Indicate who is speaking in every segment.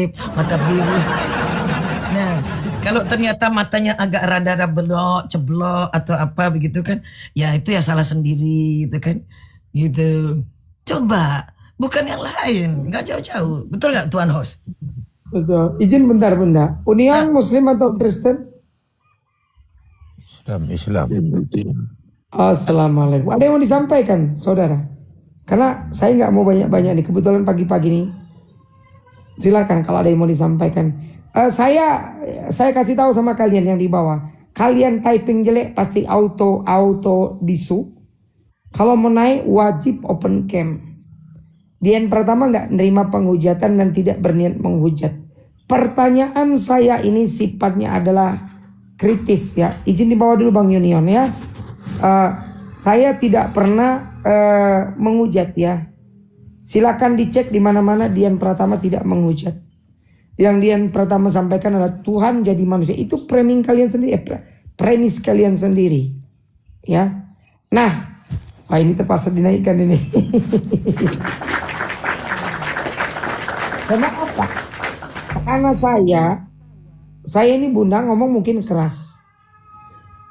Speaker 1: kedip, mata biru. Nah, kalau ternyata matanya agak rada-rada belok, ceblok atau apa begitu kan, ya itu ya salah sendiri gitu kan. Gitu. Coba, bukan yang lain, nggak jauh-jauh. Betul nggak Tuan Host?
Speaker 2: Betul. Izin bentar bunda. Unian Muslim atau Kristen?
Speaker 3: Islam.
Speaker 2: Assalamualaikum. Ada yang mau disampaikan, saudara? Karena saya nggak mau banyak-banyak nih. Kebetulan pagi-pagi nih. Silakan kalau ada yang mau disampaikan. Saya kasih tahu sama kalian yang di bawah. Kalian typing jelek pasti auto bisu. Kalau mau naik wajib open cam. Dia yang pertama nggak nerima penghujatan dan tidak berniat menghujat. Pertanyaan saya ini sifatnya adalah kritis ya. Izin dibawa dulu Bang Yunion ya. Saya tidak pernah menghujat ya. Silakan dicek di mana-mana Dian Pratama tidak menghujat. Yang Dian Pratama sampaikan adalah Tuhan jadi manusia. Itu framing kalian sendiri, premis kalian sendiri. Ya. Nah, ini terpaksa dinaikkan ini. Karena apa? Karena saya ini bunda ngomong mungkin keras.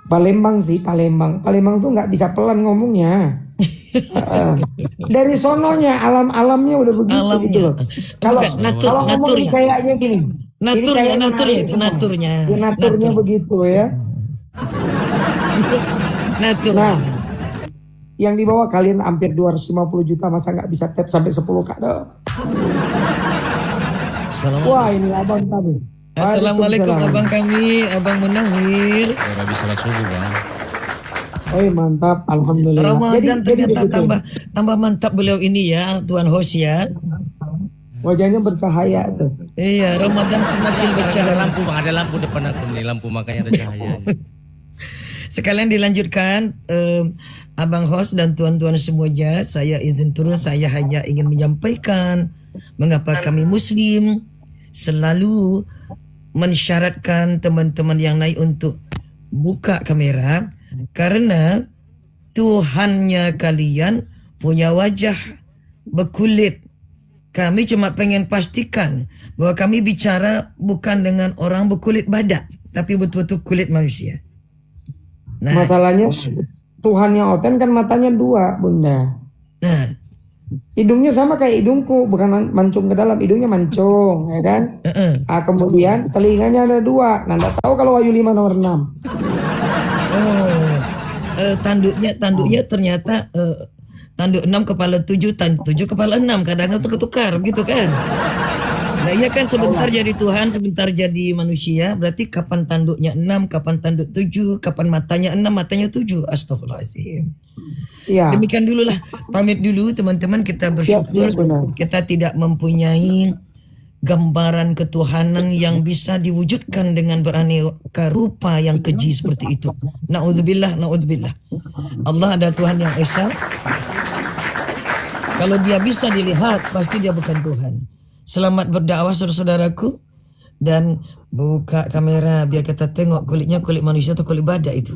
Speaker 2: Palembang tuh nggak bisa pelan ngomongnya. Dari sononya alamnya udah begitu gitu loh. Kalau ngomong kayaknya gini.
Speaker 1: Naturnya
Speaker 2: begitu ya.
Speaker 1: Natur.
Speaker 2: Nah, yang di bawah kalian hampir 250 juta masa nggak bisa tap sampai 10 kado. Wah ini abang kami.
Speaker 1: Assalamualaikum abang kami, abang Munawir.
Speaker 3: Habis salat subuh bang.
Speaker 2: Mantap, alhamdulillah.
Speaker 1: Ramadan ternyata tambah mantap beliau ini ya, Tuan Host ya.
Speaker 2: Wajahnya bercahaya tuh.
Speaker 1: Iya, Ramadan semakin bercahaya.
Speaker 3: Ada lampu depan aku nih, lampu makanya ada cahayanya.
Speaker 1: Sekalian dilanjutkan, abang Host dan tuan-tuan semuanya, saya izin turun. Saya hanya ingin menyampaikan mengapa kami Muslim selalu mensyaratkan teman-teman yang naik untuk buka kamera, karena Tuhannya kalian punya wajah berkulit. Kami cuma pengen pastikan bahwa kami bicara bukan dengan orang berkulit badak, tapi betul-betul kulit manusia. Nah,
Speaker 2: masalahnya Tuhan yang oten kan matanya 2 bunda.
Speaker 1: Nah,
Speaker 2: hidungnya sama kayak hidungku, bukan mancung ke dalam, hidungnya mancung, ya kan? Kemudian telinganya ada 2. Nah, nggak tahu kalau Wahyu 5 nomor 6.
Speaker 1: Tanduknya ternyata tanduk 6 kepala 7, tanduk 7 kepala 6, kadang-kadang tukar gitu kan. Nah iya kan, sebentar jadi Tuhan, sebentar jadi manusia. Berarti kapan tanduknya 6, kapan tanduk 7, kapan matanya 6, matanya 7. Astagfirullahaladzim. Ya. Demikian dulu lah, pamit dulu teman-teman. Kita bersyukur kita tidak mempunyai gambaran ketuhanan yang bisa diwujudkan dengan beraneka rupa yang keji seperti itu. Na'udzubillah. Allah adalah Tuhan yang esa. Kalau dia bisa dilihat, pasti dia bukan Tuhan. Selamat berdakwah saudara-saudaraku. Dan buka kamera biar kita tengok kulitnya kulit manusia atau kulit badak itu.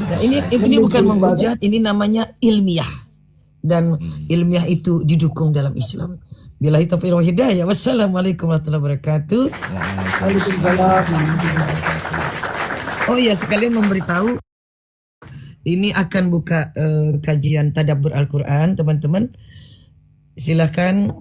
Speaker 1: Nah, ini bukan menghujat, ini namanya ilmiah. Dan ilmiah itu didukung dalam Islam. Billahi taufiq wal hidayah. Wassalamualaikum warahmatullahi wabarakatuh.
Speaker 2: Waalaikumsalam.
Speaker 1: Oh iya, sekalian memberitahu, ini akan buka kajian tadabbur Al-Quran, teman-teman. Silahkan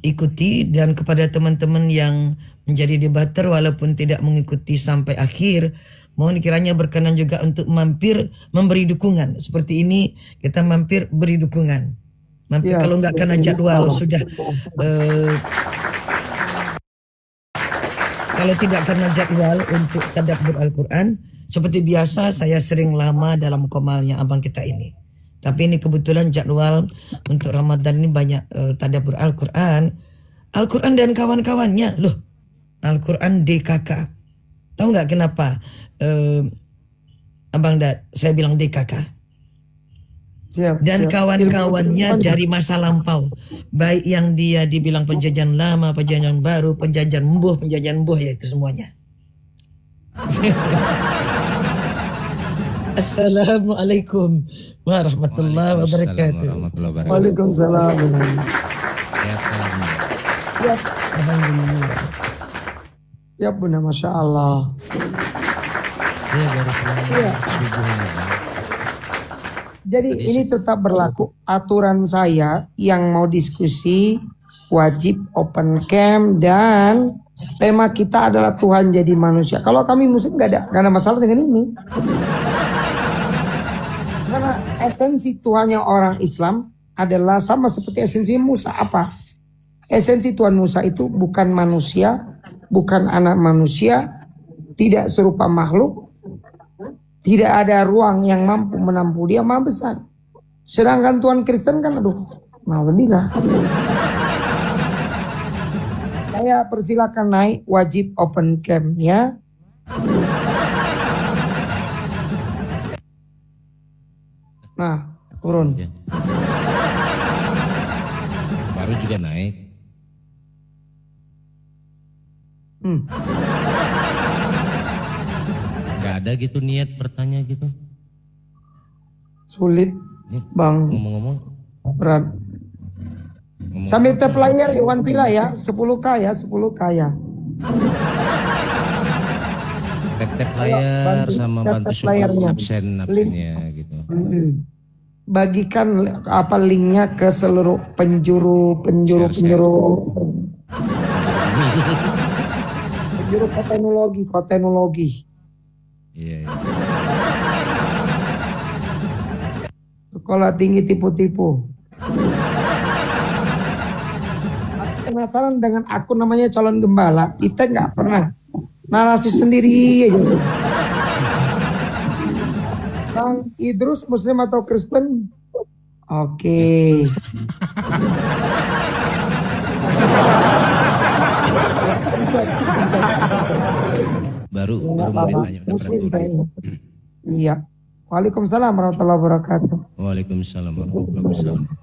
Speaker 1: ikuti, dan kepada teman-teman yang menjadi debater walaupun tidak mengikuti sampai akhir, mohon kiranya berkenan juga untuk mampir memberi dukungan. Seperti ini kita mampir beri dukungan. Mampir ya, kalau nggak kena jadwal sudah kalau tidak kena jadwal untuk tadabbur Al-Quran, seperti biasa saya sering lama dalam komalnya abang kita ini. Tapi ini kebetulan jadwal untuk Ramadan ini banyak tadabbur Al-Quran. Al-Quran dan kawan-kawannya loh. Al-Quran DKK. Tahu nggak kenapa Abang Dad saya bilang DKK? Dan kawan-kawannya dari masa lampau, baik yang dia dibilang penjajahan lama, penjajahan baru, penjajahan embuh ya itu semuanya. Assalamualaikum warahmatullahi wabarakatuh.
Speaker 2: Waalaikumsalam.
Speaker 3: Kelihatan.
Speaker 2: Siap. Alhamdulillah. Siap Bunda, Masya Allah.
Speaker 3: Iya baru pulang
Speaker 2: Iya.
Speaker 3: subuh ini Bang.
Speaker 2: Jadi ini tetap berlaku. Aturan saya yang mau diskusi wajib open cam dan tema kita adalah Tuhan jadi manusia. Kalau kami muslim nggak ada masalah dengan ini. Karena esensi Tuhannya orang Islam adalah sama seperti esensi Musa. Apa? Esensi Tuhan Musa itu bukan manusia, bukan anak manusia, tidak serupa makhluk, tidak ada ruang yang mampu menampung dia, maha besar. Sedangkan Tuhan Kristen kan aduh, mau lebih lah. Saya persilakan naik, wajib open cam ya. Nah, turun.
Speaker 3: Ya. Baru juga naik. Gak ada gitu niat bertanya gitu.
Speaker 2: Sulit,
Speaker 3: Nih,
Speaker 2: Bang.
Speaker 3: ngomong-ngomong.
Speaker 2: Berat. Sambil tap layar Iwan Pila ya, 10K ya, 10K ya.
Speaker 3: Tap-tap layar
Speaker 2: bantu,
Speaker 3: sama
Speaker 2: tap-tap
Speaker 3: bantu support
Speaker 2: layarnya.
Speaker 3: absennya gitu.
Speaker 2: Bagikan apa linknya ke seluruh penjuru kotenologi.
Speaker 3: Iya, iya.
Speaker 2: Sekolah tinggi tipu-tipu. Aku penasaran dengan akun namanya calon gembala. Kita nggak pernah narasi sendiri aja. Bang Idrus Muslim atau Kristen? Oke. Pencet.
Speaker 3: Baru
Speaker 2: Ya,
Speaker 3: mulai
Speaker 2: Bapak.
Speaker 3: tanya udah
Speaker 2: Muslim
Speaker 3: berapa orang.
Speaker 2: kayaknya. Iya. Waalaikumsalam warahmatullahi wabarakatuh.
Speaker 3: Waalaikumsalam warahmatullahi wabarakatuh.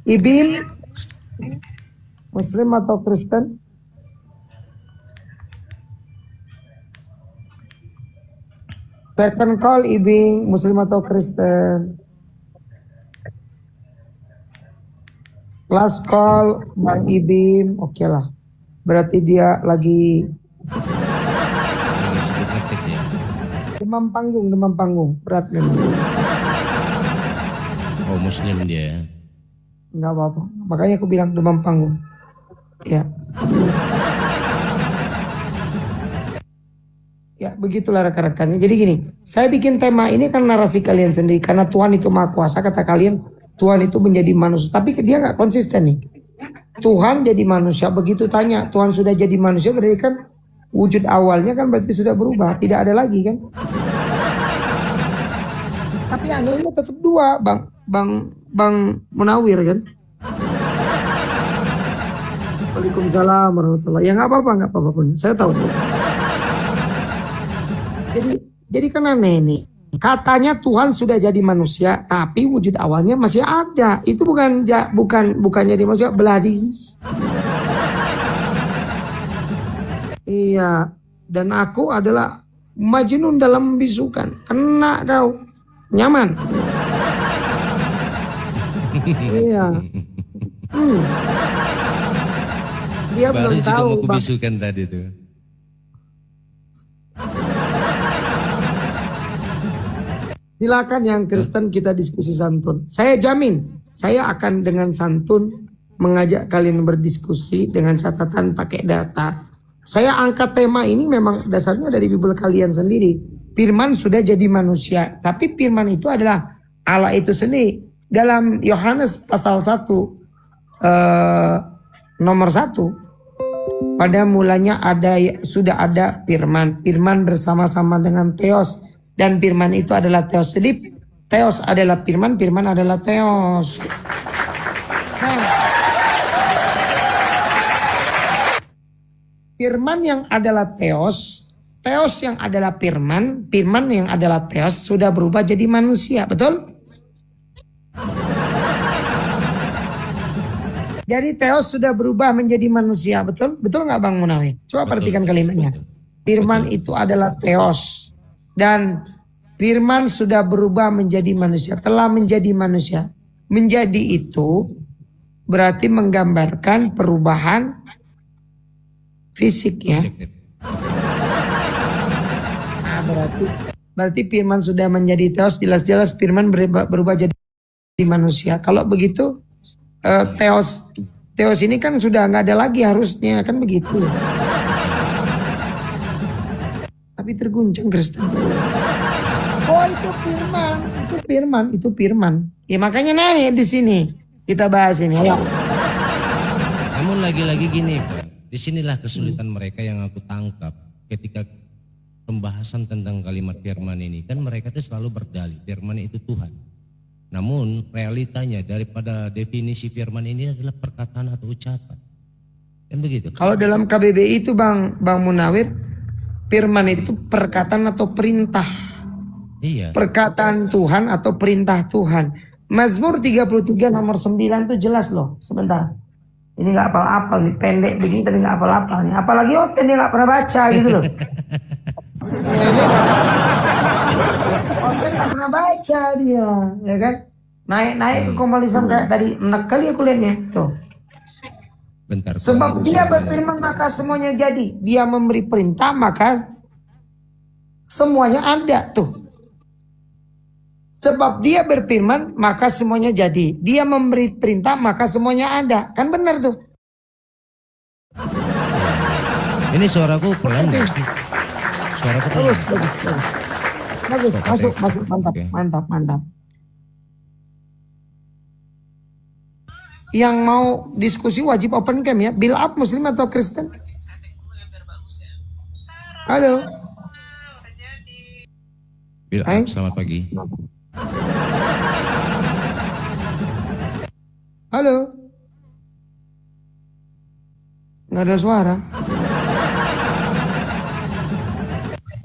Speaker 2: Ibim Muslim atau Kristen? Second call Ibing Muslim atau Kristen? Last call Bang Ibim, oke lah. Berarti dia lagi
Speaker 3: Lagi sibuk ngetik ya.
Speaker 2: demam panggung, berat memang.
Speaker 3: Oh muslim dia ya.
Speaker 2: Enggak apa-apa. Makanya aku bilang demam panggung. Ya. Ya begitulah rekan-rekannya. Jadi gini, saya bikin tema ini kan narasi kalian sendiri. Karena Tuhan itu maha kuasa, kata kalian. Tuhan itu menjadi manusia. Tapi dia gak konsisten nih. Tuhan jadi manusia, begitu tanya. Tuhan sudah jadi manusia, berarti kan wujud awalnya kan berarti sudah berubah. Tidak ada lagi kan. Tapi anehnya tetap dua, Bang Munawir kan. Waalaikumsalam warahmatullahi. Ya nggak apa-apa pun. Saya tahu. Jadi kan aneh nih. Katanya Tuhan sudah jadi manusia, tapi wujud awalnya masih ada. Itu bukan jadi manusia, belah diri. Iya. Dan aku adalah Majnun dalam bisukan. Kena kau. Nyaman. Iya. Dia
Speaker 3: Baru
Speaker 2: belum
Speaker 3: juga
Speaker 2: tahu,
Speaker 3: mau
Speaker 2: Bang.
Speaker 3: kubisukan tadi tuh.
Speaker 2: Silakan yang Kristen kita diskusi santun. Saya jamin, saya akan dengan santun mengajak kalian berdiskusi dengan catatan pakai data. Saya angkat tema ini memang dasarnya dari Bible kalian sendiri. Firman sudah jadi manusia, tapi firman itu adalah Allah itu sendiri. Dalam Yohanes pasal 1 nomor 1, pada mulanya sudah ada firman. Firman bersama-sama dengan Theos. Dan firman itu adalah Theos. Jadi Theos adalah firman, firman adalah Theos. Nah, firman yang adalah Theos, Theos yang adalah firman, firman yang adalah Theos sudah berubah jadi manusia, betul? Jadi Theos sudah berubah menjadi manusia, betul? Betul nggak Bang Munawir? Coba perhatikan kalimatnya. Firman itu adalah Theos. Dan firman sudah berubah menjadi manusia, telah menjadi manusia. Menjadi itu berarti menggambarkan perubahan fisik ya.
Speaker 3: Objektif.
Speaker 2: Nah, berarti firman sudah menjadi teos, jelas-jelas firman berubah jadi manusia. Kalau begitu teos ini kan sudah nggak ada lagi harusnya kan begitu. Tapi terguncang Kristen. Oh itu firman. Ya makanya naik di sini kita bahas ini. Ayo.
Speaker 3: Namun lagi-lagi gini Pak, disinilah kesulitan mereka yang aku tangkap ketika pembahasan tentang kalimat firman ini. Kan mereka itu selalu berdalih firman itu Tuhan. Namun realitanya daripada definisi firman ini adalah perkataan atau ucapan. Kan begitu?
Speaker 2: Kalau dalam KBBI itu Bang Munawir, firman itu perkataan atau perintah.
Speaker 3: Iya.
Speaker 2: Perkataan Tuhan atau perintah Tuhan. Mazmur 33 nomor 9 itu jelas loh. Sebentar. Ini gak apal-apal nih, pendek begini tapi gak apal-apal nih. Apalagi Oten dia gak pernah baca gitu loh. Oten gak pernah baca dia, ya kan? Naik ke komalisam kayak tadi, enak kali aku lihatnya. Tuh.
Speaker 3: Bentar.
Speaker 2: Sebab dia berfirman maka semuanya jadi. Dia memberi perintah maka semuanya ada tuh. Sebab dia berfirman maka semuanya jadi. Dia memberi perintah maka semuanya ada. Kan benar tuh.
Speaker 3: Ini suaraku pelan. Suaraku pelan.
Speaker 2: Bagus. Masuk. Mantap,
Speaker 3: Oke.
Speaker 2: mantap. Yang mau diskusi wajib open cam ya. Bill up Muslim atau Kristen? Halo.
Speaker 3: Bill,
Speaker 2: Hai.
Speaker 3: selamat pagi.
Speaker 2: Halo. Nggak ada suara.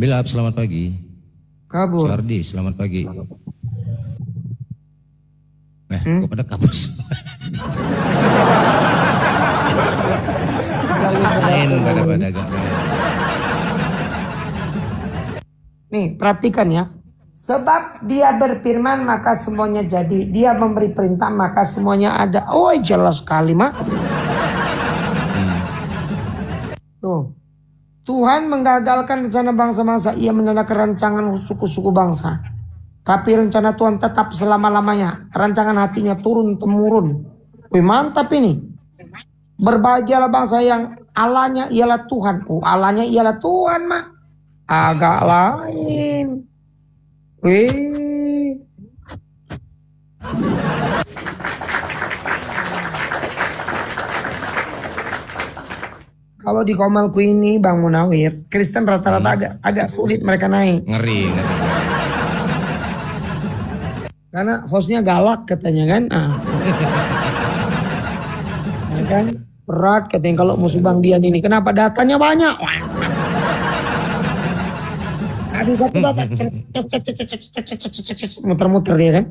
Speaker 3: Bill, selamat pagi.
Speaker 2: Kabur.
Speaker 3: Sardi, selamat pagi. Kok pada kabur semua? Main pada gak main.
Speaker 2: Nih perhatikan ya. Sebab dia berfirman maka semuanya jadi. Dia memberi perintah maka semuanya ada. Oh jelas sekali mak. Tuh. Tuhan menggagalkan rencana bangsa-bangsa. Ia menandakan rancangan suku-suku bangsa. Tapi rencana Tuhan tetap selama-lamanya. Rancangan hatinya turun-temurun. Wih mantap ini. Berbahagialah bangsa yang Allahnya ialah Tuhan. Oh Allahnya ialah Tuhan mak. Agak lain. Wih. Kalau di Komalku ini Bang Munawir, Kristen rata-rata agak sulit mereka naik.
Speaker 3: Ngeri.
Speaker 2: Karena hostnya galak katanya kan. Ya kan? Berat katanya kalau musuh Bang Dian ini. Kenapa datanya banyak? Wah. Kasih satu data. Muter-muter dia kan.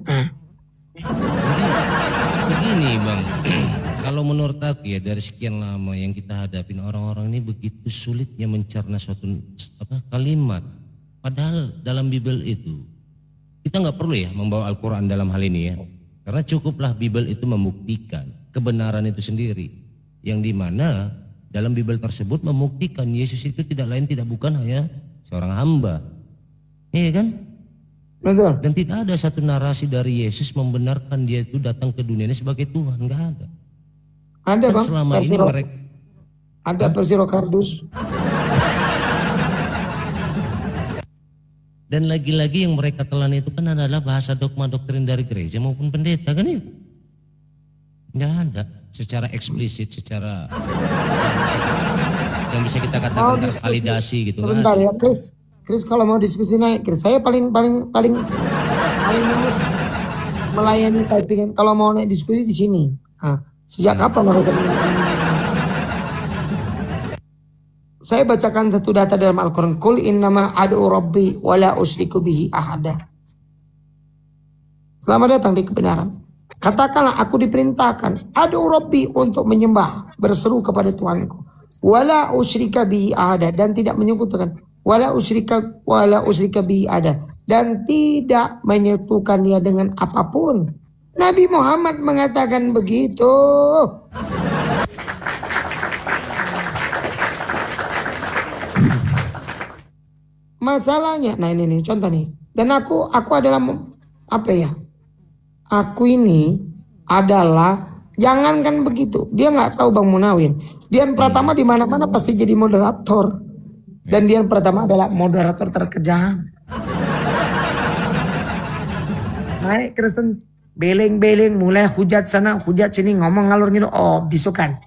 Speaker 3: Begini Bang, kalau menurut aku ya dari sekian lama yang kita hadapin orang-orang ini begitu sulitnya mencerna suatu kalimat. Padahal dalam Bible itu kita nggak perlu ya membawa Al-Quran dalam hal ini ya. Karena cukuplah Bible itu membuktikan kebenaran itu sendiri. Yang dimana dalam Bible tersebut membuktikan Yesus itu tidak lain tidak bukan hanya seorang hamba. Iya kan?
Speaker 2: Betul.
Speaker 3: Dan tidak ada satu narasi dari Yesus membenarkan dia itu datang ke dunia ini sebagai Tuhan. Nggak ada.
Speaker 2: Ada
Speaker 3: Dan
Speaker 2: Bang.
Speaker 3: selama ini mereka
Speaker 2: ada versi Rokardus.
Speaker 3: dan lagi-lagi yang mereka telan itu kan adalah bahasa dogma doktrin dari gereja maupun pendeta kan itu. Nggak ada secara eksplisit, secara yang bisa kita katakan tervalidasi gitu.
Speaker 2: Sebentar ya Chris kalau mau diskusi naik Chris. Saya paling mulus melayani typing. Kalau mau naik diskusi di sini. Sejak kapan mereka? Saya bacakan satu data dalam Al-Quran. Qul innama ad'u rabbi wa la usyriku bihi ahada. Selamat datang di kebenaran. Katakanlah aku diperintahkan ad'u rabbi untuk menyembah, berseru kepada Tuhanku. Wa la usyrika bihi ahada, dan tidak menyekutukan. Wa la usyrika bihi ahada, dan tidak menyekutukan dia dengan apapun. Nabi Muhammad mengatakan begitu. Masalahnya, nah ini nih contoh nih. Dan aku adalah apa ya? Aku ini adalah jangankan begitu. Dia nggak tahu Bang Munawir. Dian Pratama di mana-mana pasti jadi moderator. Dan Dian Pratama adalah moderator terkejam. Naik Kristen beleng-beleng mulai hujat sana, hujat sini, ngomong ngalur gitu. Oh, bisukan.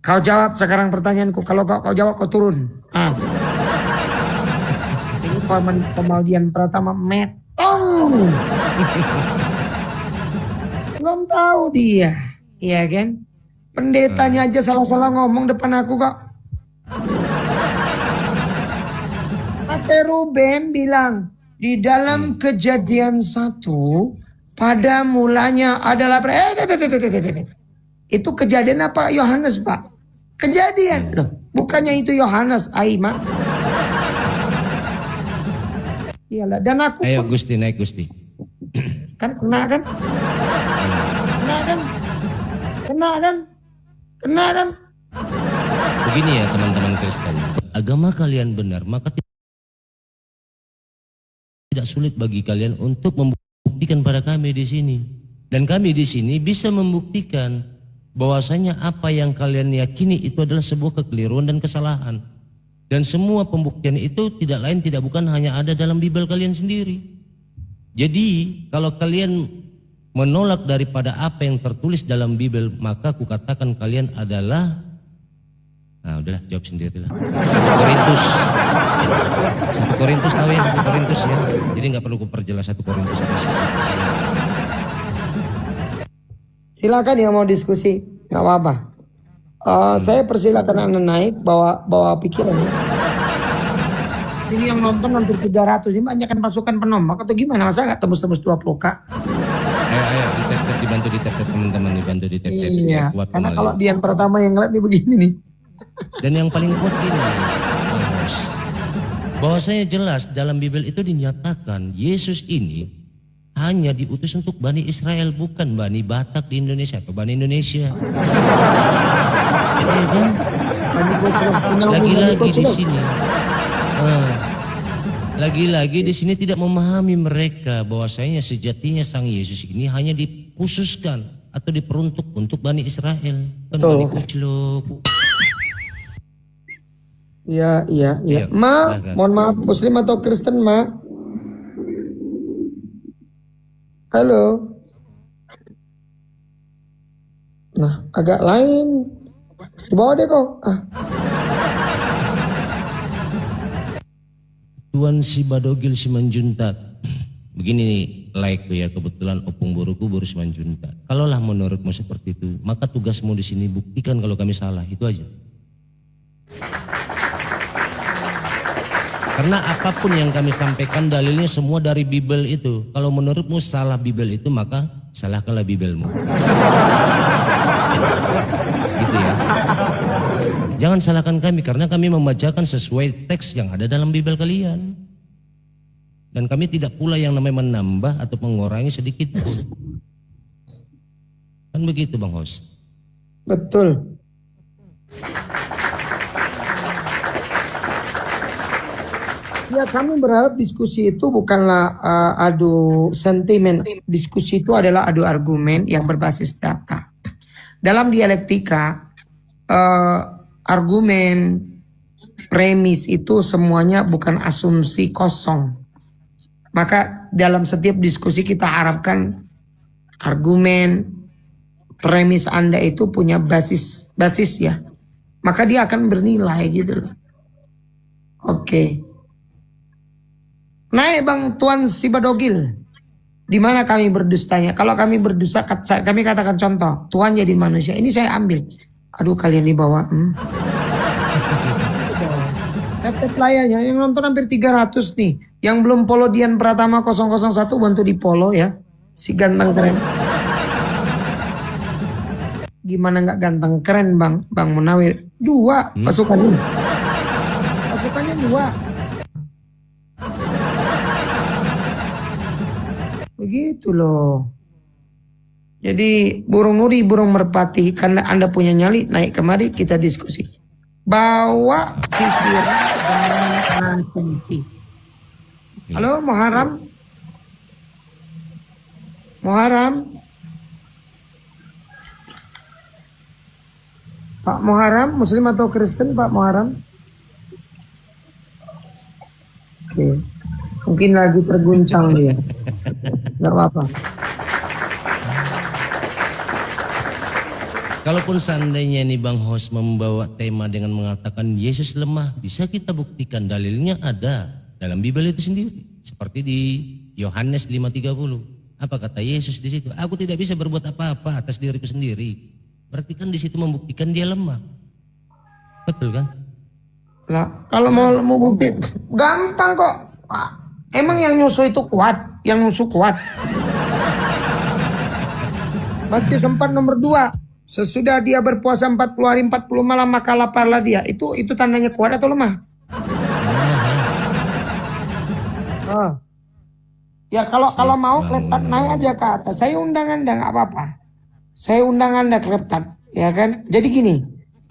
Speaker 2: Kau jawab sekarang pertanyaanku. Kalau kau jawab kau turun. Ini Dian Pratama metong. Belum tahu dia. Iya kan? Pendetanya aja salah-salah ngomong depan aku kok. Ate Ruben bilang di dalam Kejadian 1 pada mulanya adalah itu Kejadian apa Yohanes Pak? Kejadian loh, bukannya itu Yohanes, Aima. Iyalah, dan aku
Speaker 3: Ayo
Speaker 2: pun,
Speaker 3: Gusti, naik Gusti.
Speaker 2: kan kena kan? Kena kan?
Speaker 3: Begini ya teman-teman Kristen, agama kalian benar, maka tidak sulit bagi kalian untuk membuktikan pada kami di sini. Dan kami di sini bisa membuktikan bahwasanya apa yang kalian yakini itu adalah sebuah kekeliruan dan kesalahan. Dan semua pembuktian itu tidak lain tidak bukan hanya ada dalam Bible kalian sendiri. Jadi kalau kalian menolak daripada apa yang tertulis dalam Bible, maka aku katakan kalian adalah, nah udahlah jawab sendirilah. 1 Korintus tahu ya, 1 Korintus ya. Jadi nggak perlu kuperjelas 1 Korintus.
Speaker 2: Silakan yang mau diskusi, nggak apa-apa. Saya persilakan Anda naik bawa pikiran. Ini yang nonton hampir 300, ini banyak kan pasukan penombak atau gimana? Masa nggak tembus-tembus 20K?
Speaker 3: Ayo dibantu di tap teman-teman, dibantu di tap.
Speaker 2: Iya, karena kalau Dian Pratama yang ngeliat nih begini nih.
Speaker 3: Dan yang paling kuat ini, bahwasanya jelas dalam Bible itu dinyatakan Yesus ini hanya diutus untuk Bani Israel, bukan Bani Batak di Indonesia atau Bani Indonesia. Ya kan? Lagi-lagi di sini. Lagi-lagi di sini tidak memahami mereka bahwasanya sejatinya Sang Yesus ini hanya dikhususkan atau diperuntuk untuk Bani Israel, bukan Bani Kucluk.
Speaker 2: Iya.
Speaker 3: Ayo,
Speaker 2: Ma,
Speaker 3: silahkan.
Speaker 2: mohon maaf, Muslim atau Kristen, Ma? Halo. Nah, agak lain. Di bawah deh kok.
Speaker 3: Tuan si Badogil si Manjuntat. Begini nih, like ya, kebetulan opung buruku baru si Manjuntat. Kalaulah menurutmu seperti itu, maka tugasmu di sini buktikan kalau kami salah, itu aja. Karena apapun yang kami sampaikan dalilnya semua dari Bible itu. Kalau menurutmu salah Bible itu, maka salahkanlah Biblemu. Gitu ya. Jangan salahkan kami karena kami membacakan sesuai teks yang ada dalam Bible kalian. Dan kami tidak pula yang namanya menambah atau mengurangi sedikit pun. Kan begitu Bang Hos?
Speaker 2: Betul. Ya, kami berharap diskusi itu bukanlah adu sentimen. Diskusi itu adalah adu argumen yang berbasis data. Dalam dialektika, argumen, premis itu semuanya bukan asumsi kosong. Maka dalam setiap diskusi kita harapkan argumen, premis Anda itu punya basis ya. Maka dia akan bernilai gitu loh. Oke. Naik Bang Tuan Sibadogil. Di mana kami berdustanya? Kalau kami berdusta, kami katakan contoh, Tuhan jadi manusia. Ini saya ambil. Aduh, kalian di bawah. Tap layarnya yang nonton hampir 300 nih. Yang belum follow Dian Pratama 001 bantu di follow ya. Si ganteng keren. Gimana nggak ganteng keren Bang Munawir? 2 pasukannya. Pasukannya 2. Begitu loh. Jadi burung nuri, burung merpati, karena Anda punya nyali, naik kemari kita diskusi. Bawa pikiran dengan asumsi. Halo Muharram? Muharram? Pak Muharram, Muslim atau Kristen Pak Muharram? Oke. Mungkin lagi terguncang dia. Gak apa-apa.
Speaker 3: Kalaupun seandainya ini Bang Hos membawa tema dengan mengatakan Yesus lemah, bisa kita buktikan dalilnya ada dalam Bible itu sendiri. Seperti di Yohanes 5:30. Apa kata Yesus di situ? Aku tidak bisa berbuat apa-apa atas diriku sendiri. Berarti kan di situ membuktikan dia lemah. Betul kan?
Speaker 2: Lah, kalau mau bukti gampang kok. Emang yang nyusu itu kuat, yang nyusu kuat. Matius 4 nomor 2. Sesudah dia berpuasa 40 hari 40 malam maka laparlah dia. Itu tandanya kuat atau lemah? Ya kalau mau kleptat naik aja ke atas. Saya undang Anda nggak apa-apa. Saya undang Anda kleptat, ya kan? Jadi gini,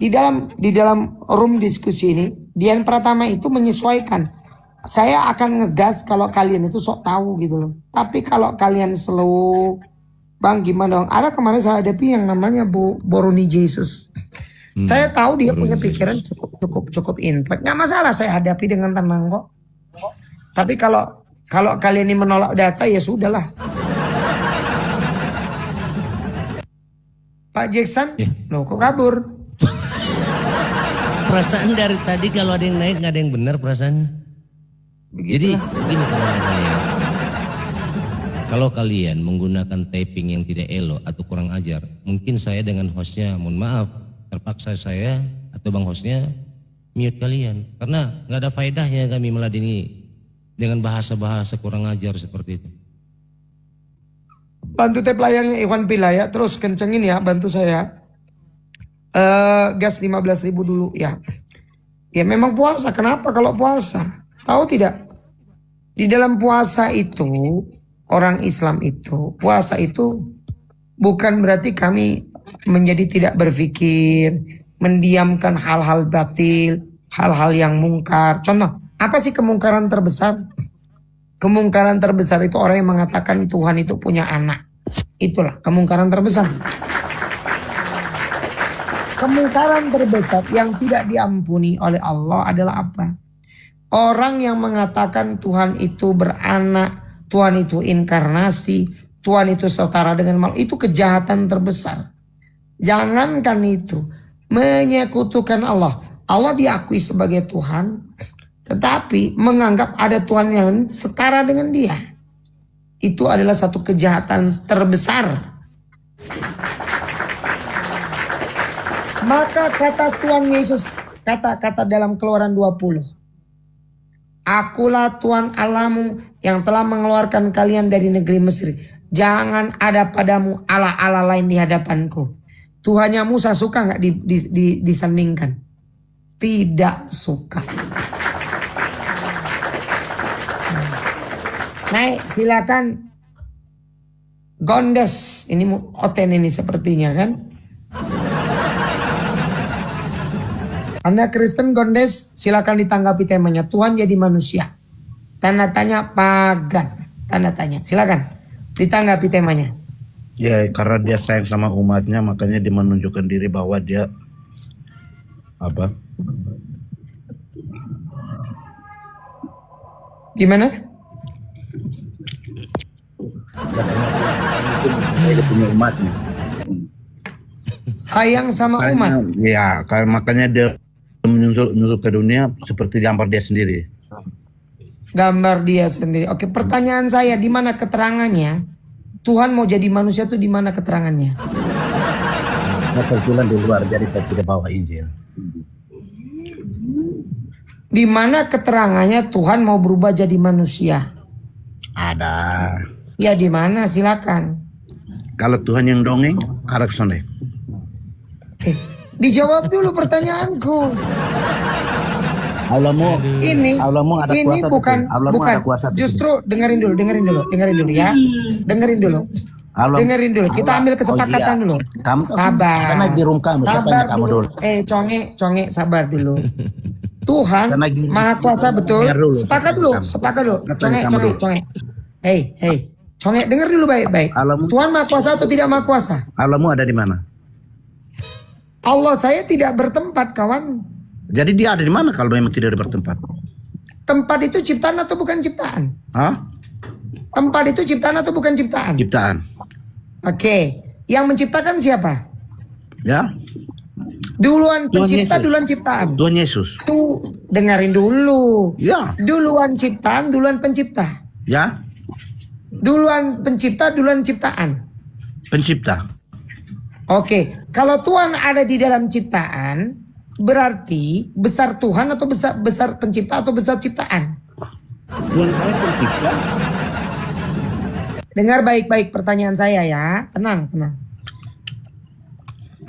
Speaker 2: di dalam room diskusi ini, Dian Pratama itu menyesuaikan. Saya akan ngegas kalau kalian itu sok tahu gitu loh. Tapi kalau kalian slow, Bang gimana dong? Ada kemarin saya hadapi yang namanya Bu Boroni Jesus. Saya tahu dia punya pikiran cukup intelek. Nggak masalah saya hadapi dengan tenang kok. Tapi kalau kalian ini menolak data ya sudahlah. Pak Jackson, loh kok kabur?
Speaker 3: Perasaan dari tadi kalau ada yang naik nggak ada yang benar perasaan. Jadi begini teman-teman ya. Kalau kalian menggunakan typing yang tidak elok atau kurang ajar, mungkin saya dengan hostnya, mohon maaf, terpaksa saya atau bang hostnya mute kalian. Karena nggak ada faedahnya kami meladeni dengan bahasa-bahasa kurang ajar seperti itu.
Speaker 2: Bantu tap layarnya Iwan Pilaya, terus kencengin ya, bantu saya. Gas 15.000 dulu ya. Ya memang puasa, kenapa kalau puasa? Tahu tidak? Di dalam puasa itu, orang Islam itu, puasa itu bukan berarti kami menjadi tidak berpikir, mendiamkan hal-hal batil, hal-hal yang mungkar. Contoh, apa sih kemungkaran terbesar? Kemungkaran terbesar itu orang yang mengatakan Tuhan itu punya anak. Itulah kemungkaran terbesar. Kemungkaran terbesar yang tidak diampuni oleh Allah adalah apa? Orang yang mengatakan Tuhan itu beranak, Tuhan itu inkarnasi, Tuhan itu setara dengan makhluk, itu kejahatan terbesar. Jangankan itu, menyekutukan Allah. Allah diakui sebagai Tuhan, tetapi menganggap ada Tuhan yang setara dengan dia. Itu adalah satu kejahatan terbesar. Maka kata Tuhan Yesus, kata-kata dalam Keluaran 20. Akulah Tuhan Allahmu yang telah mengeluarkan kalian dari negeri Mesir. Jangan ada padamu Allah-Allah lain di hadapanku. Tuhannya Musa suka nggak disandingkan? Tidak suka. Naik silakan. Gondes. Ini Oten ini sepertinya kan. Anda Kristen Gondes, silakan ditanggapi temanya. Tuhan jadi manusia. Tanda tanya pagan. Tanda tanya. Silakan ditanggapi temanya.
Speaker 4: Ya, karena dia sayang sama umatnya, makanya dia menunjukkan diri bahwa dia apa?
Speaker 2: Gimana?
Speaker 4: Dia punya umatnya.
Speaker 2: Sayang sama umat.
Speaker 4: Ya, makanya dia menyusul ke dunia seperti gambar dia sendiri.
Speaker 2: Gambar dia sendiri. Oke, pertanyaan saya, di mana keterangannya? Tuhan mau jadi manusia itu di mana keterangannya?
Speaker 4: Kebetulan di luar, jadi saya tidak bawa Injil.
Speaker 2: Di mana keterangannya Tuhan mau berubah jadi manusia?
Speaker 4: Ada.
Speaker 2: Ya di mana? Silakan.
Speaker 4: Kalau Tuhan yang dongeng, arah sana.
Speaker 2: Dijawab dulu pertanyaanku.
Speaker 4: Allahmu ada
Speaker 2: ini
Speaker 4: kuasa
Speaker 2: bukan
Speaker 4: ada kuasa
Speaker 2: justru dengerin dulu ya. Dengerin dulu.
Speaker 4: Alam.
Speaker 2: Dengerin dulu, kita ambil kesepakatan dulu.
Speaker 4: Kamu
Speaker 2: Sabar.
Speaker 4: karena di room kamu, saya tanya
Speaker 2: Sabar
Speaker 4: kamu dulu.
Speaker 2: Conge, sabar dulu. Tuhan
Speaker 4: Karena gini,
Speaker 2: Maha Kuasa betul.
Speaker 4: biar dulu,
Speaker 2: Sepakat
Speaker 4: saya
Speaker 2: dulu,
Speaker 4: tanya kamu.
Speaker 2: sepakat dulu.
Speaker 4: Saya tanya kamu dulu.
Speaker 2: Conge. Hei, Conge, denger dulu baik-baik.
Speaker 4: Alamu.
Speaker 2: Tuhan Maha Kuasa atau tidak Maha Kuasa?
Speaker 4: Alamu ada di mana?
Speaker 2: Allah saya tidak bertempat, kawan.
Speaker 4: Jadi dia ada di mana kalau memang tidak ada bertempat?
Speaker 2: Tempat itu ciptaan atau bukan ciptaan?
Speaker 4: Hah?
Speaker 2: Tempat itu ciptaan atau bukan ciptaan?
Speaker 4: Ciptaan.
Speaker 2: Oke. Yang menciptakan siapa?
Speaker 4: Ya,
Speaker 2: Duluan
Speaker 4: Tuhan
Speaker 2: pencipta,
Speaker 4: Yesus.
Speaker 2: duluan ciptaan.
Speaker 4: Tuhan Yesus.
Speaker 2: Tuh, dengerin dulu.
Speaker 4: Ya,
Speaker 2: Duluan ciptaan, duluan pencipta.
Speaker 4: ya,
Speaker 2: Duluan pencipta, duluan ciptaan.
Speaker 4: pencipta.
Speaker 2: Oke, kalau Tuhan ada di dalam ciptaan, berarti besar Tuhan atau besar pencipta atau besar ciptaan?
Speaker 4: Tuhan kami pencipta.
Speaker 2: Dengar baik-baik pertanyaan saya ya. Tenang.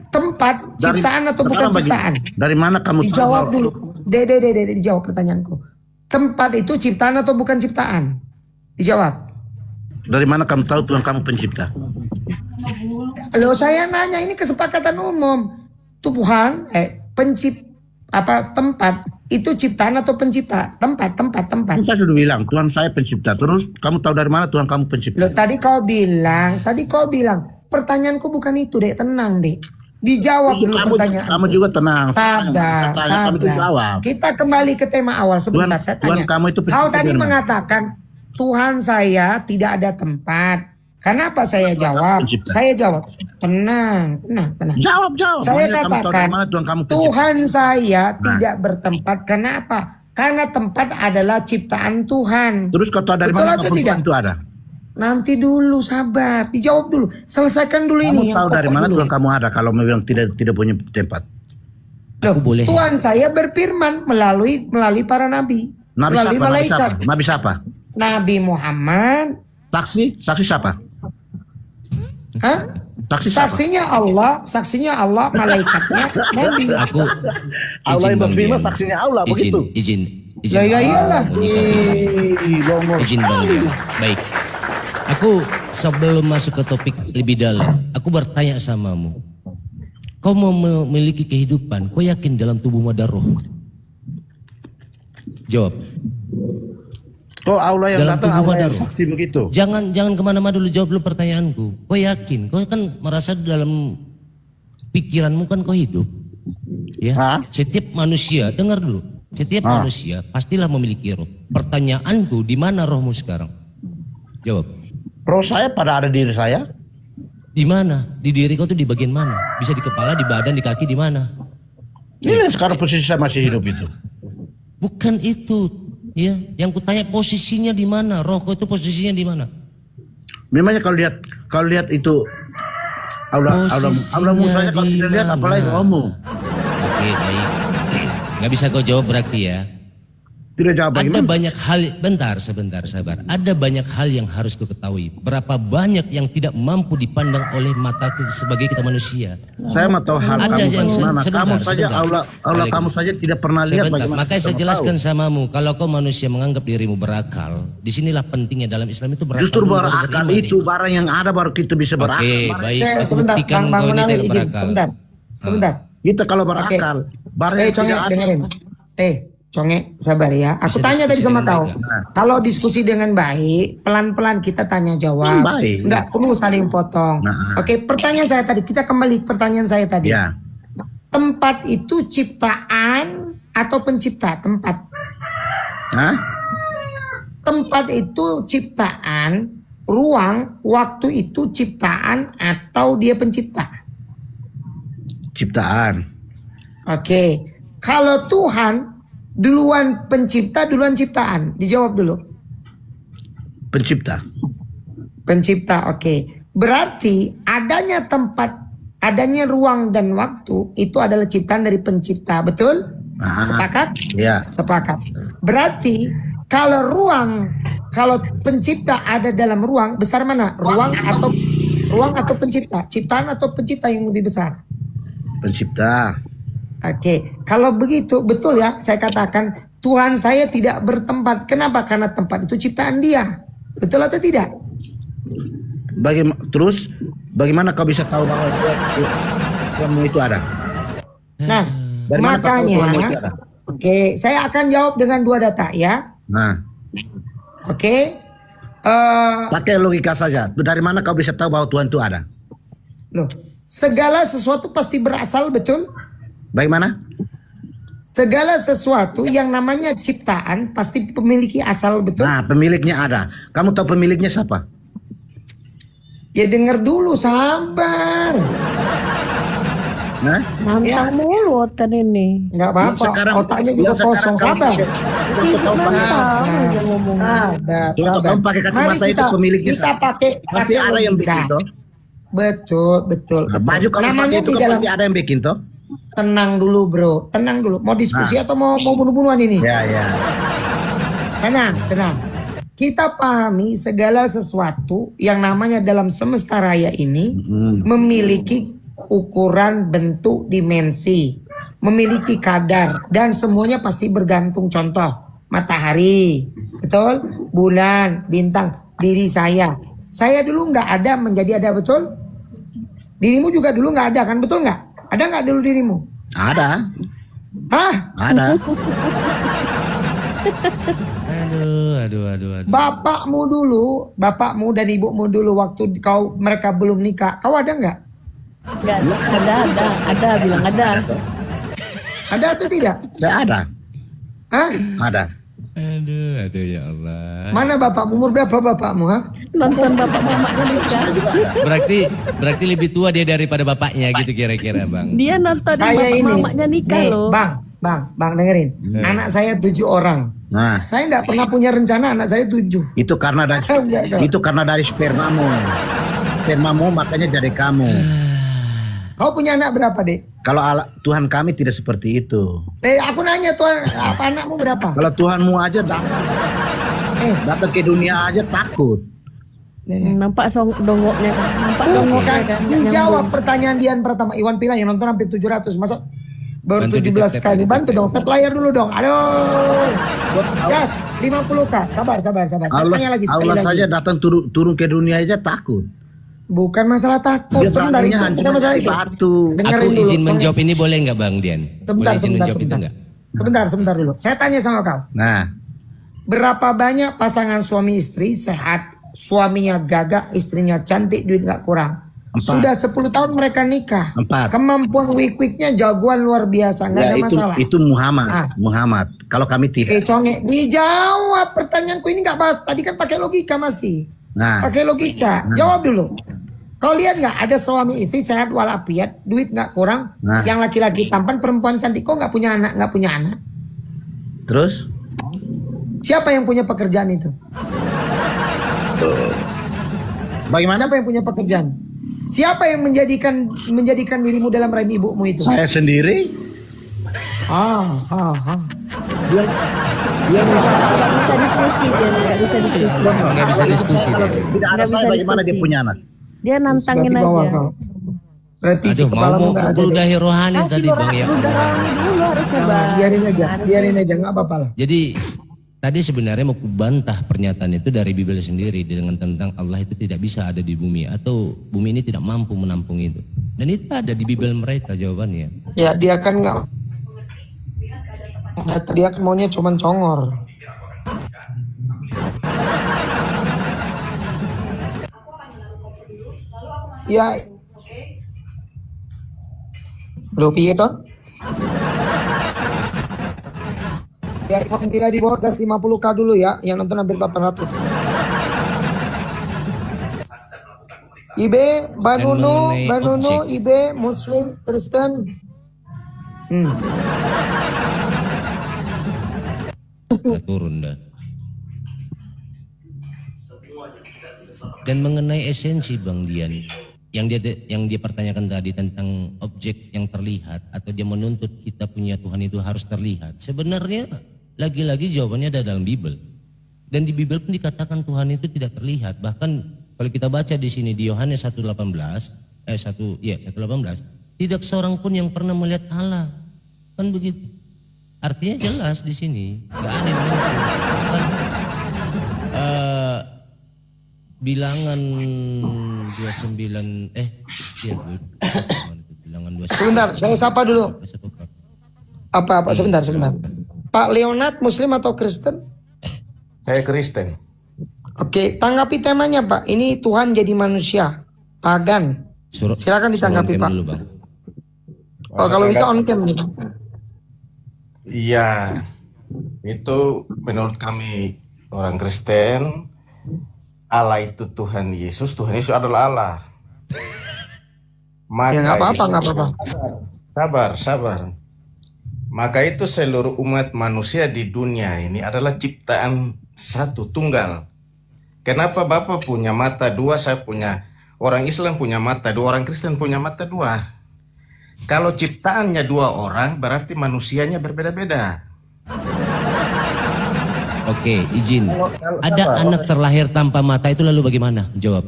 Speaker 2: Tempat
Speaker 4: Dari-
Speaker 2: ciptaan atau bukan
Speaker 4: sekarang
Speaker 2: ciptaan?
Speaker 4: Dari mana kamu tahu?
Speaker 2: Dijawab dulu. Dede, dijawab pertanyaanku. Tempat itu ciptaan atau bukan ciptaan? Dijawab.
Speaker 4: Dari mana kamu tahu Tuhan kamu pencipta?
Speaker 2: Loh, saya nanya, ini kesepakatan umum. Tuhan, tempat itu ciptaan atau pencipta? Tempat.
Speaker 4: Kan saya sudah bilang Tuhan saya pencipta. Terus kamu tahu dari mana Tuhan kamu pencipta?
Speaker 2: Loh, tadi kau bilang, pertanyaanku bukan itu, Dek. Tenang, Dek. Dijawab dulu pertanyaan.
Speaker 4: Kamu juga tenang.
Speaker 2: Sabar.
Speaker 4: Kamu itu jawab.
Speaker 2: Kita kembali ke tema awal sebentar. Saya
Speaker 4: Tuhan
Speaker 2: tanya.
Speaker 4: kamu itu
Speaker 2: Kau
Speaker 4: pencipta
Speaker 2: tadi
Speaker 4: dari mana?
Speaker 2: mengatakan Tuhan saya tidak ada tempat. Kenapa saya jawab?
Speaker 4: Pencipta.
Speaker 2: Saya jawab, tenang.
Speaker 4: Jawab.
Speaker 2: Saya
Speaker 4: Makanya kamu tahu
Speaker 2: katakan
Speaker 4: dari mana Tuhan kamu pencipta.
Speaker 2: Tuhan saya tidak bertempat. Kenapa? Karena tempat adalah ciptaan Tuhan.
Speaker 4: Terus kau tahu dari
Speaker 2: Betul
Speaker 4: mana
Speaker 2: atau
Speaker 4: kamu
Speaker 2: tidak?
Speaker 4: Tuhan itu ada?
Speaker 2: Nanti dulu, sabar. Dijawab dulu. Selesaikan dulu
Speaker 4: Kamu
Speaker 2: ini. yang
Speaker 4: tahu dari
Speaker 2: pokok
Speaker 4: mana
Speaker 2: dulu.
Speaker 4: Tuhan kamu ada kalau memang tidak punya tempat?
Speaker 2: Loh,
Speaker 3: Aku boleh.
Speaker 2: Tuhan saya berfirman melalui para nabi. Melalui malaikat.
Speaker 4: Nabi siapa?
Speaker 2: Nabi Muhammad.
Speaker 4: Saksi siapa?
Speaker 2: Hah?
Speaker 4: Saksi siapa?
Speaker 2: Saksinya Allah, malaikatnya, Nabi.
Speaker 3: Aku
Speaker 4: Allah yang
Speaker 3: Bang
Speaker 4: berfirman,
Speaker 3: Dian.
Speaker 4: saksinya Allah, begitu?
Speaker 3: Izin.
Speaker 2: Ya iyalah.
Speaker 3: Izin Bang Dian. Baik. Aku sebelum masuk ke topik lebih dalam, aku bertanya samamu. Kau mau memiliki kehidupan, kau yakin dalam tubuhmu ada roh? Jawab.
Speaker 4: Kok Allah yang
Speaker 3: Dalam
Speaker 4: datang,
Speaker 3: tubuh
Speaker 4: Allah yang
Speaker 3: Madaru.
Speaker 4: saksi begitu?
Speaker 3: Jangan kemana-mana dulu, jawab dulu pertanyaanku. Kau yakin? Kau kan merasa dalam pikiranmu kan kau hidup. Ya.
Speaker 4: Hah?
Speaker 3: Setiap manusia, dengar dulu. Setiap manusia pastilah memiliki roh. Pertanyaanku, di mana rohmu sekarang? Jawab.
Speaker 4: Roh saya pada ada diri saya.
Speaker 3: Di mana? Di diri kau tuh di bagian mana? Bisa di kepala, di badan, di kaki, di mana?
Speaker 4: Ini sekarang posisi saya masih hidup itu.
Speaker 3: Bukan itu. Ya, yang kutanya posisinya di mana? Roh kau itu posisinya di mana?
Speaker 4: Memangnya kalau lihat itu Allah musanya kalau tidak lihat apalagi rohmu.
Speaker 3: Oke, baik. Nggak bisa kau jawab berarti ya.
Speaker 4: Tidak jawab
Speaker 3: Ada
Speaker 4: bagaimana?
Speaker 3: banyak hal, sebentar sabar. Ada banyak hal yang harus kau ketahui. Berapa banyak yang tidak mampu dipandang oleh mata kita sebagai kita manusia.
Speaker 4: Saya mau tahu hal
Speaker 3: Ada
Speaker 4: kamu
Speaker 3: yang
Speaker 4: bagaimana.
Speaker 3: sebentar,
Speaker 4: Kamu saja
Speaker 3: sebentar.
Speaker 4: Allah
Speaker 3: Boleh,
Speaker 4: kamu saja tidak pernah lihat
Speaker 3: Sebentar,
Speaker 4: bagaimana.
Speaker 3: makanya saya
Speaker 4: kita mau
Speaker 3: jelaskan
Speaker 4: tahu.
Speaker 3: samamu. Kalau kau manusia menganggap dirimu berakal, disinilah pentingnya dalam Islam itu berakal.
Speaker 4: Justru
Speaker 3: dulu, baru
Speaker 4: berakal
Speaker 3: beriman,
Speaker 4: itu barang yang ada baru kita bisa berakal.
Speaker 3: Oke, baik. Aku
Speaker 2: Sebentar,
Speaker 3: buktikan
Speaker 2: Bang
Speaker 3: kau ini
Speaker 2: Munawir
Speaker 3: tidak
Speaker 2: izin.
Speaker 3: berakal.
Speaker 2: Sebentar.
Speaker 4: Kita kalau berakal, barang yang
Speaker 2: Conge,
Speaker 4: tidak ada.
Speaker 2: dengerin. Conge, sabar ya. Aku
Speaker 3: Bisa
Speaker 2: tanya tadi
Speaker 3: diskusi
Speaker 2: sama
Speaker 3: dengan
Speaker 2: kau.
Speaker 3: baik,
Speaker 4: ya?
Speaker 2: Kalau diskusi dengan baik, pelan-pelan kita tanya jawab.
Speaker 4: Baik.
Speaker 2: Enggak perlu saling potong.
Speaker 4: Nah.
Speaker 2: Oke, pertanyaan saya tadi. Kita kembali ke pertanyaan saya tadi.
Speaker 4: Ya,
Speaker 2: Tempat itu ciptaan atau pencipta? Tempat.
Speaker 4: hah?
Speaker 2: Tempat itu ciptaan, ruang, waktu itu ciptaan atau dia pencipta?
Speaker 4: Ciptaan.
Speaker 2: Oke. Kalau Tuhan duluan pencipta, duluan ciptaan? Dijawab dulu.
Speaker 4: Pencipta.
Speaker 2: Pencipta, oke. Berarti adanya tempat, adanya ruang dan waktu itu adalah ciptaan dari pencipta, betul?
Speaker 4: Aha.
Speaker 2: Sepakat?
Speaker 4: Ya,
Speaker 2: Sepakat. Berarti kalau pencipta ada dalam ruang, besar mana? Ruang atau pencipta? Ciptaan atau pencipta yang lebih besar?
Speaker 4: pencipta.
Speaker 2: Oke, kalau begitu betul ya, saya katakan Tuhan saya tidak bertempat. Kenapa? Karena tempat itu ciptaan Dia. Betul atau tidak?
Speaker 4: Terus bagaimana kau bisa tahu bahwa Tuhanmu itu ada?
Speaker 2: Nah,
Speaker 4: Dari mana kau tahu Tuhanmu itu
Speaker 2: makanya,
Speaker 4: ada?
Speaker 2: oke, saya akan jawab dengan 2 data ya.
Speaker 4: Nah,
Speaker 2: Oke.
Speaker 4: pakai logika saja. Dari mana kau bisa tahu bahwa Tuhan itu ada?
Speaker 2: Loh, segala sesuatu pasti berasal, betul?
Speaker 4: Bagaimana?
Speaker 2: Segala sesuatu yang namanya ciptaan pasti memiliki asal, betul?
Speaker 4: Nah, pemiliknya ada. Kamu tahu pemiliknya siapa?
Speaker 2: Ya dengar dulu, sabar.
Speaker 4: Nah,
Speaker 5: Nantang mulu otak ini.
Speaker 2: Nggak apa-apa, otaknya juga
Speaker 4: yang sekarang
Speaker 2: kosong,
Speaker 4: kamu
Speaker 2: sabar.
Speaker 4: share, contoh kamu pakai,
Speaker 5: Nantang aja ngomong.
Speaker 2: Sabar,
Speaker 4: contoh
Speaker 2: sabar.
Speaker 4: kamu pakai kacamata
Speaker 2: Mari
Speaker 4: itu pemiliknya
Speaker 2: kita
Speaker 4: siapa?
Speaker 2: pakai
Speaker 4: Pasti ada yang
Speaker 2: logika.
Speaker 4: bikin toh.
Speaker 2: Betul, betul.
Speaker 4: Nah,
Speaker 2: betul.
Speaker 4: baju kamu
Speaker 2: Namanya
Speaker 4: pakai itu
Speaker 2: di
Speaker 4: kan
Speaker 2: dalam.
Speaker 4: pasti ada yang bikin toh.
Speaker 2: Tenang dulu bro, tenang dulu. Mau diskusi atau mau bunuh-bunuhan ini?
Speaker 4: Ya, ya.
Speaker 2: Tenang, tenang. Kita pahami segala sesuatu yang namanya dalam semesta raya ini memiliki ukuran, bentuk, dimensi, memiliki kadar, dan semuanya pasti bergantung. Contoh, matahari, betul? Bulan, bintang, diri saya. Saya dulu nggak ada menjadi ada, betul? Dirimu juga dulu nggak ada kan, betul nggak? Ada nggak dulu dirimu?
Speaker 4: Ada,
Speaker 2: Hah?
Speaker 4: ada.
Speaker 3: Aduh.
Speaker 2: Bapakmu dan ibumu dulu waktu mereka belum nikah, kau ada nggak?
Speaker 5: Nggak, ada, bilang ada.
Speaker 2: Ada atau tidak?
Speaker 4: Tidak ada.
Speaker 2: Hah?
Speaker 4: Ada.
Speaker 3: Aduh ya Allah.
Speaker 2: Mana bapakmu? Umur berapa bapakmu? Hah?
Speaker 5: Nonton bapak mamanya nikah.
Speaker 3: Berarti lebih tua dia daripada bapaknya gitu kira-kira bang.
Speaker 5: Dia nonton
Speaker 2: Saya
Speaker 5: bapak
Speaker 2: ini,
Speaker 5: mamanya nikah
Speaker 2: nih,
Speaker 5: loh.
Speaker 2: bang dengerin. Anak saya 7 orang.
Speaker 4: Nah,
Speaker 2: Saya nggak pernah punya rencana anak saya 7.
Speaker 4: itu karena dari
Speaker 2: Enggak.
Speaker 4: itu karena dari spermamu. Spermamu makanya jadi kamu.
Speaker 2: Kau punya anak berapa, Dek?
Speaker 4: Kalau Tuhan kami tidak seperti itu.
Speaker 2: Aku nanya Tuhan, apa anakmu berapa?
Speaker 4: Kalau Tuhanmu aja datang ke dunia aja takut.
Speaker 5: Nampak dongoknya kan. Nampak dongoknya
Speaker 2: Bukan,
Speaker 5: kan.
Speaker 2: dijawab pertanyaan Dian pertama. Iwan Pila yang nonton hampir 700. Masa baru
Speaker 3: Bantu
Speaker 2: 17
Speaker 3: ditep,
Speaker 2: kali.
Speaker 3: ditep.
Speaker 2: Bantu dong, tap layar dulu dong. Aduh. Gas, 50k. Sabar. Saya tanya lagi sekali
Speaker 4: Allah
Speaker 2: lagi.
Speaker 4: saja datang turun ke dunia aja takut.
Speaker 2: Bukan masalah takut.
Speaker 4: Dia
Speaker 2: Sebentar itu.
Speaker 4: beraninya hancur
Speaker 2: Bukan masalah
Speaker 4: menjadi
Speaker 2: itu.
Speaker 4: batu.
Speaker 2: Dengerin
Speaker 3: Aku
Speaker 2: dulu.
Speaker 3: izin menjawab ini boleh nggak bang Dian? Boleh izin menjawab itu nggak?
Speaker 2: Sebentar dulu. Saya tanya sama kau.
Speaker 4: Nah,
Speaker 2: Berapa banyak pasangan suami istri sehat, suaminya gagah, istrinya cantik, duit nggak kurang.
Speaker 4: 4.
Speaker 2: Sudah 10 tahun mereka nikah.
Speaker 4: 4.
Speaker 2: Kemampuan wik-wiknya jagoan luar biasa, nggak
Speaker 4: Ya,
Speaker 2: ada masalah.
Speaker 4: itu Muhammad.
Speaker 2: Ah.
Speaker 4: Muhammad. Kalau kami tidak.
Speaker 2: Conge, dijawab pertanyaanku ini nggak bahas. Tadi kan pakai logika masih.
Speaker 4: Nah,
Speaker 2: Pakai logika. Jawab dulu. Kau lihat nggak ada suami istri sehat walafiat, duit nggak kurang,
Speaker 4: Nah.
Speaker 2: yang laki-laki tampan, perempuan cantik, kok nggak punya anak, nggak punya anak?
Speaker 4: terus
Speaker 2: Siapa yang punya pekerjaan itu?
Speaker 4: bagaimana?
Speaker 2: Siapa yang punya pekerjaan? Siapa yang menjadikan dirimu dalam rahim ibumu itu?
Speaker 4: Saya sendiri.
Speaker 2: Dia bisa.
Speaker 5: Nggak bisa diskusi dia, nggak bisa diskusi.
Speaker 3: Nggak bisa diskusi. Dia.
Speaker 4: Tidak ada
Speaker 5: Nggak
Speaker 4: saya
Speaker 5: bisa
Speaker 4: bagaimana dia
Speaker 5: diskusi.
Speaker 4: punya anak.
Speaker 5: Dia nantangin
Speaker 2: Sudah di bawah
Speaker 5: aja.
Speaker 2: kau. Berarti isi
Speaker 3: Aduh,
Speaker 2: kepala
Speaker 3: mau
Speaker 2: nggak ada.
Speaker 3: keludahi rohani
Speaker 5: Kasih
Speaker 3: tadi bang ya.
Speaker 5: darahnya dulu harusnya
Speaker 2: Jangan,
Speaker 5: bang.
Speaker 2: biarin aja, nggak apa-apa lah.
Speaker 3: Jadi tadi sebenarnya mau kubantah pernyataan itu dari Bibel sendiri dengan tentang Allah itu tidak bisa ada di bumi atau bumi ini tidak mampu menampung itu. Dan itu ada di Bibel mereka jawabannya.
Speaker 2: Ya dia kan nggak. Dia kan maunya cuman congor. Ya. Lu piye toh? Ya, tidak di bawah gas 50k dulu ya, yang nonton hampir 800. IB, Banunu,
Speaker 3: Dan mengenai objek.
Speaker 2: IB, Muslim, Kristen.
Speaker 3: Udah turun dah. Dan mengenai esensi Bang Dian yang dia pertanyakan tadi tentang objek yang terlihat atau dia menuntut kita punya Tuhan itu harus terlihat. Sebenarnya lagi-lagi jawabannya ada dalam Bibel. Dan di Bibel pun dikatakan Tuhan itu tidak terlihat. Bahkan kalau kita baca di sini di Yohanes 1:18, tidak seorang pun yang pernah melihat Allah. Kan begitu. Artinya jelas di sini, nggak ada yang mampu. Kan, Bilangan 29 iya good. Bilangan 29.
Speaker 2: Sebentar, saya sapa dulu. Apa sebentar. Pak Leonard Muslim atau Kristen?
Speaker 4: Saya Kristen.
Speaker 2: Oke, tanggapi temanya Pak. Ini Tuhan jadi manusia, pagan. Silakan ditanggapi
Speaker 3: suruh on cam
Speaker 2: Pak.
Speaker 3: dulu, Bang.
Speaker 2: Oh kalau bisa on cam nih.
Speaker 6: Iya, itu menurut kami orang Kristen, Allah itu Tuhan Yesus adalah Allah.
Speaker 2: Ya nggak apa-apa.
Speaker 6: Sabar. Maka itu seluruh umat manusia di dunia ini adalah ciptaan satu tunggal. Kenapa Bapak punya mata dua, saya punya, orang Islam punya mata dua, orang Kristen punya mata dua. Kalau ciptaannya dua orang, berarti manusianya berbeda-beda.
Speaker 3: Oke, izin. Ada anak terlahir tanpa mata itu lalu bagaimana? Jawab.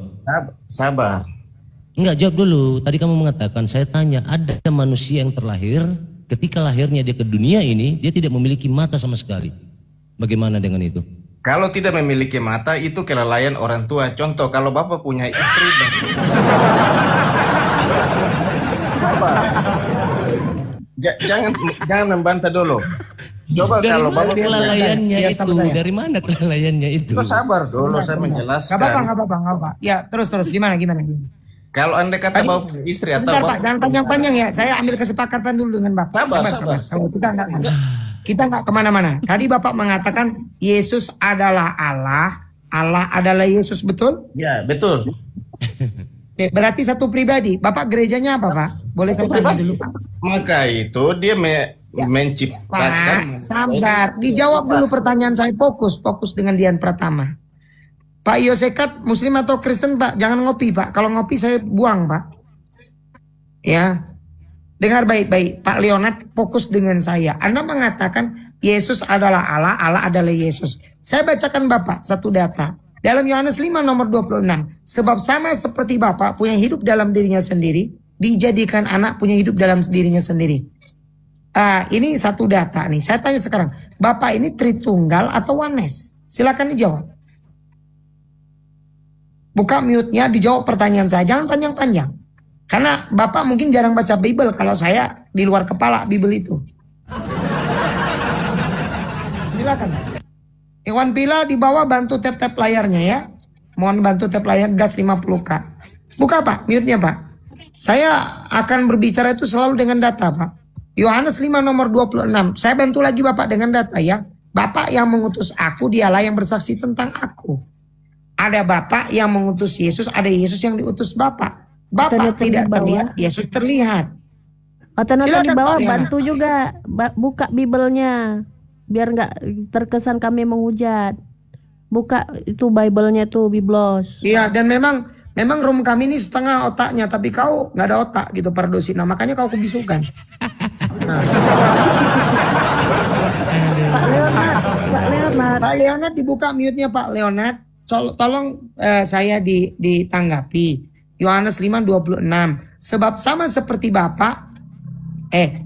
Speaker 6: Sabar.
Speaker 3: Enggak, jawab dulu. Tadi kamu mengatakan, saya tanya, ada manusia yang terlahir, ketika lahirnya dia ke dunia ini, dia tidak memiliki mata sama sekali. Bagaimana dengan itu?
Speaker 6: Kalau tidak memiliki mata, itu kelalaian orang tua. Contoh, kalau Bapak punya istri jangan membantah dulu. Coba
Speaker 3: Dari
Speaker 6: kalau
Speaker 3: mana
Speaker 6: Bapak
Speaker 3: kelalaiannya itu? Dari mana kelalaiannya itu?
Speaker 6: sabar dulu, saya menjelaskan.
Speaker 2: Nggak apa-apa. Ya terus gimana?
Speaker 6: Kalau Anda kata Bapak punya istri atau
Speaker 2: Bentar Pak,
Speaker 6: Bapak,
Speaker 2: jangan panjang-panjang ya. Saya ambil kesepakatan dulu dengan Bapak.
Speaker 6: Sabar.
Speaker 2: Kita nggak kemana-mana. Tadi Bapak mengatakan Yesus adalah Allah, Allah adalah Yesus, betul?
Speaker 6: ya betul.
Speaker 2: Oke, berarti satu pribadi. Bapak gerejanya apa Pak? Boleh saya tanya dulu Pak?
Speaker 6: Maka itu dia menciptakan.
Speaker 2: Pak, sabar. Dijawab dulu pertanyaan saya. Fokus dengan Dian Pratama. Pak Yosekat Muslim atau Kristen Pak? Jangan ngopi Pak. Kalau ngopi saya buang Pak. Ya. Dengar baik-baik. Pak Leonard fokus dengan saya. Anda mengatakan Yesus adalah Allah, Allah adalah Yesus. Saya bacakan Bapak satu data. Dalam Yohanes 5 nomor 26. Sebab sama seperti Bapak punya hidup dalam dirinya sendiri, dijadikan anak punya hidup dalam dirinya sendiri. Ini satu data nih. Saya tanya sekarang, Bapak ini Tritunggal atau Oneness? Silakan dijawab. Buka mute-nya, dijawab pertanyaan saya. Jangan panjang-panjang. Karena Bapak mungkin jarang baca Bible. Kalau saya di luar kepala Bible itu. Silakan. Iwan Pila di bawah bantu tap-tap layarnya ya. Mohon bantu tap layar gas 50K. Buka Pak, mute-nya Pak. Saya akan berbicara itu selalu dengan data Pak. Yohanes 5 nomor 26. Saya bantu lagi Bapak dengan data ya. Bapak yang mengutus aku, dialah yang bersaksi tentang aku. Ada Bapak yang mengutus Yesus, ada Yesus yang diutus Bapak. Bapak tidak terlihat, Yesus terlihat.
Speaker 5: Atau nonton di
Speaker 2: Silakan,
Speaker 5: bawah
Speaker 2: Pak Liana.
Speaker 5: bantu juga buka Bible-nya biar nggak terkesan kami menghujat. Buka itu Bible-nya tuh Biblos.
Speaker 2: Iya, dan memang room kami ini setengah otaknya, tapi kau nggak ada otak gitu Pardosina, makanya kau kebisukan. Nah. Pak Leonard dibuka mute-nya Pak Leonard. Tolong saya ditanggapi. Yohanes 5:26. Sebab sama seperti Bapak,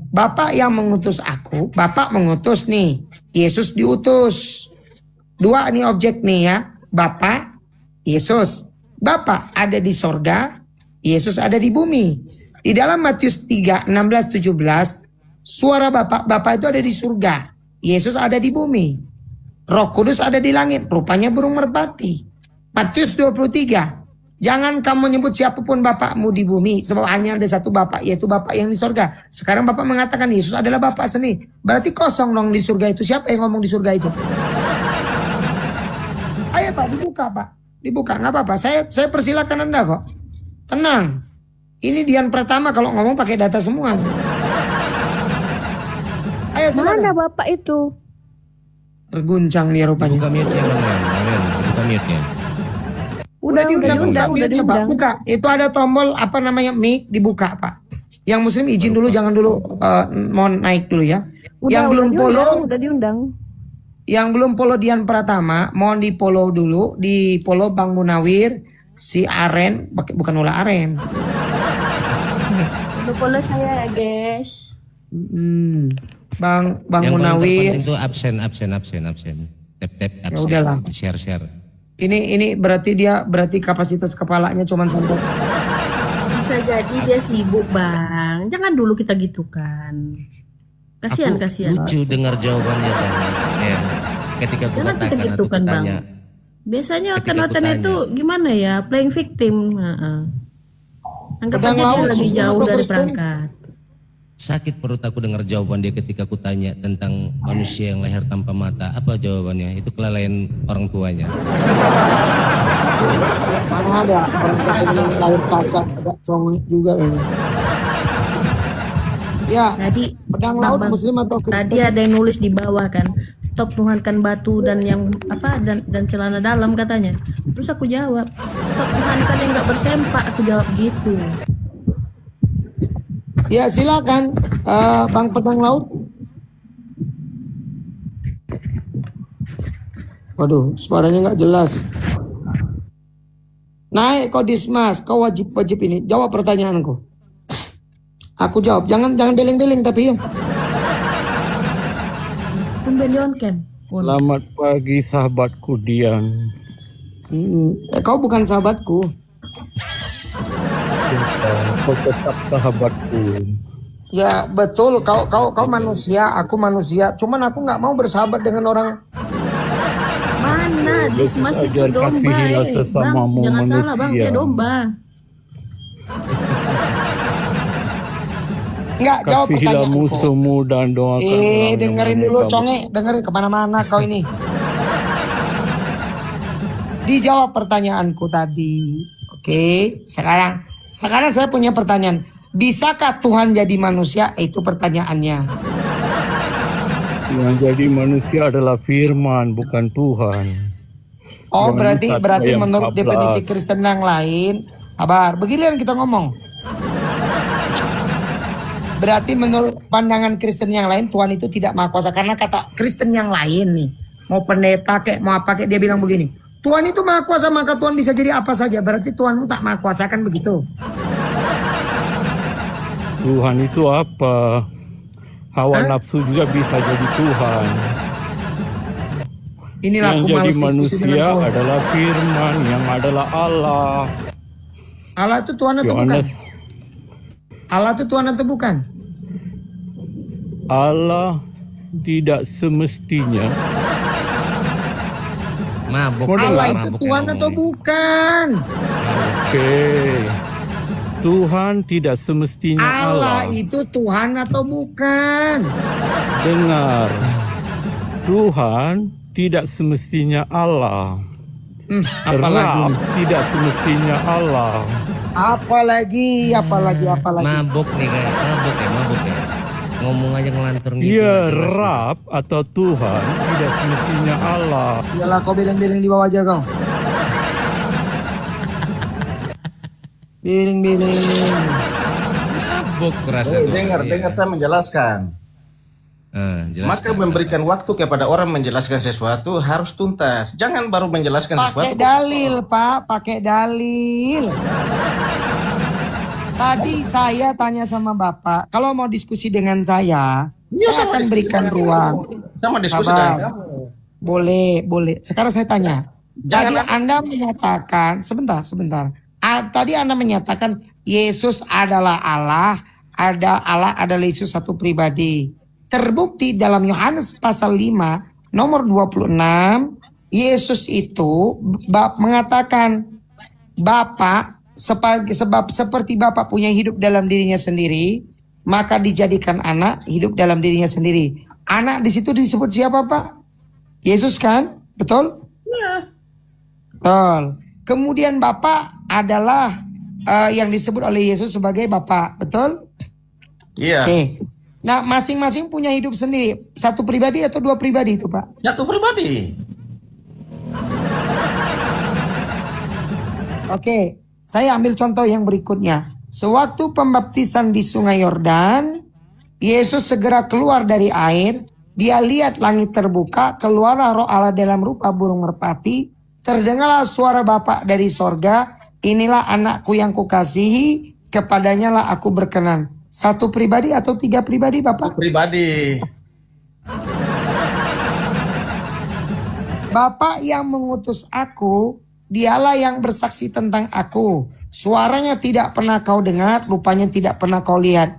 Speaker 2: Bapak yang mengutus aku, Bapak mengutus nih, Yesus diutus. Dua nih objek nih ya, Bapak, Yesus. Bapak ada di sorga, Yesus ada di bumi. Di dalam Matius 3:16-17, suara Bapak itu ada di surga, Yesus ada di bumi. Roh Kudus ada di langit, rupanya burung merpati. Matius 23, jangan kamu nyebut siapapun bapakmu di bumi, sebab hanya ada satu Bapak, yaitu Bapak yang di surga. Sekarang Bapak mengatakan Yesus adalah Bapak sendiri. Berarti kosong dong di surga itu. Siapa yang ngomong di surga itu? Ayo Pak, dibuka Pak. Dibuka, nggak apa-apa. Saya persilakan Anda kok. Tenang. Ini Dian Pratama kalau ngomong pakai data semua. Ayo silakan.
Speaker 5: Mana Bapak itu?
Speaker 2: Terguncang dia rupanya.
Speaker 3: Buka mute-nya, buka mute-nya.
Speaker 2: Udah diundang,
Speaker 5: udah
Speaker 2: mute-nya, Pak. Buka. Itu ada tombol apa namanya mic, dibuka Pak. Yang Muslim izin dulu, jangan dulu mohon naik dulu ya. Yang belum follow,
Speaker 5: udah diundang.
Speaker 2: yang belum follow Dian Pratama, mohon di follow dulu, di follow Bang Munawir, si Aren, bukan Ula Aren.
Speaker 5: Udah follow saya ya guys.
Speaker 2: Bang
Speaker 3: Yang paling
Speaker 2: Munawir.
Speaker 3: terpenting itu absen. Tap
Speaker 2: Ya udahlah.
Speaker 3: absen. Share.
Speaker 2: Ini berarti kapasitas kepalanya cuma sampai.
Speaker 5: Bisa jadi dia sibuk bang. Jangan dulu kita gitu kan. Kasihan.
Speaker 3: Lucu dengar jawabannya Bang. Ya. Ketika aku
Speaker 5: Jangan kita
Speaker 3: katakan
Speaker 5: gitu
Speaker 3: atau
Speaker 5: kan bang.
Speaker 3: kutanya,
Speaker 5: Biasanya
Speaker 3: Ketika aku
Speaker 5: oten-oten
Speaker 3: tanya.
Speaker 5: itu gimana ya? Playing victim. Anggap
Speaker 2: Pedang
Speaker 5: aja dia
Speaker 2: laut,
Speaker 5: lagi
Speaker 2: susah
Speaker 5: jauh
Speaker 2: Dr.
Speaker 5: dari
Speaker 2: Stone.
Speaker 5: perangkat.
Speaker 3: sakit perut aku dengar jawaban dia ketika aku tanya tentang manusia yang lahir tanpa mata. Apa jawabannya? Itu kelalaian orang tuanya.
Speaker 2: Mana ada orang kata lahir cacat, agak congek juga ini. Ya,
Speaker 5: Tadi
Speaker 2: pedang laut
Speaker 5: Bang,
Speaker 2: Muslim atau Kristen?
Speaker 5: tadi ada yang nulis di bawah kan, stop tuhankan batu dan yang apa dan celana dalam katanya. Terus aku jawab, stop tuhankan yang nggak bersempak. Aku jawab gitu.
Speaker 2: Ya silakan, Bang Pedang Laut. Waduh, suaranya nggak jelas. Naik kau Dismas, kau wajib ini. Jawab pertanyaanku. Aku jawab, jangan beleng-beleng tapi ya.
Speaker 5: Tumben di on cam.
Speaker 7: Selamat pagi sahabatku Dian.
Speaker 2: Kau bukan sahabatku.
Speaker 7: Kau tetap sahabatku.
Speaker 2: Ya betul, kau manusia, aku manusia. Cuman aku nggak mau bersahabat dengan orang.
Speaker 5: Mana
Speaker 7: Yesus
Speaker 5: Dismas itu
Speaker 7: ajar
Speaker 5: domba.
Speaker 7: kasihilah sesamamu
Speaker 5: Bang, jangan salah bang,
Speaker 7: manusia.
Speaker 5: dia domba.
Speaker 2: Nggak, jawab
Speaker 7: Kasihilah
Speaker 2: pertanyaanku.
Speaker 7: musuhmu dan doakan orang yang
Speaker 2: Dengerin dulu,
Speaker 7: menikamu.
Speaker 2: conge, dengerin kemana-mana kau ini. Dijawab pertanyaanku tadi. Oke, sekarang saya punya pertanyaan. Bisakah Tuhan jadi manusia? Itu pertanyaannya.
Speaker 7: Yang jadi manusia adalah firman, bukan Tuhan.
Speaker 2: Oh,
Speaker 7: Jangan
Speaker 2: berarti
Speaker 7: ayat
Speaker 2: menurut
Speaker 7: 14.
Speaker 2: definisi Kristen yang lain, sabar, begini yang kita ngomong. Berarti menurut pandangan Kristen yang lain, Tuhan itu tidak maha kuasa. Karena kata Kristen yang lain nih, mau pendeta kayak mau apa kayak, dia bilang begini, Tuhan itu maha kuasa, maka Tuhan bisa jadi apa saja. Berarti Tuhanmu tak maha kuasa, kan begitu?
Speaker 7: Tuhan itu apa? Hawa nafsu juga bisa jadi Tuhan.
Speaker 2: Inilah
Speaker 7: Yang
Speaker 2: aku
Speaker 7: jadi
Speaker 2: males diskusi
Speaker 7: manusia
Speaker 2: dengan kau.
Speaker 7: adalah firman yang adalah Allah.
Speaker 2: Allah itu Tuhan atau bukan?
Speaker 7: Yohanes,
Speaker 2: Allah itu Tuhan atau bukan?
Speaker 7: Allah tidak semestinya.
Speaker 3: Mabuk.
Speaker 2: Allah itu
Speaker 3: mabuk
Speaker 2: Tuhan
Speaker 3: yang
Speaker 2: atau
Speaker 3: ngomong.
Speaker 2: bukan?
Speaker 7: Oke. Tuhan tidak semestinya
Speaker 2: Allah
Speaker 7: Allah.
Speaker 2: itu Tuhan atau bukan?
Speaker 7: Dengar. Tuhan tidak semestinya Allah.
Speaker 2: Apalagi?
Speaker 7: Rab tidak semestinya Allah.
Speaker 2: Apalagi?
Speaker 3: Mabuk nih kayak mabuk ya. Ngomong aja ngelantur gitu.
Speaker 7: Dia
Speaker 3: nggak jelas.
Speaker 7: Rab atau Tuhan tidak semestinya Allah.
Speaker 2: Yalah, kau beleng-beleng di bawah aja kau. Beleng-beleng.
Speaker 3: Mabuk rasa tuh.
Speaker 6: Dengar saya menjelaskan.
Speaker 3: Jelas.
Speaker 6: Maka memberikan waktu kepada orang menjelaskan sesuatu harus tuntas. Jangan baru menjelaskan
Speaker 2: Pakai
Speaker 6: sesuatu.
Speaker 2: dalil, Pak. Pakai dalil. Tadi saya tanya sama Bapak, kalau mau diskusi dengan saya akan berikan ruang.
Speaker 6: Sama diskusi
Speaker 2: Sabar.
Speaker 6: dengan kamu.
Speaker 2: Boleh. Sekarang saya tanya. Tadi Anda menyatakan, sebentar. Tadi Anda menyatakan Yesus adalah Allah, Allah adalah Yesus satu pribadi. Terbukti dalam Yohanes pasal 5 nomor 26, Yesus itu mengatakan Bapa sebab seperti Bapa punya hidup dalam dirinya sendiri, maka dijadikan anak hidup dalam dirinya sendiri. Anak di situ disebut siapa, Pak? Yesus kan? Betul?
Speaker 6: Ya.
Speaker 2: Betul. Kemudian Bapa adalah yang disebut oleh Yesus sebagai Bapa, betul?
Speaker 6: Iya.
Speaker 2: Oke. Nah, masing-masing punya hidup sendiri. Satu pribadi atau dua pribadi itu, Pak?
Speaker 6: Satu pribadi.
Speaker 2: Oke, saya ambil contoh yang berikutnya. Sewaktu pembaptisan di Sungai Yordan, Yesus segera keluar dari air. Dia lihat langit terbuka, keluarlah Roh Allah dalam rupa burung merpati. Terdengarlah suara Bapa dari sorga, inilah anakku yang kukasihi, kepadanya lah aku berkenan. Satu pribadi atau tiga pribadi, Bapak?
Speaker 6: Pribadi.
Speaker 2: Bapa yang mengutus aku, dialah yang bersaksi tentang aku. Suaranya tidak pernah kau dengar, rupanya tidak pernah kau lihat.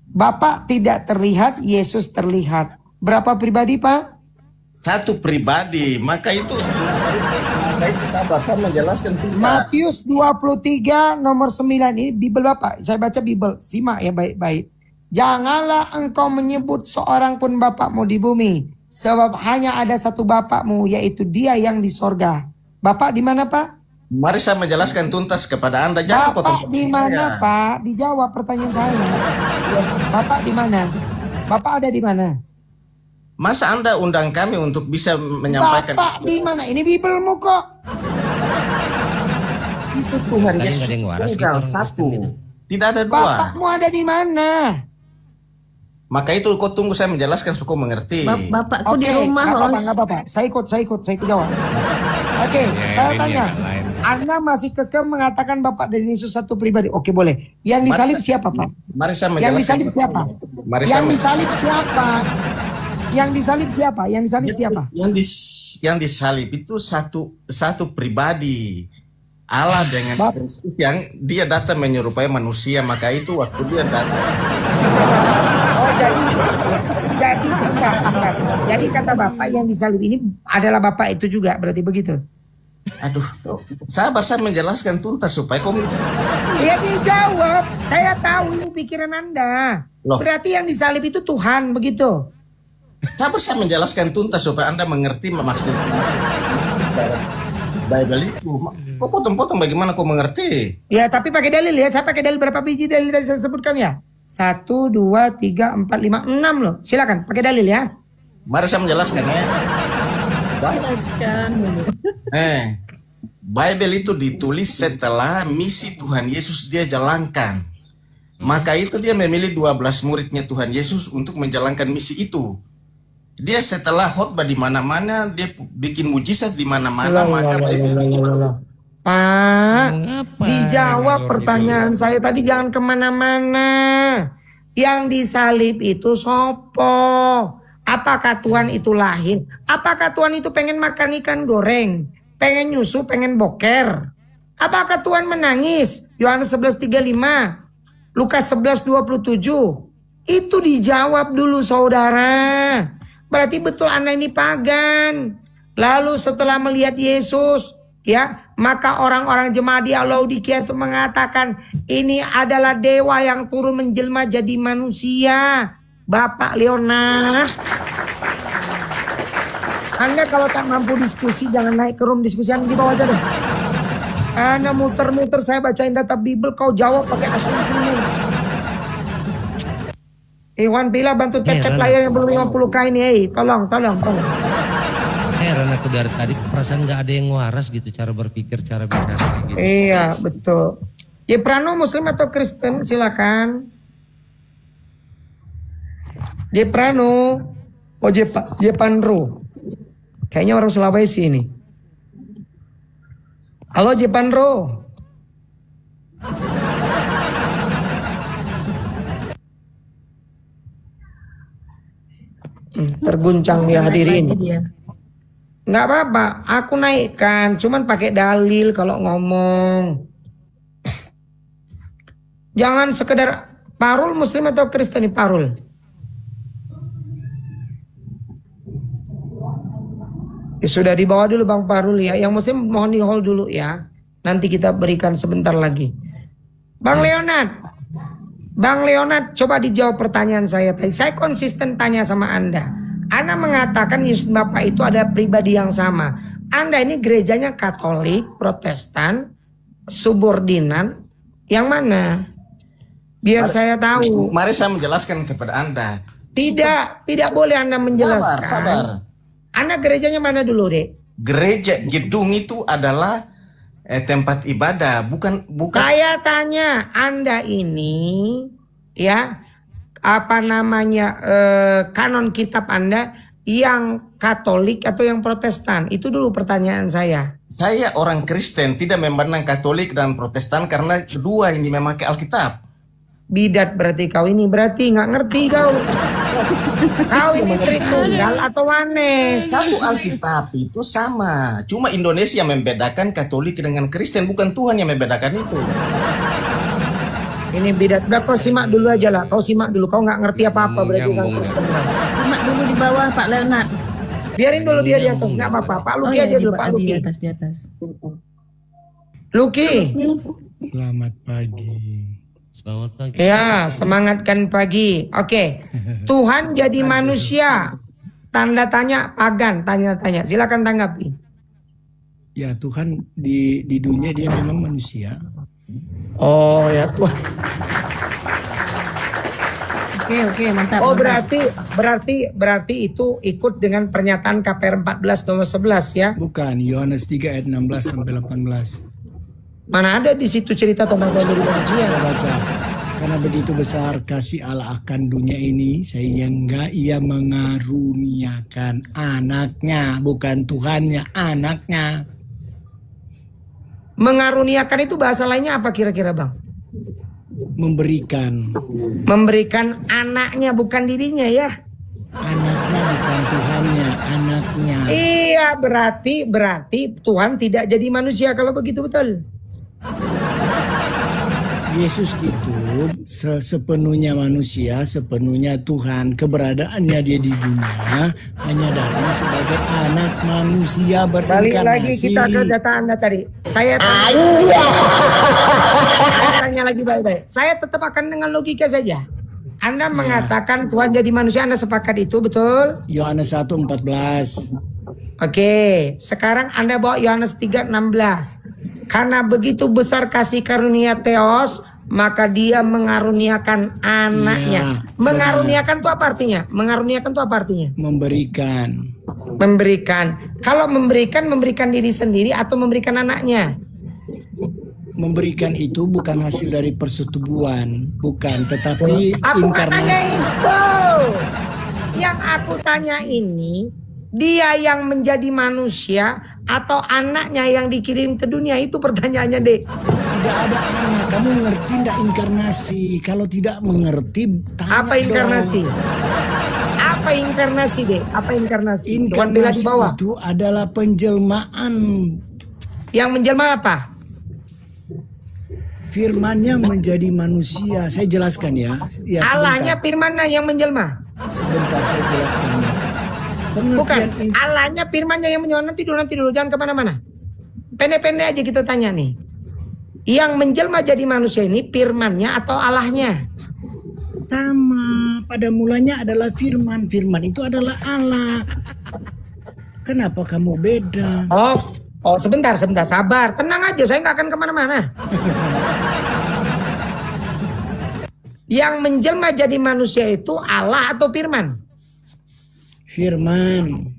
Speaker 2: Bapa tidak terlihat, Yesus terlihat. Berapa pribadi, Pak?
Speaker 6: Satu pribadi, maka itu sabar, saya menjelaskan tuntas.
Speaker 2: Matius 23 nomor 9 ini Bible Bapak. Saya baca Bible, simak ya baik-baik. Janganlah engkau menyebut seorang pun bapakmu di bumi, sebab hanya ada satu bapakmu, yaitu Dia yang di sorga. Bapak di mana, Pak?
Speaker 6: Mari saya menjelaskan tuntas kepada Anda. Jangan
Speaker 2: Bapak
Speaker 6: potong-potong
Speaker 2: di mana,
Speaker 6: saya.
Speaker 2: Pak? Dijawab pertanyaan saya. Bapak di mana? Bapak ada di mana?
Speaker 6: Masa Anda undang kami untuk bisa menyampaikan
Speaker 2: Bapak di mana? Ini Biblemu kok.
Speaker 6: itu Tuhan
Speaker 3: Tadi
Speaker 6: Yesus
Speaker 3: nggak ada yang waras gitu,
Speaker 6: tunggal
Speaker 3: orang
Speaker 6: satu.
Speaker 3: Kristen gitu.
Speaker 6: Tidak ada dua.
Speaker 2: Bapakmu ada di mana?
Speaker 6: Maka itu kau tunggu saya menjelaskan supaya kau mengerti.
Speaker 5: Bapakku
Speaker 2: Oke,
Speaker 5: di rumah.
Speaker 2: nggak apa-apa. Saya ikut jawab. Oke, saya
Speaker 3: ini
Speaker 2: tanya.
Speaker 3: agak lain.
Speaker 2: Anda masih kekeh mengatakan Bapak dan Yesus satu pribadi. Oke, boleh. Yang disalib siapa, Pak?
Speaker 6: Mari saya menjelaskan.
Speaker 2: Yang disalib siapa?
Speaker 6: Mari
Speaker 2: Yang
Speaker 6: saya
Speaker 2: disalib siapa? Yang disalib siapa? Yang disalib siapa?
Speaker 6: yang disalib itu satu pribadi. Allah dengan Kristus yang dia datang menyerupai manusia, maka itu waktu dia datang.
Speaker 2: Oh, jadi sebentar. Jadi kata Bapak yang disalib ini adalah Bapak itu juga, berarti begitu?
Speaker 6: Aduh, sabar saya menjelaskan tuntas supaya kau bisa.
Speaker 2: Ya dijawab. Saya tahu ini pikiran Anda.
Speaker 6: Loh.
Speaker 2: Berarti yang disalib itu Tuhan, begitu?
Speaker 6: Sabar saya menjelaskan tuntas supaya Anda mengerti maksud Bible itu. Kok potong-potong bagaimana kau mengerti?
Speaker 2: Ya, tapi pakai dalil ya. Saya pakai dalil berapa biji dalil tadi saya sebutkan ya? 1, 2, 3, 4, 5, 6 loh. Silakan pakai dalil ya.
Speaker 6: Mari saya menjelaskan ya.
Speaker 5: Jelaskan dulu.
Speaker 6: Bible itu ditulis setelah misi Tuhan Yesus dia jalankan. Maka itu dia memilih 12 muridnya Tuhan Yesus untuk menjalankan misi itu. Dia setelah khotbah di mana-mana, dia bikin mujizat di mana-mana, maka Bible
Speaker 2: Pak,
Speaker 3: Mengapa
Speaker 2: dijawab
Speaker 3: ngalor
Speaker 2: pertanyaan saya tadi, jangan kemana-mana. Yang disalib itu sopo? Apakah Tuhan itu lahir? Apakah Tuhan itu pengen makan ikan goreng? Pengen nyusu, pengen boker? Apakah Tuhan menangis? Yohanes 11:35, Lukas 11:27. Itu dijawab dulu saudara. Berarti betul Anda ini pagan. Lalu setelah melihat Yesus, ya, maka orang-orang jemaat di Laodikia itu mengatakan ini adalah dewa yang turun menjelma jadi manusia. Bapak Leonard, Anda kalau tak mampu diskusi jangan naik ke room diskusi, Anda di bawah aja deh. Anda muter-muter saya bacain data Bible, kau jawab pakai asumsi. Iwan Bila bantu tap-tap layar yang belum 50k ini, tolong.
Speaker 3: Heran aku dari tadi perasaan nggak ada yang waras gitu cara berpikir, cara bicara kayak gitu.
Speaker 2: Iya, betul. Jeprano Muslim atau Kristen? Silakan. Jeprano. Oh, Jepanro. Kayaknya orang Sulawesi ini. Halo Jepanro. Terguncang ya hadirin. Nggak apa-apa, aku naikkan, cuman pakai dalil kalau ngomong. Jangan sekedar Parul Muslim atau Kristen nih Parul. Ya, sudah dibawa dulu Bang Parul ya. Yang Muslim mohon di hold dulu ya. Nanti kita berikan sebentar lagi. Bang Leonard, coba dijawab pertanyaan saya tadi. Saya konsisten tanya sama Anda. Anda mengatakan Yesus Bapak itu ada pribadi yang sama. Anda ini gerejanya Katolik, Protestan, subordinan, yang mana? Biar saya tahu.
Speaker 6: Mari saya menjelaskan kepada Anda.
Speaker 2: Tidak boleh Anda menjelaskan.
Speaker 6: Sabar.
Speaker 2: Anda gerejanya mana dulu, Dek?
Speaker 6: Gereja gedung itu adalah tempat ibadah, bukan.
Speaker 2: Saya tanya, Anda ini ya kanon kitab Anda yang Katolik atau yang Protestan? Itu dulu pertanyaan saya.
Speaker 6: Saya orang Kristen, tidak memandang Katolik dan Protestan karena kedua ini memakai Alkitab.
Speaker 2: Bidat berarti kau ini, berarti nggak ngerti kau. Kau ini Tritunggal atau Wanes?
Speaker 6: Satu Alkitab itu sama. Cuma Indonesia membedakan Katolik dengan Kristen, bukan Tuhan yang membedakan itu.
Speaker 2: Ini bidat. Udah kau simak dulu aja lah. Kau simak dulu. Kau nggak ngerti apa-apa berarti kan
Speaker 3: Nyambung.
Speaker 2: Kristen.
Speaker 5: Simak dulu di bawah Pak Leonard.
Speaker 2: Biarin dulu dia di atas, nggak apa-apa. Pak Luki aja dulu, Pak
Speaker 5: di
Speaker 2: Luki.
Speaker 5: atas, di atas.
Speaker 2: Luki.
Speaker 8: Selamat pagi.
Speaker 3: Selamat pagi.
Speaker 2: Ya, semangatkan pagi. Oke. Tuhan jadi manusia. Tanda tanya pagan, tanya-tanya. Silakan tanggapi.
Speaker 8: Ya Tuhan di dunia dia memang manusia.
Speaker 2: Oh ya Tuhan.
Speaker 5: Oke, mantap.
Speaker 2: Oh
Speaker 5: mantap.
Speaker 2: berarti itu ikut dengan pernyataan KPR 14 nomor 11 ya.
Speaker 8: Bukan, Yohanes 3 ayat 16 sampai 18.
Speaker 2: Mana ada di situ cerita tentang Tuhan jadi manusia.
Speaker 8: Kita baca. Karena begitu besar kasih Allah akan dunia ini sehingga ia mengaruniakan anaknya, bukan Tuhannya, anaknya.
Speaker 2: Mengaruniakan itu bahasa lainnya apa kira-kira Bang?
Speaker 8: Memberikan
Speaker 2: Memberikan anaknya bukan dirinya ya.
Speaker 8: anaknya, bukan Tuhannya, anaknya.
Speaker 2: Iya berarti Tuhan tidak jadi manusia kalau begitu betul.
Speaker 8: Yesus itu sepenuhnya manusia, sepenuhnya Tuhan. Keberadaannya dia di dunia hanya datang sebagai anak manusia
Speaker 2: Balik
Speaker 8: berinkarnasi.
Speaker 2: lagi kita ke data Anda tadi. Saya tanya lagi baik-baik. Saya tetap akan dengan logika saja. Anda mengatakan Tuhan jadi manusia, Anda sepakat itu betul?
Speaker 8: Yohanes 1:14.
Speaker 2: Oke, sekarang Anda bawa Yohanes 3:16. Karena begitu besar kasih karunia Theos, maka dia mengaruniakan anaknya.
Speaker 8: Iya,
Speaker 2: Mengaruniakan itu apa artinya? Mengaruniakan itu apa artinya?
Speaker 8: Memberikan.
Speaker 2: Memberikan. Kalau memberikan diri sendiri atau memberikan anaknya?
Speaker 8: Memberikan itu bukan hasil dari persetubuhan, bukan, tetapi
Speaker 2: Aku nggak tanya
Speaker 8: inkarnasi.
Speaker 2: itu. Yang aku tanya ini, dia yang menjadi manusia atau anaknya yang dikirim ke dunia, itu pertanyaannya deh.
Speaker 8: Tidak ada anak. Kamu mengerti tidak inkarnasi? Kalau tidak mengerti, tanya
Speaker 2: Apa inkarnasi?
Speaker 8: dong.
Speaker 2: Apa inkarnasi deh? Apa inkarnasi? Tuhan bilang di
Speaker 8: Inkarnasi
Speaker 2: bawah.
Speaker 8: itu adalah penjelmaan.
Speaker 2: Yang menjelma apa?
Speaker 8: Firman-Nya menjadi manusia. Saya jelaskan ya. Ya,
Speaker 2: Allahnya firmannya yang menjelma.
Speaker 8: Sebentar saya jelaskan.
Speaker 2: Bukan.
Speaker 8: Pengertian
Speaker 2: Allahnya firmannya yang menjelma. Nanti dulu. Jangan kemana-mana. Pendek-pendek aja kita tanya nih. Yang menjelma jadi manusia ini firmannya atau Allahnya?
Speaker 8: sama. Pada mulanya adalah firman. Firman itu adalah Allah. Kenapa kamu beda?
Speaker 2: Oh, sebentar, sabar. Tenang aja, saya nggak akan kemana-mana. Yang menjelma jadi manusia itu Allah atau firman?
Speaker 8: Firman.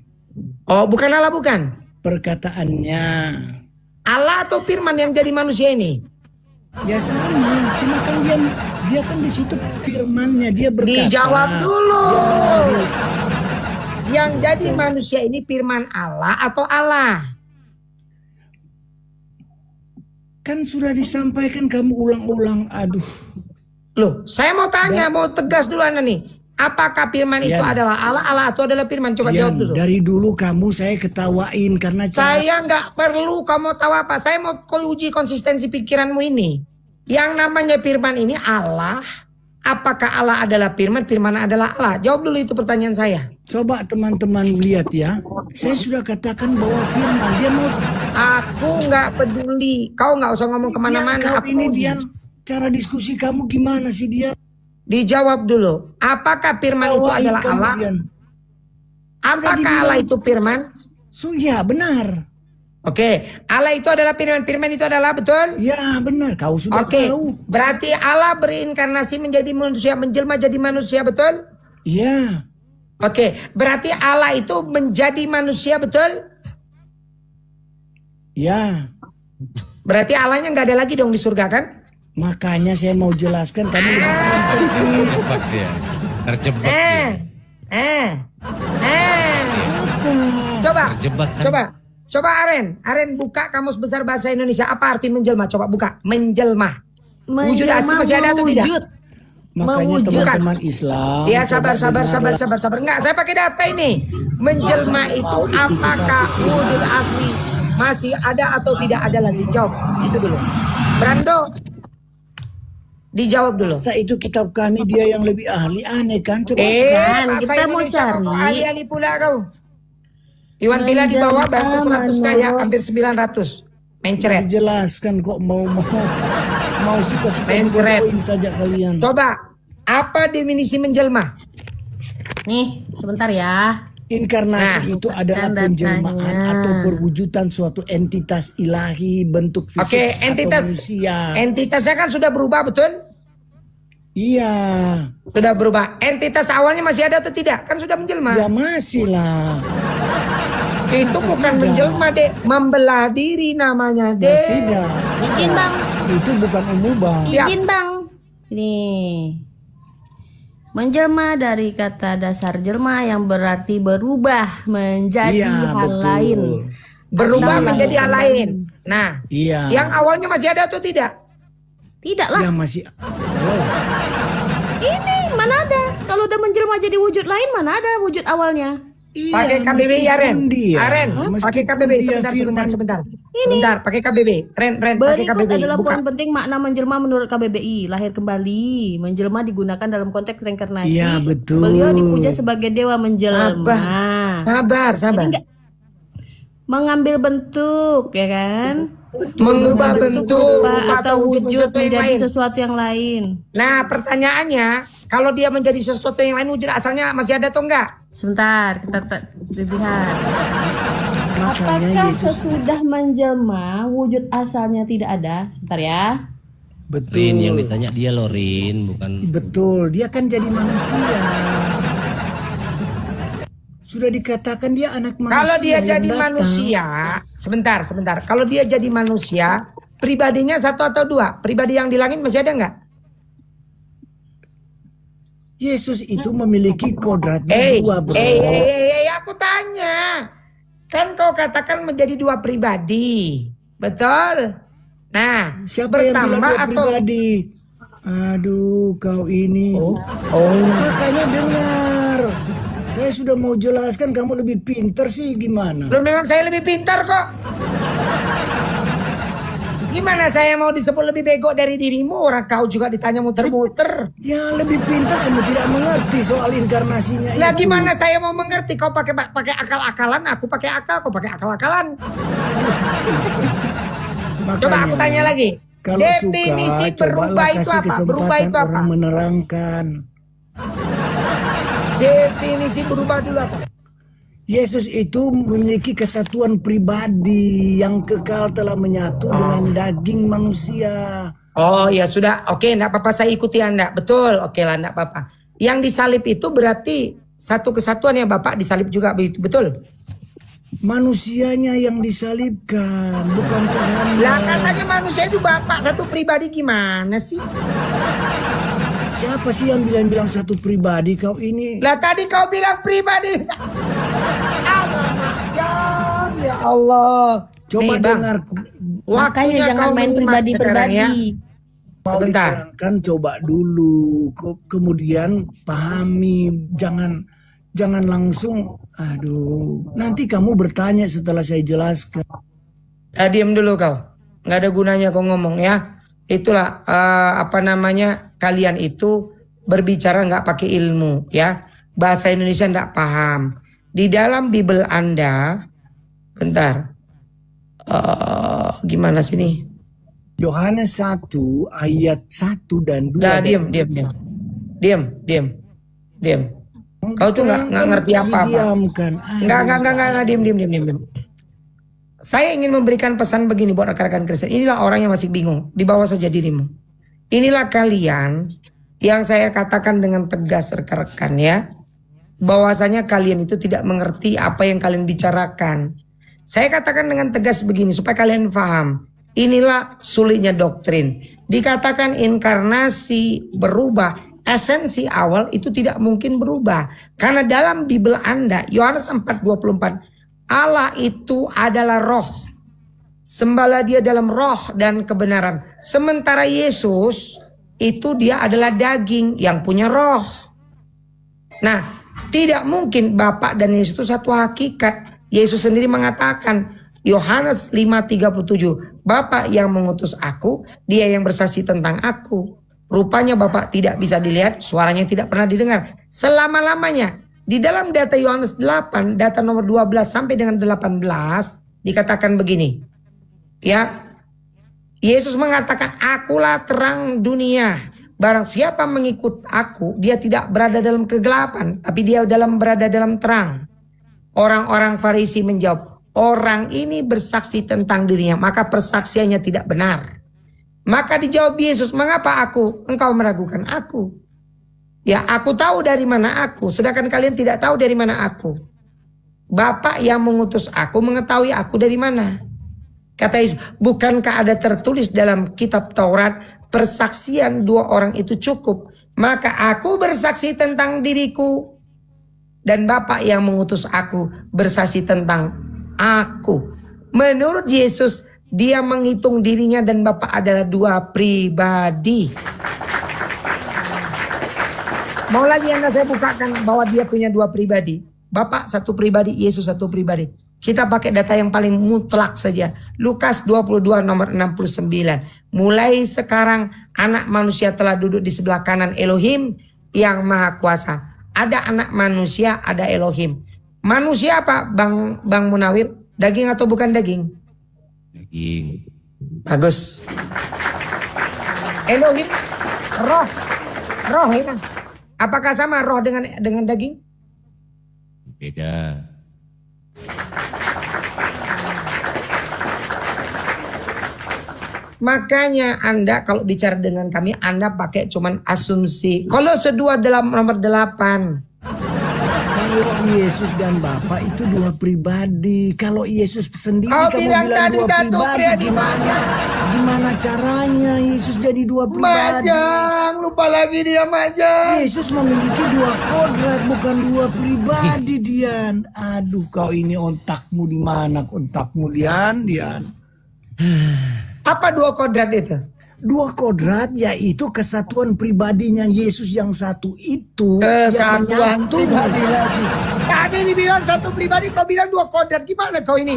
Speaker 2: Oh, bukan Allah, bukan?
Speaker 8: Perkataannya.
Speaker 2: Allah atau firman yang jadi manusia ini?
Speaker 8: Ya sama. Cuma kan dia kan di situ firmannya. Dia berkata.
Speaker 2: Dijawab dulu. Yang jadi manusia ini firman Allah atau Allah?
Speaker 8: Kan sudah disampaikan kamu ulang-ulang. Aduh.
Speaker 2: Loh, saya mau tanya, mau tegas dulu Anda nih. Apakah firman itu adalah Allah, Allah atau adalah firman? Coba jawab dulu.
Speaker 8: Dari dulu kamu saya ketawain karena
Speaker 2: Saya nggak perlu kamu tahu apa. Saya mau uji konsistensi pikiranmu ini. Yang namanya firman ini Allah. Apakah Allah adalah firman? Firman adalah Allah. Jawab dulu itu pertanyaan saya.
Speaker 8: Coba teman-teman lihat ya. Saya sudah katakan bahwa firman dia mau.
Speaker 2: Aku nggak peduli. Kau nggak usah ngomong kemana-mana.
Speaker 8: Kau ini dia cara diskusi kamu gimana sih dia?
Speaker 2: Dijawab dulu. Apakah firman itu adalah Allah? Apakah Allah itu firman?
Speaker 8: Ya benar.
Speaker 2: Oke, Allah itu adalah firman. Firman itu adalah betul?
Speaker 8: Ya benar. Kau sudah
Speaker 2: Oke,
Speaker 8: tahu.
Speaker 2: berarti Allah berinkarnasi menjadi manusia, menjelma jadi manusia, betul?
Speaker 8: Ya.
Speaker 2: Oke, berarti Allah itu menjadi manusia, betul?
Speaker 8: Ya.
Speaker 2: Berarti Allahnya nggak ada lagi dong di surga kan?
Speaker 8: Makanya saya mau jelaskan kamu lebih pintar sih.
Speaker 3: Terjebak dia. Terjebak dia.
Speaker 2: Coba,
Speaker 3: Terjebak kan?
Speaker 2: coba Aren buka Kamus Besar Bahasa Indonesia. Apa arti menjelma? Coba buka, menjelma. Wujud asli masih ada atau tidak?
Speaker 5: Wujud.
Speaker 8: Makanya
Speaker 5: Mewujud.
Speaker 8: teman-teman Islam.
Speaker 2: Ya sabar.
Speaker 8: coba dengarlah.
Speaker 2: Enggak, saya pakai data ini. Menjelma itu apakah wujud asli masih ada atau tidak ada lagi? Jawab itu dulu. Brando, dijawab dulu.
Speaker 8: Masa itu kitab kami dia yang lebih ahli, aneh kan? Coba
Speaker 5: Kan,
Speaker 2: bahasa
Speaker 5: kita mau
Speaker 2: Indonesia kok
Speaker 5: cari.
Speaker 2: ahli-ahli pula kau. Iwan Bila di bawah hampir 100 kaya, hampir 900. Mencret.
Speaker 8: dijelaskan kok mau suka-suka
Speaker 2: Mencret.
Speaker 8: dibodohin saja kalian.
Speaker 2: Coba, apa definisi menjelma?
Speaker 5: Nih, sebentar ya.
Speaker 8: Inkarnasi itu adalah
Speaker 5: tanda
Speaker 8: penjelmaan
Speaker 5: tanya.
Speaker 8: atau perwujudan suatu entitas ilahi bentuk fisik
Speaker 2: Oke,
Speaker 8: atau manusia.
Speaker 2: entitasnya kan sudah berubah, betul?
Speaker 8: Iya,
Speaker 2: Sudah berubah. Entitas awalnya masih ada atau tidak? Kan sudah menjelma.
Speaker 8: ya masih lah.
Speaker 2: Itu bukan menjelma, Dek. Membelah diri namanya,
Speaker 8: Mas
Speaker 2: Dek.
Speaker 8: tidak,
Speaker 5: Izin bang,
Speaker 8: itu bukan umubah.
Speaker 2: Ya.
Speaker 5: izin bang. Ini menjelma dari kata dasar jelma yang berarti berubah menjadi
Speaker 8: Iya,
Speaker 5: hal
Speaker 8: betul.
Speaker 5: lain.
Speaker 2: Berubah
Speaker 5: Atau
Speaker 2: menjadi hal lain. Nah,
Speaker 8: Iya.
Speaker 2: yang awalnya masih ada atau tidak?
Speaker 5: Tidaklah.
Speaker 8: Yang masih. Halo.
Speaker 5: Ini mana ada? Kalau udah menjelma jadi wujud lain, mana ada wujud awalnya?
Speaker 8: Iya,
Speaker 2: Pakai KBB ya, Ren.
Speaker 8: meskipun dia-
Speaker 2: Aren, pakai
Speaker 8: meskipun
Speaker 2: KBB
Speaker 8: dia
Speaker 2: sebentar.
Speaker 8: firman-
Speaker 2: Sebentar, pakai KBB. Ren, pakai
Speaker 5: Berikut
Speaker 2: KBB.
Speaker 5: adalah
Speaker 2: Buka.
Speaker 5: poin penting makna menjelma menurut KBBI. Lahir kembali. Menjelma digunakan dalam konteks reinkarnasi.
Speaker 8: Iya, betul.
Speaker 5: Beliau dipuja sebagai dewa menjelma.
Speaker 2: Sabar.
Speaker 5: Jadi enggak mengambil bentuk, ya kan?
Speaker 2: Mengubah bentuk
Speaker 5: Rupa atau wujud
Speaker 2: sesuatu yang
Speaker 5: menjadi
Speaker 2: lain.
Speaker 5: sesuatu yang lain.
Speaker 2: Nah, pertanyaannya, kalau dia menjadi sesuatu yang lain, wujud asalnya masih ada atau enggak?
Speaker 5: Sebentar, kita lihat.
Speaker 8: Makanya
Speaker 5: Apakah
Speaker 8: Yesus
Speaker 5: sesudah menjelma wujud asalnya tidak ada? Sebentar ya.
Speaker 3: Rin, yang
Speaker 8: betul.
Speaker 3: ditanya dia loh Rin, bukan
Speaker 8: Betul, dia kan jadi manusia. Sudah dikatakan dia anak manusia.
Speaker 2: Kalau dia
Speaker 8: yang
Speaker 2: jadi
Speaker 8: datang.
Speaker 2: manusia, sebentar. Kalau dia jadi manusia, pribadinya satu atau dua? Pribadi yang di langit masih ada enggak?
Speaker 8: Yesus itu memiliki kodratnya dua, bro.
Speaker 2: Aku tanya. Kan kau katakan menjadi dua pribadi. Betul? Nah,
Speaker 8: Siapa yang bilang
Speaker 2: bertambah
Speaker 8: dia
Speaker 2: atau
Speaker 8: pribadi? Aduh, kau ini. Makanya dengar. Saya sudah mau jelaskan, kamu lebih pintar sih gimana?
Speaker 2: Lu memang saya lebih pintar kok. Gimana saya mau disebut lebih bego dari dirimu? Orang kau juga ditanya muter-muter.
Speaker 8: Ya lebih pintar, kamu tidak mengerti soal inkarnasinya
Speaker 2: Lah
Speaker 8: itu.
Speaker 2: gimana saya mau mengerti? Kau pakai akal-akalan, aku pakai akal, kau pakai akal-akalan. Coba aku tanya lagi.
Speaker 8: Kalau
Speaker 2: Definisi
Speaker 8: suka,
Speaker 2: berubah
Speaker 8: cobalah
Speaker 2: itu
Speaker 8: kasih
Speaker 2: apa? Berubah
Speaker 8: kesempatan
Speaker 2: itu apa?
Speaker 8: orang menerangkan.
Speaker 2: Definisi berubah dulu apa?
Speaker 8: Yesus itu memiliki kesatuan pribadi yang kekal telah menyatu dengan daging manusia.
Speaker 2: Oh ya sudah, oke, enggak apa-apa, saya ikuti Anda. Betul, oke lah, enggak apa-apa. Yang disalib itu berarti satu kesatuan ya Bapak, disalib juga betul?
Speaker 8: Manusianya yang disalibkan, bukan Tuhan.
Speaker 2: Lah katanya manusia itu Bapak satu pribadi, gimana sih?
Speaker 8: Siapa sih yang bilang satu pribadi? Kau ini.
Speaker 2: Lah tadi kau bilang pribadi. Ya Allah.
Speaker 8: Coba
Speaker 2: Nih, Bang.
Speaker 8: dengar.
Speaker 5: Makanya
Speaker 2: Waktunya
Speaker 5: jangan
Speaker 2: kau
Speaker 5: main
Speaker 2: menyimak
Speaker 5: pribadi
Speaker 2: sekarang ya.
Speaker 8: Mau
Speaker 2: Bentar.
Speaker 8: diterangkan, coba dulu. Kemudian pahami. Jangan langsung. Aduh. Nanti kamu bertanya setelah saya jelaskan.
Speaker 2: Diam dulu kau. Nggak ada gunanya kau ngomong ya. Itulah kalian itu berbicara nggak pakai ilmu ya. Bahasa Indonesia nggak paham. Di dalam Bible Anda, bentar. Gimana sih nih?
Speaker 8: Yohanes 1 ayat 1 dan 2.
Speaker 2: Dah diam. Kau tuh nggak ngerti apa-apa.
Speaker 8: Diamkan.
Speaker 2: Enggak, diam. Saya ingin memberikan pesan begini buat rekan-rekan Kristen. Inilah orang yang masih bingung. Di bawah saja dirimu. Inilah kalian yang saya katakan dengan tegas rekan-rekan ya. Bahwasanya kalian itu tidak mengerti apa yang kalian bicarakan. Saya katakan dengan tegas begini supaya kalian paham. Inilah sulitnya doktrin. Dikatakan inkarnasi berubah. Esensi awal itu tidak mungkin berubah. Karena dalam Bible Anda, Yohanes 4:24, Allah itu adalah roh. Sembahlah dia dalam roh dan kebenaran. Sementara Yesus itu dia adalah daging yang punya roh. Nah, tidak mungkin Bapa dan Yesus itu satu hakikat. Yesus sendiri mengatakan, Yohanes 5:37, Bapa yang mengutus aku, dia yang bersaksi tentang aku. Rupanya Bapa tidak bisa dilihat, suaranya tidak pernah didengar selama-lamanya. Di dalam data Yohanes 8, data nomor 12 sampai dengan 18, dikatakan begini. Ya, Yesus mengatakan, akulah terang dunia. Barang siapa mengikut aku, dia tidak berada dalam kegelapan, tapi dia berada dalam terang. Orang-orang Farisi menjawab, orang ini bersaksi tentang dirinya, maka persaksiannya tidak benar. Maka dijawab Yesus, mengapa engkau meragukan aku? Ya, aku tahu dari mana aku, sedangkan kalian tidak tahu dari mana aku. Bapa yang mengutus aku mengetahui aku dari mana. Kata Yesus, bukankah ada tertulis dalam kitab Taurat, persaksian dua orang itu cukup? Maka aku bersaksi tentang diriku, dan Bapa yang mengutus aku bersaksi tentang aku. Menurut Yesus, dia menghitung dirinya dan Bapa adalah dua pribadi. Mau lagi Anda saya bukakan bahwa dia punya dua pribadi. Bapa satu pribadi, Yesus satu pribadi. Kita pakai data yang paling mutlak saja. Lukas 22 nomor 69. Mulai sekarang anak manusia telah duduk di sebelah kanan Elohim yang maha kuasa. Ada anak manusia, ada Elohim. Manusia apa Bang Munawir? Daging atau bukan daging?
Speaker 3: Daging.
Speaker 2: Bagus. Elohim, roh ya. Apakah sama roh dengan daging?
Speaker 3: Beda.
Speaker 2: Makanya Anda kalau bicara dengan kami, Anda pakai cuman asumsi. Kalau sedua dalam nomor 8.
Speaker 8: Kalau Yesus dan Bapa itu dua pribadi. Kalau Yesus sendiri
Speaker 2: Kau
Speaker 8: kamu
Speaker 2: bilang
Speaker 8: bilang
Speaker 2: tadi
Speaker 8: dua
Speaker 2: satu pribadi.
Speaker 8: Gimana caranya Yesus jadi dua pribadi?
Speaker 2: Majang, lupa lagi dia Majang.
Speaker 8: Yesus memiliki dua kodrat, bukan dua pribadi, Dian. Aduh, kau ini otakmu di mana? Otakmu, Dian.
Speaker 2: Apa dua kodrat itu?
Speaker 8: Dua kodrat yaitu kesatuan pribadinya Yesus yang satu itu yang
Speaker 2: Kesatuan
Speaker 8: menyatu.
Speaker 2: pribadi lagi. Tadi dibilang satu pribadi, kau bilang dua kodrat. Gimana kau ini?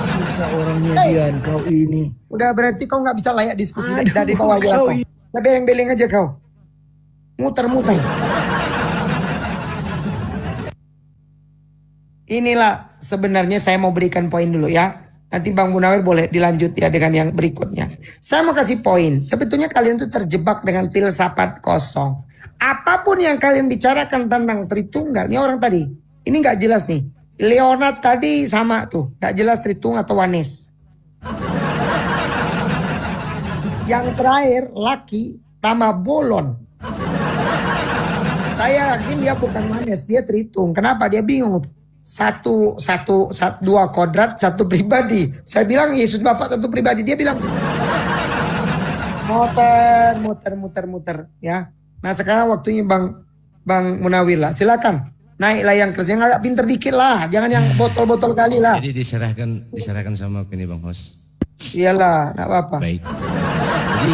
Speaker 8: Susah orangnya Dian, kau ini.
Speaker 2: Udah berarti kau nggak bisa layak diskusi
Speaker 8: Aduh,
Speaker 2: dari bawah aja
Speaker 8: kau
Speaker 2: kau. Beleng-beleng aja kau. Muter-muter. Inilah sebenarnya saya mau berikan poin dulu ya. Nanti Bang Munawir boleh dilanjut ya dengan yang berikutnya. Saya mau kasih poin. Sebetulnya kalian tuh terjebak dengan filsafat kosong. Apapun yang kalian bicarakan tentang Tritunggal. Ini orang tadi. Ini gak jelas nih. Leonard tadi sama tuh. Gak jelas Tritunggal atau Wanes. Yang terakhir laki tambah bolon. Saya yakin dia bukan Wanes. Dia Tritung. Kenapa? Dia bingung tuh. Dua kodrat, satu pribadi. Saya bilang Yesus Bapak satu pribadi. Dia bilang muter ya. Nah sekarang waktunya Bang Munawir lah. Silakan naiklah yang kerja, yang agak pinter dikit lah. Jangan yang botol-botol kali lah.
Speaker 3: Jadi diserahkan sama aku nih Bang Hos.
Speaker 2: Iyalah, nggak apa-apa.
Speaker 3: Baik. Jadi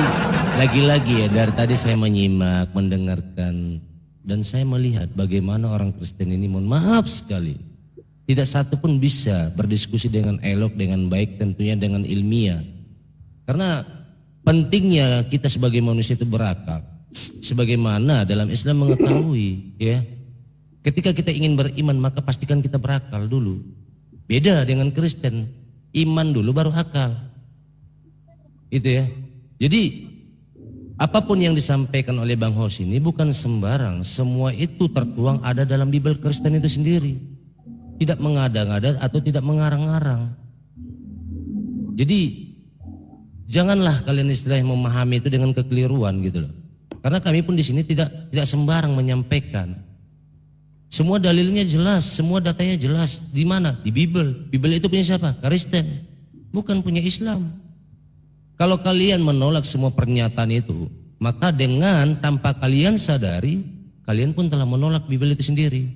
Speaker 3: lagi-lagi ya dari tadi saya menyimak, mendengarkan, dan saya melihat bagaimana orang Kristen ini, mohon maaf sekali, tidak satu pun bisa berdiskusi dengan elok, dengan baik, tentunya dengan ilmiah. Karena pentingnya kita sebagai manusia itu berakal. Sebagaimana dalam Islam mengetahui ya, ketika kita ingin beriman maka pastikan kita berakal dulu. Beda dengan Kristen, iman dulu baru akal. Itu ya. Jadi apapun yang disampaikan oleh Bang Hos ini bukan sembarang. Semua itu tertuang ada dalam Bible Kristen itu sendiri. Tidak mengada-ngada atau tidak mengarang-arang. Jadi janganlah kalian istilahnya memahami itu dengan kekeliruan gitu loh. Karena kami pun di sini tidak sembarang menyampaikan. Semua dalilnya jelas, semua datanya jelas. Di mana? Di Bible. Bible itu punya siapa? Kristen. Bukan punya Islam. Kalau kalian menolak semua pernyataan itu, maka dengan tanpa kalian sadari, kalian pun telah menolak Bible itu sendiri.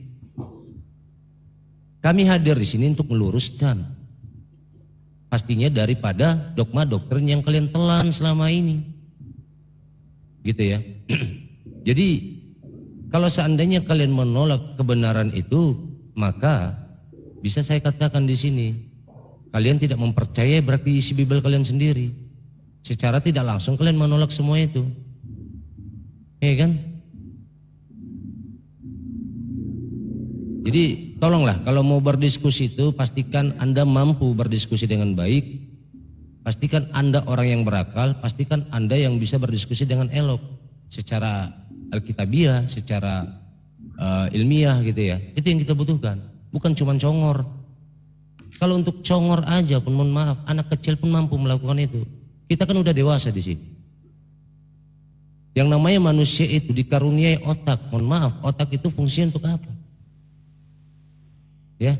Speaker 3: Kami hadir di sini untuk meluruskan. Pastinya daripada dogma doktrin yang kalian telan selama ini. gitu ya. Jadi kalau seandainya kalian menolak kebenaran itu, maka bisa saya katakan di sini, kalian tidak mempercayai berarti isi Bible kalian sendiri. Secara tidak langsung kalian menolak semua itu. Iya kan? Jadi tolonglah kalau mau berdiskusi itu pastikan Anda mampu berdiskusi dengan baik. Pastikan Anda orang yang berakal, pastikan Anda yang bisa berdiskusi dengan elok secara alkitabiah, secara ilmiah gitu ya. Itu yang kita butuhkan, bukan cuma congor. Kalau untuk congor aja pun mohon maaf, anak kecil pun mampu melakukan itu. Kita kan udah dewasa di sini. Yang namanya manusia itu dikaruniai otak. Mohon maaf, otak itu fungsinya untuk apa? Ya,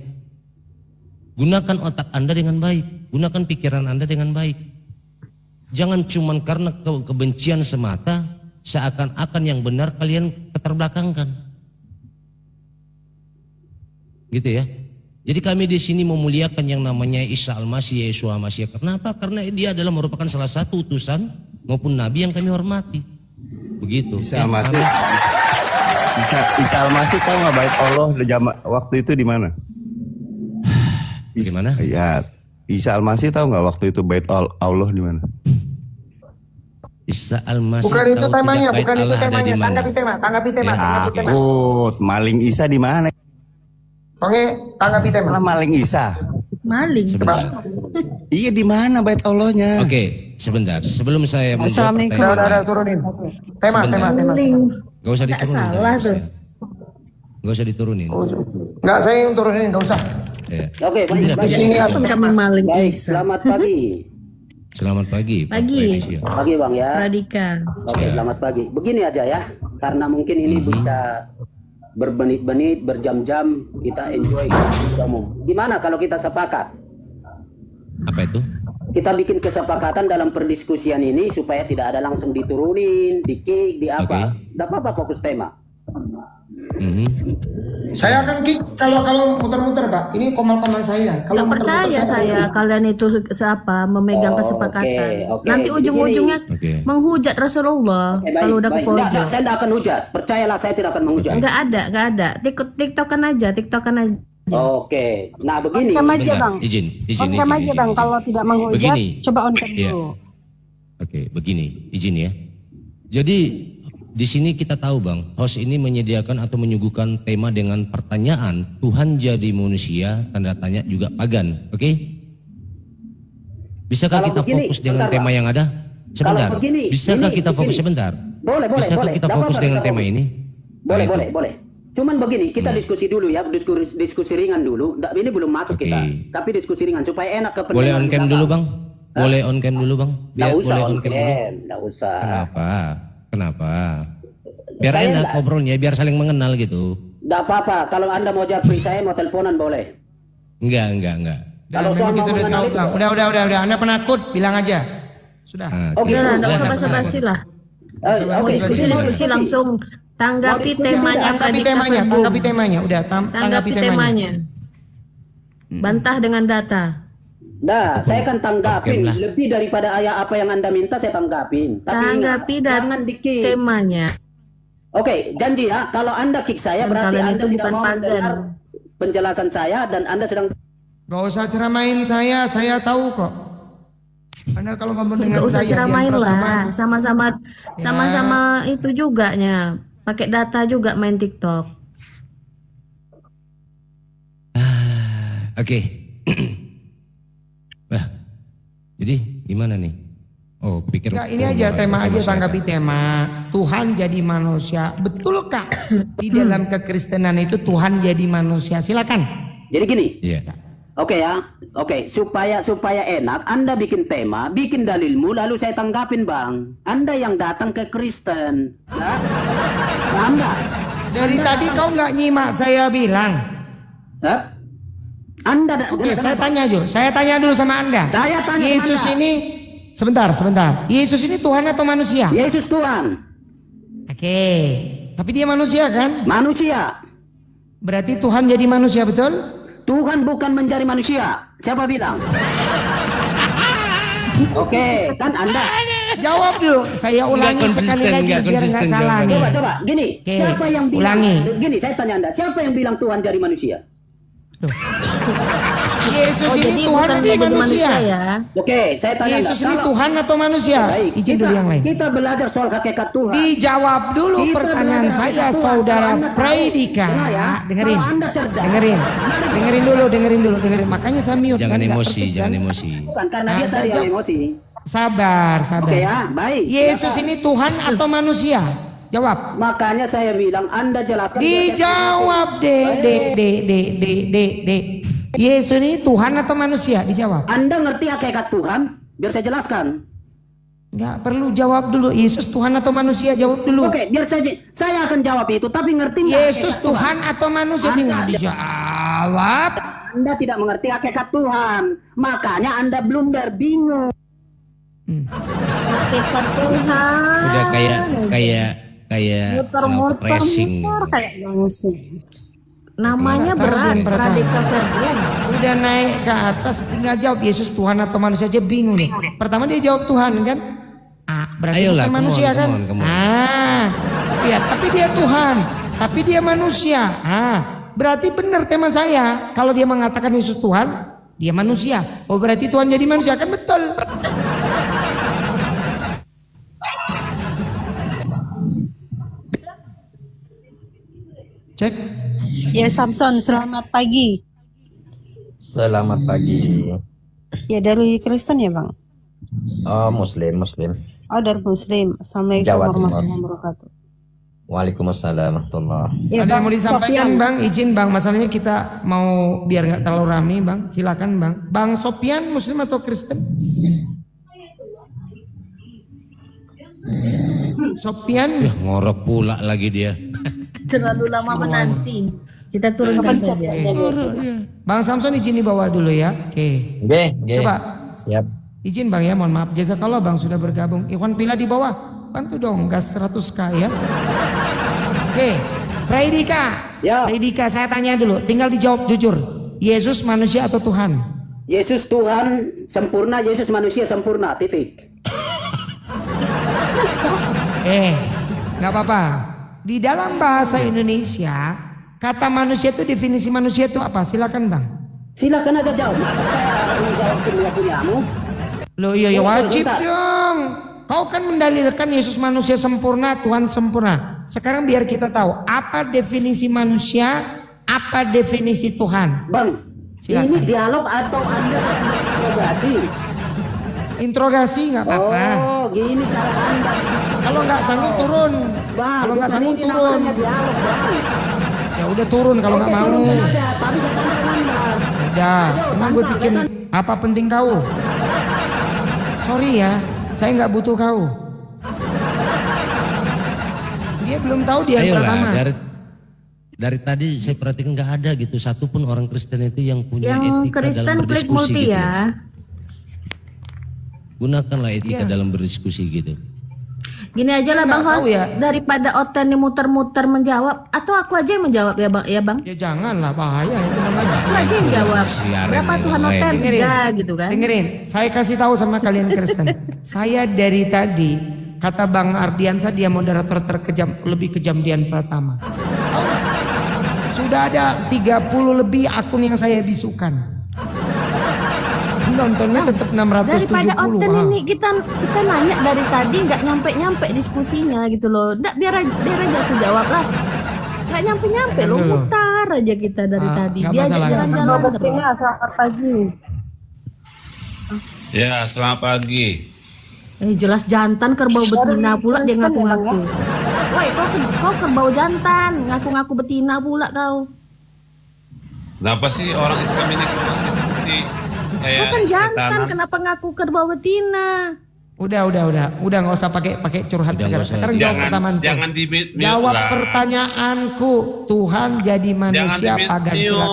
Speaker 3: gunakan otak Anda dengan baik, gunakan pikiran Anda dengan baik. Jangan cuma karena kebencian semata, seakan-akan yang benar kalian keterbelakangkan, gitu ya. Jadi kami di sini memuliakan yang namanya Isa Al-Masih, Yeshua Masih. Kenapa? Karena dia adalah merupakan salah satu utusan maupun nabi yang kami hormati. Begitu.
Speaker 9: Isa Al-Masih. Isa Al-Masih tahu nggak bait Allah waktu itu di mana?
Speaker 3: Gimana?
Speaker 9: Iya, Isa Al-Masih tahu nggak waktu itu bait Allah di mana?
Speaker 3: Isa Al-Masih.
Speaker 2: Bukan itu temanya, bukan itu temanya. Tanggapi tema.
Speaker 9: Maling Isa di mana?
Speaker 2: Oke, tanggapi tema.
Speaker 9: Maling Isa.
Speaker 5: Maling.
Speaker 3: Sebentar.
Speaker 9: Iya di mana bait Allahnya?
Speaker 3: Oke, sebentar. Sebelum saya menjawab
Speaker 10: Assalamualaikum.
Speaker 3: pertanyaan,
Speaker 2: Udah turunin. Tema.
Speaker 5: Maling.
Speaker 3: gak usah
Speaker 5: Nggak
Speaker 3: diturunin.
Speaker 5: salah tuh.
Speaker 3: Gak usah diturunin.
Speaker 2: Enggak, saya yang turunin, enggak usah.
Speaker 3: Ya.
Speaker 11: Oke, baik.
Speaker 2: Di sini
Speaker 5: Apa kami maling
Speaker 11: Baik,
Speaker 5: Isa?
Speaker 11: selamat pagi.
Speaker 3: Selamat pagi. Pak
Speaker 5: Pagi.
Speaker 3: Indonesia.
Speaker 11: Pagi Bang ya.
Speaker 5: Radika.
Speaker 11: Oke, selamat pagi. Begini aja ya, karena mungkin ini bisa berbenit-benit, berjam-jam kita enjoy umum. Gimana kalau kita sepakat?
Speaker 3: Apa itu?
Speaker 11: Kita bikin kesepakatan dalam perdiskusian ini supaya tidak ada langsung diturunin, di-kick, di apa. Tidak apa-apa fokus tema.
Speaker 2: Saya akan kick kalau muter-muter, Pak. Ini komal-komal saya. Kalau
Speaker 5: Nggak percaya saya kalian itu memegang kesepakatan. Nanti ujung-ujungnya menghujat Rasulullah kalau udah ke pojok.
Speaker 11: Saya tidak akan hujat. Percayalah, saya tidak akan menghujat.
Speaker 5: Nggak ada. TikTokan aja.
Speaker 11: Oke. Nah begini.
Speaker 10: On cam aja Bang.
Speaker 3: Izin.
Speaker 10: On cam aja Bang. Kalau tidak menghujat,
Speaker 3: Begini.
Speaker 10: coba on cam
Speaker 3: Iya.
Speaker 10: dulu.
Speaker 3: Oke, begini, izin ya. Jadi di sini kita tahu Bang, host ini menyediakan atau menyuguhkan tema dengan pertanyaan Tuhan jadi manusia, tanda tanya juga pagan, oke? Bisakah
Speaker 11: Kalau
Speaker 3: kita
Speaker 11: begini,
Speaker 3: fokus dengan
Speaker 11: sebentar,
Speaker 3: tema
Speaker 11: Bang.
Speaker 3: yang ada? Sebentar.
Speaker 11: Kalau begini,
Speaker 3: Bisakah kita fokus
Speaker 11: begini.
Speaker 3: sebentar?
Speaker 11: Boleh.
Speaker 3: Bisakah kita
Speaker 11: Nggak
Speaker 3: fokus
Speaker 11: apa-apa,
Speaker 3: dengan
Speaker 11: kita
Speaker 3: tema
Speaker 11: fokus.
Speaker 3: ini?
Speaker 11: Boleh,
Speaker 3: Nah, itu.
Speaker 11: boleh. Cuman begini, kita diskusi dulu ya, diskusi ringan dulu. Ini belum masuk kita, tapi diskusi ringan supaya enak ke pendengar.
Speaker 3: Boleh on cam
Speaker 11: kita.
Speaker 3: dulu Bang? Boleh on cam dulu Bang?
Speaker 11: Nggak usah
Speaker 3: boleh
Speaker 11: on
Speaker 3: dulu.
Speaker 11: cam, nggak usah.
Speaker 3: Kenapa? Biar
Speaker 11: Saya
Speaker 3: enak
Speaker 11: nggak-
Speaker 3: ngobrolnya, biar saling mengenal gitu.
Speaker 11: Nggak apa-apa, kalau Anda mau japri saya, mau teleponan boleh.
Speaker 3: Enggak.
Speaker 11: Kalau soal mau mengenal itu,
Speaker 2: Udah. Anda penakut, bilang aja. Sudah.
Speaker 3: Nah,
Speaker 11: Oke,
Speaker 5: Udah,
Speaker 3: silakan,
Speaker 5: nggak usah
Speaker 3: silakan.
Speaker 5: basa-basi lah. Mau
Speaker 11: oke,
Speaker 5: diskusi langsung tanggapi
Speaker 11: diskusi,
Speaker 5: temanya.
Speaker 2: Tanggapi temanya. Udah,
Speaker 5: Tanggapi temanya. Bantah dengan data.
Speaker 11: Nah, saya kan tanggapin
Speaker 3: Oke lah.
Speaker 11: lebih daripada ayat apa yang Anda minta, saya tanggapin. Tapi
Speaker 5: Tanggapi dan
Speaker 11: jangan di-kick.
Speaker 5: temanya.
Speaker 11: Oke, janji ya, kalau Anda kick saya berarti
Speaker 5: Kalian
Speaker 11: Anda
Speaker 5: itu
Speaker 11: tidak
Speaker 5: bukan
Speaker 11: mau
Speaker 5: pagan.
Speaker 11: mendengar penjelasan saya dan Anda sedang
Speaker 2: Gak usah ceramain saya tahu kok. Anda kalau ngomong dengan
Speaker 5: Nggak usah
Speaker 2: saya,
Speaker 5: ceramain
Speaker 2: yang pertama,
Speaker 5: lah. Sama-sama itu juga nya. Pakai data juga main TikTok.
Speaker 3: Oke. Nah, jadi gimana nih? Oh, pikir
Speaker 2: Enggak, ini aja tema aja, tanggapi tema. Tuhan jadi manusia. Betulkah di dalam kekristenan itu Tuhan jadi manusia? Silakan.
Speaker 11: Jadi gini.
Speaker 3: Iya.
Speaker 11: Oke ya. Oke, supaya enak Anda bikin tema, bikin dalilmu lalu saya tanggapin, Bang. Anda yang datang ke Kristen. Ya? Nah, Anda.
Speaker 2: Dari tadi kau nggak nyimak saya bilang.
Speaker 11: Ya? Anda
Speaker 2: Oke, saya tanya dulu sama Anda.
Speaker 11: Saya tanya sama
Speaker 2: Yesus
Speaker 11: Anda.
Speaker 2: ini sebentar. Yesus ini Tuhan atau manusia?
Speaker 11: Yesus Tuhan.
Speaker 2: Oke. Tapi dia manusia kan?
Speaker 11: Manusia.
Speaker 2: Berarti Tuhan jadi manusia, betul?
Speaker 11: Tuhan bukan menjadi manusia. Siapa bilang? Oke, kan Anda.
Speaker 2: Jawab dulu. Saya ulangi sekali lagi biar nggak salah nih.
Speaker 11: Coba, gini.
Speaker 2: Oke,
Speaker 11: Siapa yang bilang?
Speaker 2: ulangi.
Speaker 11: Gini, saya tanya Anda. Siapa yang bilang Tuhan jadi manusia?
Speaker 2: Yesus
Speaker 5: Oh,
Speaker 2: ini
Speaker 5: jadi
Speaker 2: Tuhan
Speaker 5: bukan
Speaker 2: atau
Speaker 5: dia jadi
Speaker 2: manusia?
Speaker 5: ya?
Speaker 11: Oke, saya tanya
Speaker 2: Yesus
Speaker 11: Anda.
Speaker 2: ini Tuhan atau manusia?
Speaker 11: Baik,
Speaker 2: Izin dulu yang lain.
Speaker 11: Kita belajar soal hakikat Tuhan.
Speaker 2: Dijawab dulu
Speaker 11: Kita
Speaker 2: pertanyaan
Speaker 11: belajar
Speaker 2: saya,
Speaker 11: hakikat Tuhan.
Speaker 2: saudara
Speaker 11: Kalau Anda tahu,
Speaker 2: Predika.
Speaker 11: dengar ya,
Speaker 2: Dengerin,
Speaker 11: kalau Anda cerdas,
Speaker 2: dengerin dulu. Makanya saya mute.
Speaker 3: Jangan
Speaker 2: kan, nggak
Speaker 3: emosi,
Speaker 2: tertib,
Speaker 3: jangan
Speaker 2: kan?
Speaker 3: emosi.
Speaker 11: Bukan karena dia tadi yang emosi.
Speaker 2: Sabar.
Speaker 11: Oke ya, baik.
Speaker 2: Yesus ini Tuhan atau manusia? Jawab.
Speaker 11: Makanya saya bilang Anda jelaskan.
Speaker 2: Dijawab, Dek. Yesus ini Tuhan atau manusia? Dijawab.
Speaker 11: Anda ngerti hakikat Tuhan? Biar saya jelaskan.
Speaker 2: Nggak perlu jawab dulu. Yesus Tuhan atau manusia? Jawab dulu.
Speaker 11: Oke, biar saya akan jawab itu. Tapi ngerti nggak
Speaker 2: Yesus
Speaker 11: hakikat
Speaker 2: Tuhan atau manusia? Dijawab.
Speaker 11: Anda tidak mengerti hakikat Tuhan. Makanya Anda blunder, bingung.
Speaker 5: Hakikat Tuhan.
Speaker 3: Udah kayak racing.
Speaker 10: kayak musik.
Speaker 5: Namanya berat, Radika Ferdian.
Speaker 2: Udah naik ke atas, tinggal jawab Yesus Tuhan atau manusia aja bingung nih. Pertama dia jawab Tuhan kan? Berarti
Speaker 3: Ayolah,
Speaker 2: bukan manusia kan?
Speaker 3: come on.
Speaker 2: Iya, tapi dia Tuhan, tapi dia manusia. Berarti benar tema saya. Kalau dia mengatakan Yesus Tuhan, dia manusia. Oh berarti Tuhan jadi manusia kan betul. Cek.
Speaker 10: Ya Samson, selamat pagi.
Speaker 9: Selamat pagi.
Speaker 10: Ya dari Kristen ya Bang?
Speaker 9: Oh, Muslim.
Speaker 10: Oh dari Muslim. Assalamualaikum
Speaker 9: Jawa Timur.
Speaker 10: warahmatullahi wabarakatuh.
Speaker 9: Waalaikumsalam warahmatullahi.
Speaker 10: Ya,
Speaker 2: Ada yang mau disampaikan
Speaker 10: Sofyan.
Speaker 2: Bang, izin Bang, masalahnya kita mau biar nggak terlalu rame Bang, silakan Bang. Bang Sofyan Muslim atau Kristen? Sofyan,
Speaker 3: Ngorok pula lagi dia.
Speaker 5: Terlalu lama menanti. Kita turunkan saja.
Speaker 2: Bang Samson izin dibawa dulu ya. Oke.
Speaker 9: Oke.
Speaker 2: Coba.
Speaker 9: Siap.
Speaker 2: Izin Bang ya, mohon maaf. Jazakallah Bang sudah bergabung. Ikhwan Pila di bawah. Bantu dong gas 100k ya. Oke. Predika.
Speaker 11: Ya.
Speaker 2: Predika saya tanya dulu, tinggal dijawab jujur. Yesus manusia atau Tuhan?
Speaker 11: Yesus Tuhan sempurna, Yesus manusia sempurna. Titik.
Speaker 2: Nggak apa-apa. Di dalam bahasa Indonesia, kata manusia itu definisi manusia itu apa? Silakan Bang.
Speaker 11: Silakan aja jawab. Masa saya menjawab semua punyamu?
Speaker 2: Loh iya wajib dong. Kau kan mendalilkan Yesus manusia sempurna, Tuhan sempurna. Sekarang biar kita tahu apa definisi manusia, apa definisi Tuhan.
Speaker 11: Bang,
Speaker 2: Silakan.
Speaker 11: ini dialog atau Anda sedang interogasi?
Speaker 2: Interogasi nggak apa-apa.
Speaker 11: Oh, gini cara Anda.
Speaker 2: Kalau nggak sanggup turun.
Speaker 11: Bang,
Speaker 2: Kalau nggak
Speaker 11: bukan
Speaker 2: sanggup
Speaker 11: ini
Speaker 2: turun.
Speaker 11: namanya dialog, Bang.
Speaker 2: Ya udah turun kalau nggak mau.
Speaker 11: Turunkan aja, tapi saya tanya Anda.
Speaker 2: Udah, emang gue bikin apa penting kau? Sorry ya, saya nggak butuh kau. Dia belum tahu dia yang pertama.
Speaker 3: Ayolah, dari tadi saya perhatikan nggak ada gitu satupun orang Kristen itu yang punya
Speaker 5: Yang
Speaker 3: etika
Speaker 5: Kristen
Speaker 3: dalam
Speaker 5: klik
Speaker 3: berdiskusi
Speaker 5: multi
Speaker 3: gitu.
Speaker 5: ya.
Speaker 3: Gunakanlah etika
Speaker 2: Iya.
Speaker 3: dalam berdiskusi gitu.
Speaker 5: Gini aja lah
Speaker 2: Nggak
Speaker 5: Bang
Speaker 2: tahu
Speaker 5: Hos,
Speaker 2: ya.
Speaker 5: daripada Oten nih muter-muter menjawab, atau aku aja yang menjawab ya Bang,
Speaker 2: Ya janganlah, bahaya itu namanya.
Speaker 5: Aku aja yang jawab.
Speaker 3: Siaran
Speaker 5: Berapa
Speaker 3: yang
Speaker 5: Tuhan
Speaker 3: lain.
Speaker 5: Oten?
Speaker 2: Dengerin.
Speaker 5: 3 gitu kan.
Speaker 2: Dengerin, saya kasih tahu sama kalian Kristen. Saya dari tadi kata Bang Ardiansa dia moderator terkejam, lebih kejam Dian Pratama. Sudah ada 30 lebih akun yang saya bisukan. Nontonnya tetap 670.
Speaker 5: Daripada Oten ini kita nanya dari tadi nggak nyampe diskusinya gitu loh. Nggak biar aja aku jawab lah. Nggak nyampe loh,
Speaker 2: Dulu.
Speaker 5: mutar aja kita dari tadi.
Speaker 2: nggak
Speaker 5: Dia aja
Speaker 2: masalah.
Speaker 5: jalan-jalan
Speaker 10: Kerbau
Speaker 5: terus.
Speaker 10: betina, selamat pagi.
Speaker 12: Ya, selamat pagi.
Speaker 5: Jelas jantan kerbau betina pula dia
Speaker 10: Kristen ya, Bang,
Speaker 5: ngaku-ngaku. Woi, kau kerbau jantan, ngaku-ngaku betina pula kau.
Speaker 12: Kenapa sih orang Islam ini seperti
Speaker 5: Kau
Speaker 12: kayak
Speaker 5: kan jantan,
Speaker 12: setanan?
Speaker 5: kenapa ngaku kerbau betina?
Speaker 2: Udah nggak usah pakai curhat
Speaker 3: Udah,
Speaker 2: sekarang.
Speaker 3: nggak usah.
Speaker 2: Sekarang jawab pertanyaan.
Speaker 12: Jangan di mute
Speaker 2: Jawab
Speaker 12: lah.
Speaker 2: pertanyaanku. Tuhan jadi manusia
Speaker 12: di-mute.
Speaker 2: pagan silakan.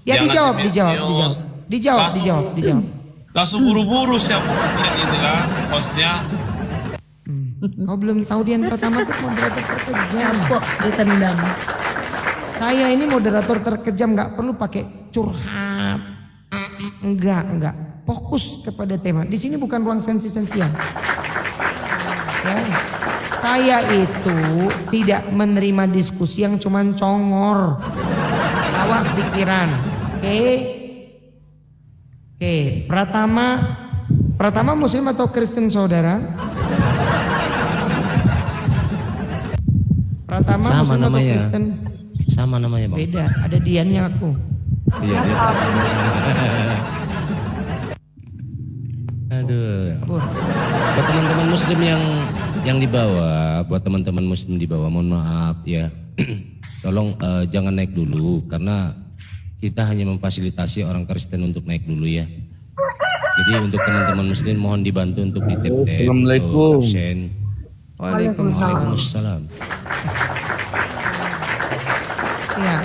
Speaker 2: Ya
Speaker 12: Jangan
Speaker 2: dijawab.
Speaker 12: di-mute.
Speaker 2: Dijawab.
Speaker 12: Langsung buru-buru siapa ini kan hostnya.
Speaker 2: Kau belum tahu Dian pertama tuh moderator terkejam.
Speaker 5: Kok ditendang?
Speaker 2: Saya ini moderator terkejam, nggak perlu pakai curhat. Enggak. Fokus kepada tema. Di sini bukan ruang sensi-sensian. Ya. Saya itu tidak menerima diskusi yang cuman congor, bawa pikiran. Oke, Pratama Muslim atau Kristen saudara? Pratama
Speaker 3: Sama
Speaker 2: Muslim atau
Speaker 3: namanya.
Speaker 2: Kristen?
Speaker 3: Sama namanya bang.
Speaker 2: Beda, ada Diannya aku.
Speaker 3: Iya dia. Aduh. Buat teman-teman Muslim yang di bawah, buat teman-teman Muslim di bawah, mohon maaf ya. Tolong jangan naik dulu karena kita hanya memfasilitasi orang Kristen untuk naik dulu ya. Jadi untuk teman-teman Muslim mohon dibantu untuk di tap.
Speaker 4: Assalamualaikum.
Speaker 3: Waalaikumsalam.
Speaker 2: Ya,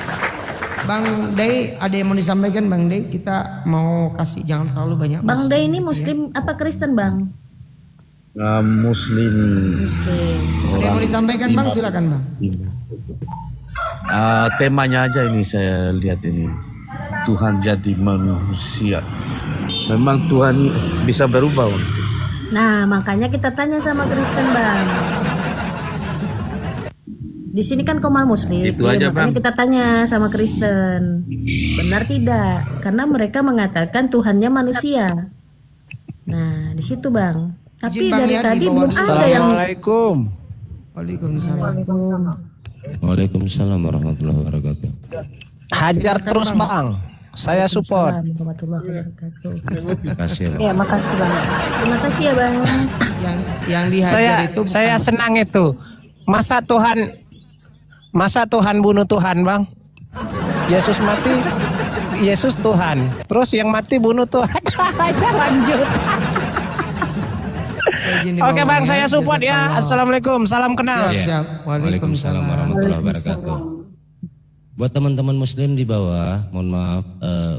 Speaker 2: Bang Day, ada yang mau disampaikan Bang Day? Kita mau kasih jangan terlalu banyak.
Speaker 5: Bang Day ini Muslim apa Kristen Bang?
Speaker 4: Muslim.
Speaker 5: Muslim.
Speaker 2: Ada yang mau disampaikan Bang? Silakan Bang.
Speaker 4: Temanya aja ini saya lihat ini. Tuhan jadi manusia. Memang Tuhan bisa berubah. Bang.
Speaker 5: Nah, makanya kita tanya sama Kristen Bang. Di sini kan Komal Muslim,
Speaker 4: Itu aja,
Speaker 5: makanya
Speaker 4: Bang.
Speaker 5: kita tanya sama Kristen. Benar tidak? Karena mereka mengatakan Tuhannya manusia. Nah, di situ Bang. Tapi
Speaker 2: Izin, Bang,
Speaker 5: dari
Speaker 2: ya,
Speaker 5: tadi
Speaker 2: di bawah.
Speaker 5: belum ada yang
Speaker 9: Assalamualaikum.
Speaker 2: Waalaikumsalam.
Speaker 3: Waalaikumsalam warahmatullahi wabarakatuh.
Speaker 9: Hajar terus bang. Saya support.
Speaker 5: Warahmatullahi wabarakatuh.
Speaker 3: Terima kasih ya, Bang.
Speaker 10: Ya, makasih Bang.
Speaker 5: Terima kasih ya Bang.
Speaker 2: Yang dihajar itu bukan-
Speaker 9: Saya senang itu. Masa Tuhan bunuh Tuhan bang? Yesus mati, Yesus Tuhan. Terus yang mati bunuh Tuhan. Aja lanjut.
Speaker 2: izin di
Speaker 9: Oke
Speaker 2: bawah
Speaker 9: bang, saya support ya.
Speaker 2: Jazakallah.
Speaker 9: Assalamualaikum, salam kenal.
Speaker 2: Siap,
Speaker 3: Ya.
Speaker 2: siap.
Speaker 3: Waalaikumsalam warahmatullahi wabarakatuh. Buat teman-teman Muslim di bawah, mohon maaf,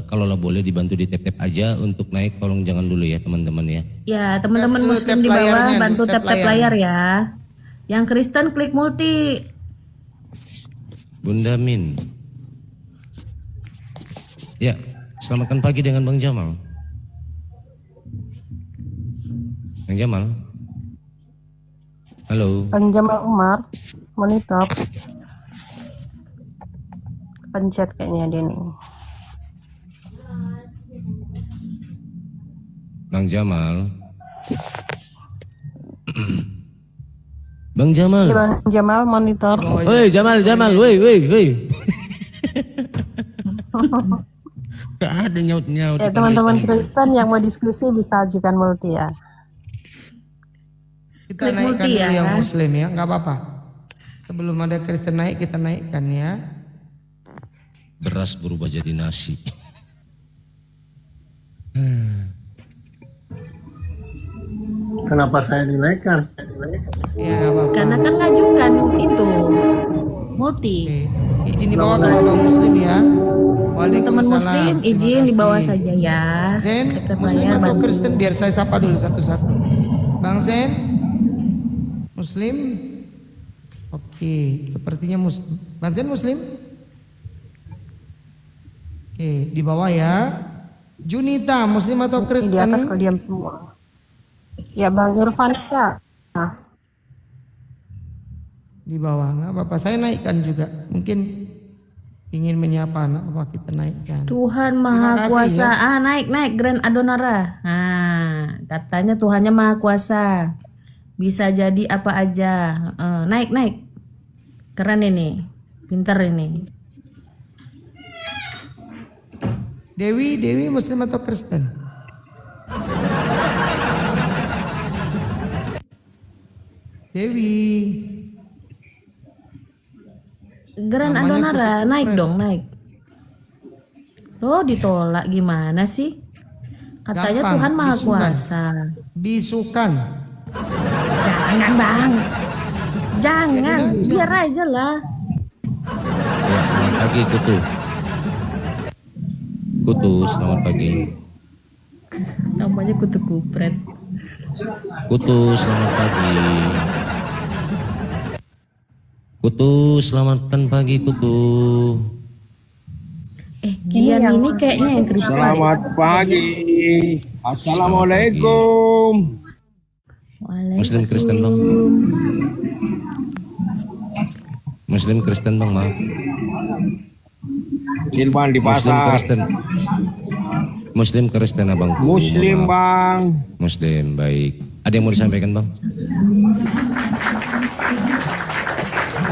Speaker 3: kalau boleh dibantu di tap aja untuk naik, tolong jangan dulu ya teman-teman ya.
Speaker 5: Ya, teman-teman
Speaker 2: Kasih dulu
Speaker 5: Muslim
Speaker 2: tap
Speaker 5: di bawah
Speaker 2: layarnya,
Speaker 5: bantu
Speaker 2: tap
Speaker 5: tap-tap
Speaker 2: layar.
Speaker 5: layar ya. Yang Kristen klik multi.
Speaker 3: Bunda Min. Ya, selamatkan pagi dengan Bang Jamal. Bang Jamal. Halo.
Speaker 10: Bang Jamal Umar, monitor. Pencet kayaknya dia nih.
Speaker 3: Bang Jamal. Bang Jamal.
Speaker 10: Iya Bang Jamal monitor.
Speaker 3: Woi Jamal, woi. Gak ada nyaut-nyaut.
Speaker 10: Ya teman-teman Kristen yang mau diskusi bisa ajukan multi ya.
Speaker 2: Kita
Speaker 5: Klik
Speaker 2: naikkan
Speaker 5: multi
Speaker 2: dulu
Speaker 5: ya.
Speaker 2: yang Muslim ya, nggak apa-apa. Sebelum ada Kristen naik, kita naikkan ya.
Speaker 3: Beras berubah jadi nasi.
Speaker 8: Kenapa saya dinaikkan?
Speaker 2: Ya nggak apa-apa.
Speaker 5: Karena kan ngajukan itu multi.
Speaker 2: Oke. Izin di bawah kalau Bang Muslim ya.
Speaker 5: Teman
Speaker 2: Waalaikumsalam.
Speaker 5: Muslim
Speaker 2: Terima
Speaker 5: izin di bawah
Speaker 2: kasih.
Speaker 5: saja ya.
Speaker 2: Zen,
Speaker 5: Tap-tap
Speaker 2: Muslim
Speaker 5: layar
Speaker 2: atau
Speaker 5: bantu.
Speaker 2: Kristen? Biar saya sapa dulu satu-satu. Bang Zen, Muslim? Oke, sepertinya Muslim. Bang Zen Muslim? Oke, di bawah ya. Junita, Muslim atau
Speaker 10: Ini
Speaker 2: Kristen?
Speaker 10: di atas kok diam semua. Ya Bang Irfansyah. Nah,
Speaker 2: Di bawah, nggak apa-apa. Saya naikkan juga. Mungkin ingin menyapa, nggak apa kita naikkan.
Speaker 5: Tuhan
Speaker 2: Terima
Speaker 5: Maha
Speaker 2: kasih,
Speaker 5: Kuasa.
Speaker 2: ya.
Speaker 5: Naik Grand Adonara. Nah, katanya Tuhannya Maha Kuasa. Bisa jadi apa aja. Naik. Keren ini. Pinter ini.
Speaker 2: Dewi Muslim atau Kristen? Dewi.
Speaker 5: Grand
Speaker 2: Namanya
Speaker 5: Adonara,
Speaker 2: kutu
Speaker 5: naik
Speaker 2: keren.
Speaker 5: dong, naik. Loh, ditolak gimana sih? Katanya
Speaker 2: Gampang,
Speaker 5: Tuhan Maha
Speaker 2: bisukan.
Speaker 5: Kuasa.
Speaker 2: Bisukan.
Speaker 5: Jangan, Bang. Jangan,
Speaker 2: aja.
Speaker 5: biar aja lah.
Speaker 3: Ya, selamat pagi Kutu. Kutu, selamat pagi.
Speaker 5: Namanya kutu kupret.
Speaker 3: Kutu, selamat pagi. Kutu, selamatkan pagi Kutu.
Speaker 5: Gian
Speaker 10: yang
Speaker 5: ini kayaknya yang Kristen.
Speaker 7: Selamat pagi. Assalamualaikum.
Speaker 3: Muslim Kristen bang. Muslim Kristen bang, maaf.
Speaker 7: Silman di
Speaker 3: Muslim
Speaker 7: pasar.
Speaker 3: Kristen. Muslim Kristen abang.
Speaker 7: Muslim bang.
Speaker 3: Muslim, baik. Ada yang mau disampaikan bang?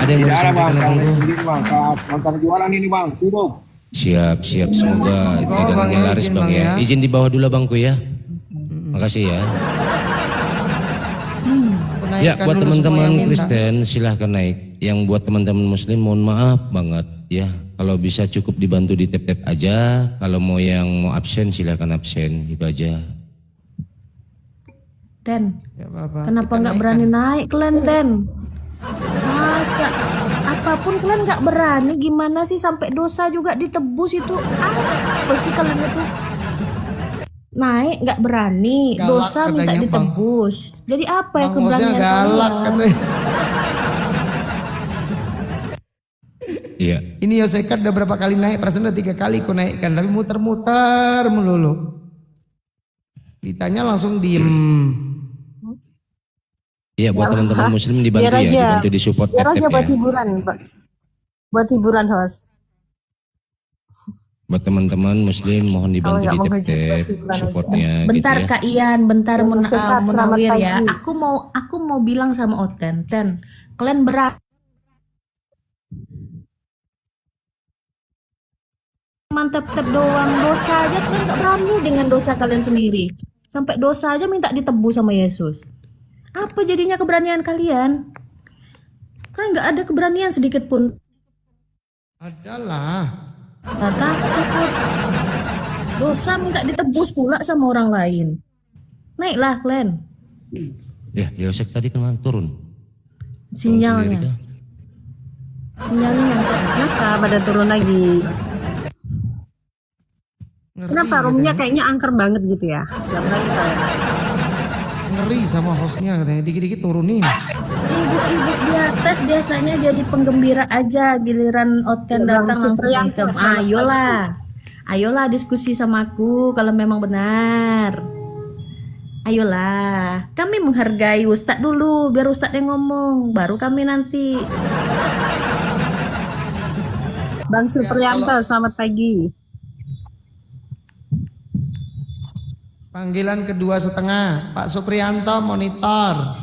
Speaker 3: Ada yang mau
Speaker 7: Tidak ada bang.
Speaker 3: disampaikan abang?
Speaker 7: Muslim bang. Saat nonton jualan ini bang. Sudah.
Speaker 3: Siap, semoga dagangannya laris bang ya. Izin di bawah dulu abangku ya. Makasih ya. Ya, buat teman-teman Kristen silahkan naik. Yang buat teman-teman Muslim mohon maaf banget ya. Kalau bisa cukup dibantu di tap-tap aja. Kalau mau yang mau absen silahkan absen, itu aja.
Speaker 5: Ten,
Speaker 2: Ya, Bapak.
Speaker 5: kenapa
Speaker 2: Kita
Speaker 5: nggak
Speaker 2: naikkan.
Speaker 5: berani naik kalian, Ten? Masa apapun kalian nggak berani, gimana sih sampai dosa juga ditebus itu? Apa sih kalian itu? Naik nggak berani,
Speaker 2: Galak
Speaker 5: dosa minta
Speaker 2: katanya, Bang.
Speaker 5: ditebus. Jadi apa ya
Speaker 2: Bang Hosnya
Speaker 5: keberanian
Speaker 2: galak
Speaker 5: kalian?
Speaker 2: katanya.
Speaker 3: Iya.
Speaker 2: Ini Yosekat udah berapa kali naik? Perasaan udah 3 kali ku naikkan, tapi muter-muter melulu. Ditanya langsung diem.
Speaker 3: Iya, buat teman-teman Muslim dibantu
Speaker 10: Biar
Speaker 3: ya,
Speaker 10: aja.
Speaker 3: dibantu di support
Speaker 10: Biar aja
Speaker 3: tap-tap
Speaker 10: buat
Speaker 3: ya.
Speaker 10: hiburan, Pak. Buat hiburan host.
Speaker 3: Buat teman-teman Muslim mohon dibantu
Speaker 10: nggak
Speaker 3: di
Speaker 10: mau ngejek,
Speaker 3: tap-tap
Speaker 10: buat hiburan
Speaker 3: supportnya gitu
Speaker 5: Bentar
Speaker 3: ya.
Speaker 5: Kak Ian, bentar
Speaker 10: Sekat, selamat
Speaker 5: Munawir ya.
Speaker 10: pagi.
Speaker 5: Aku mau bilang sama Oten, Ten, kalian berat. Mantap-tap doang, dosa aja kalian nggak berani dengan dosa kalian sendiri. Sampai dosa aja minta ditebus sama Yesus. Apa jadinya keberanian kalian? Kan nggak ada keberanian sedikit pun.
Speaker 2: Adalah.
Speaker 5: Nggak takut. Dosa minta ditebus pula sama orang lain. Naiklah kalian.
Speaker 3: Ya, Yosek tadi kan turun.
Speaker 5: Sinyalnya. Sinyalnya.
Speaker 10: Kenapa pada turun lagi?
Speaker 2: Ngeri
Speaker 10: Kenapa
Speaker 2: katanya.
Speaker 10: roomnya kayaknya angker banget gitu ya? Gak berani kalian.
Speaker 2: Ngeri sama hostnya katanya. Dikit-dikit turunin.
Speaker 5: Ibu-ibu di atas biasanya jadi penggembira aja, giliran Oten
Speaker 10: Ya, Bang
Speaker 5: datang langsung
Speaker 10: Supriyanto,
Speaker 5: hitam.
Speaker 10: selamat
Speaker 5: Ayolah diskusi sama aku kalau memang benar. Ayolah, kami menghargai Ustadz dulu, biar Ustadz yang ngomong, baru kami nanti.
Speaker 10: Bang Supriyanto, selamat pagi.
Speaker 2: Panggilan kedua setengah. Pak Supriyanto monitor.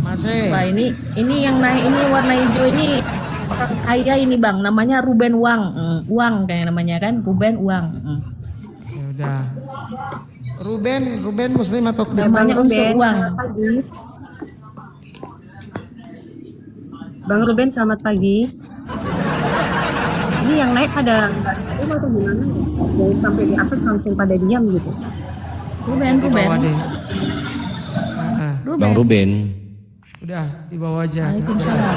Speaker 2: Masih.
Speaker 5: Wah ini yang naik ini warna hijau ini orang kaya ini bang, namanya Ruben Wang, Wang kayak namanya kan, Ruben Wang.
Speaker 2: Ya udah. Ruben Muslim atau Kristen?
Speaker 5: Namanya
Speaker 10: Bang
Speaker 5: unsur
Speaker 10: Ruben,
Speaker 5: uang.
Speaker 10: selamat pagi. Bang Ruben, selamat pagi. Ini yang naik pada nggak sadar atau gimana? Yang sampai di atas langsung pada diam gitu.
Speaker 5: Ruben.
Speaker 2: Di bawah deh. Ah,
Speaker 3: Bang Ruben.
Speaker 2: udah di bawah aja.
Speaker 5: Waalaikumsalam.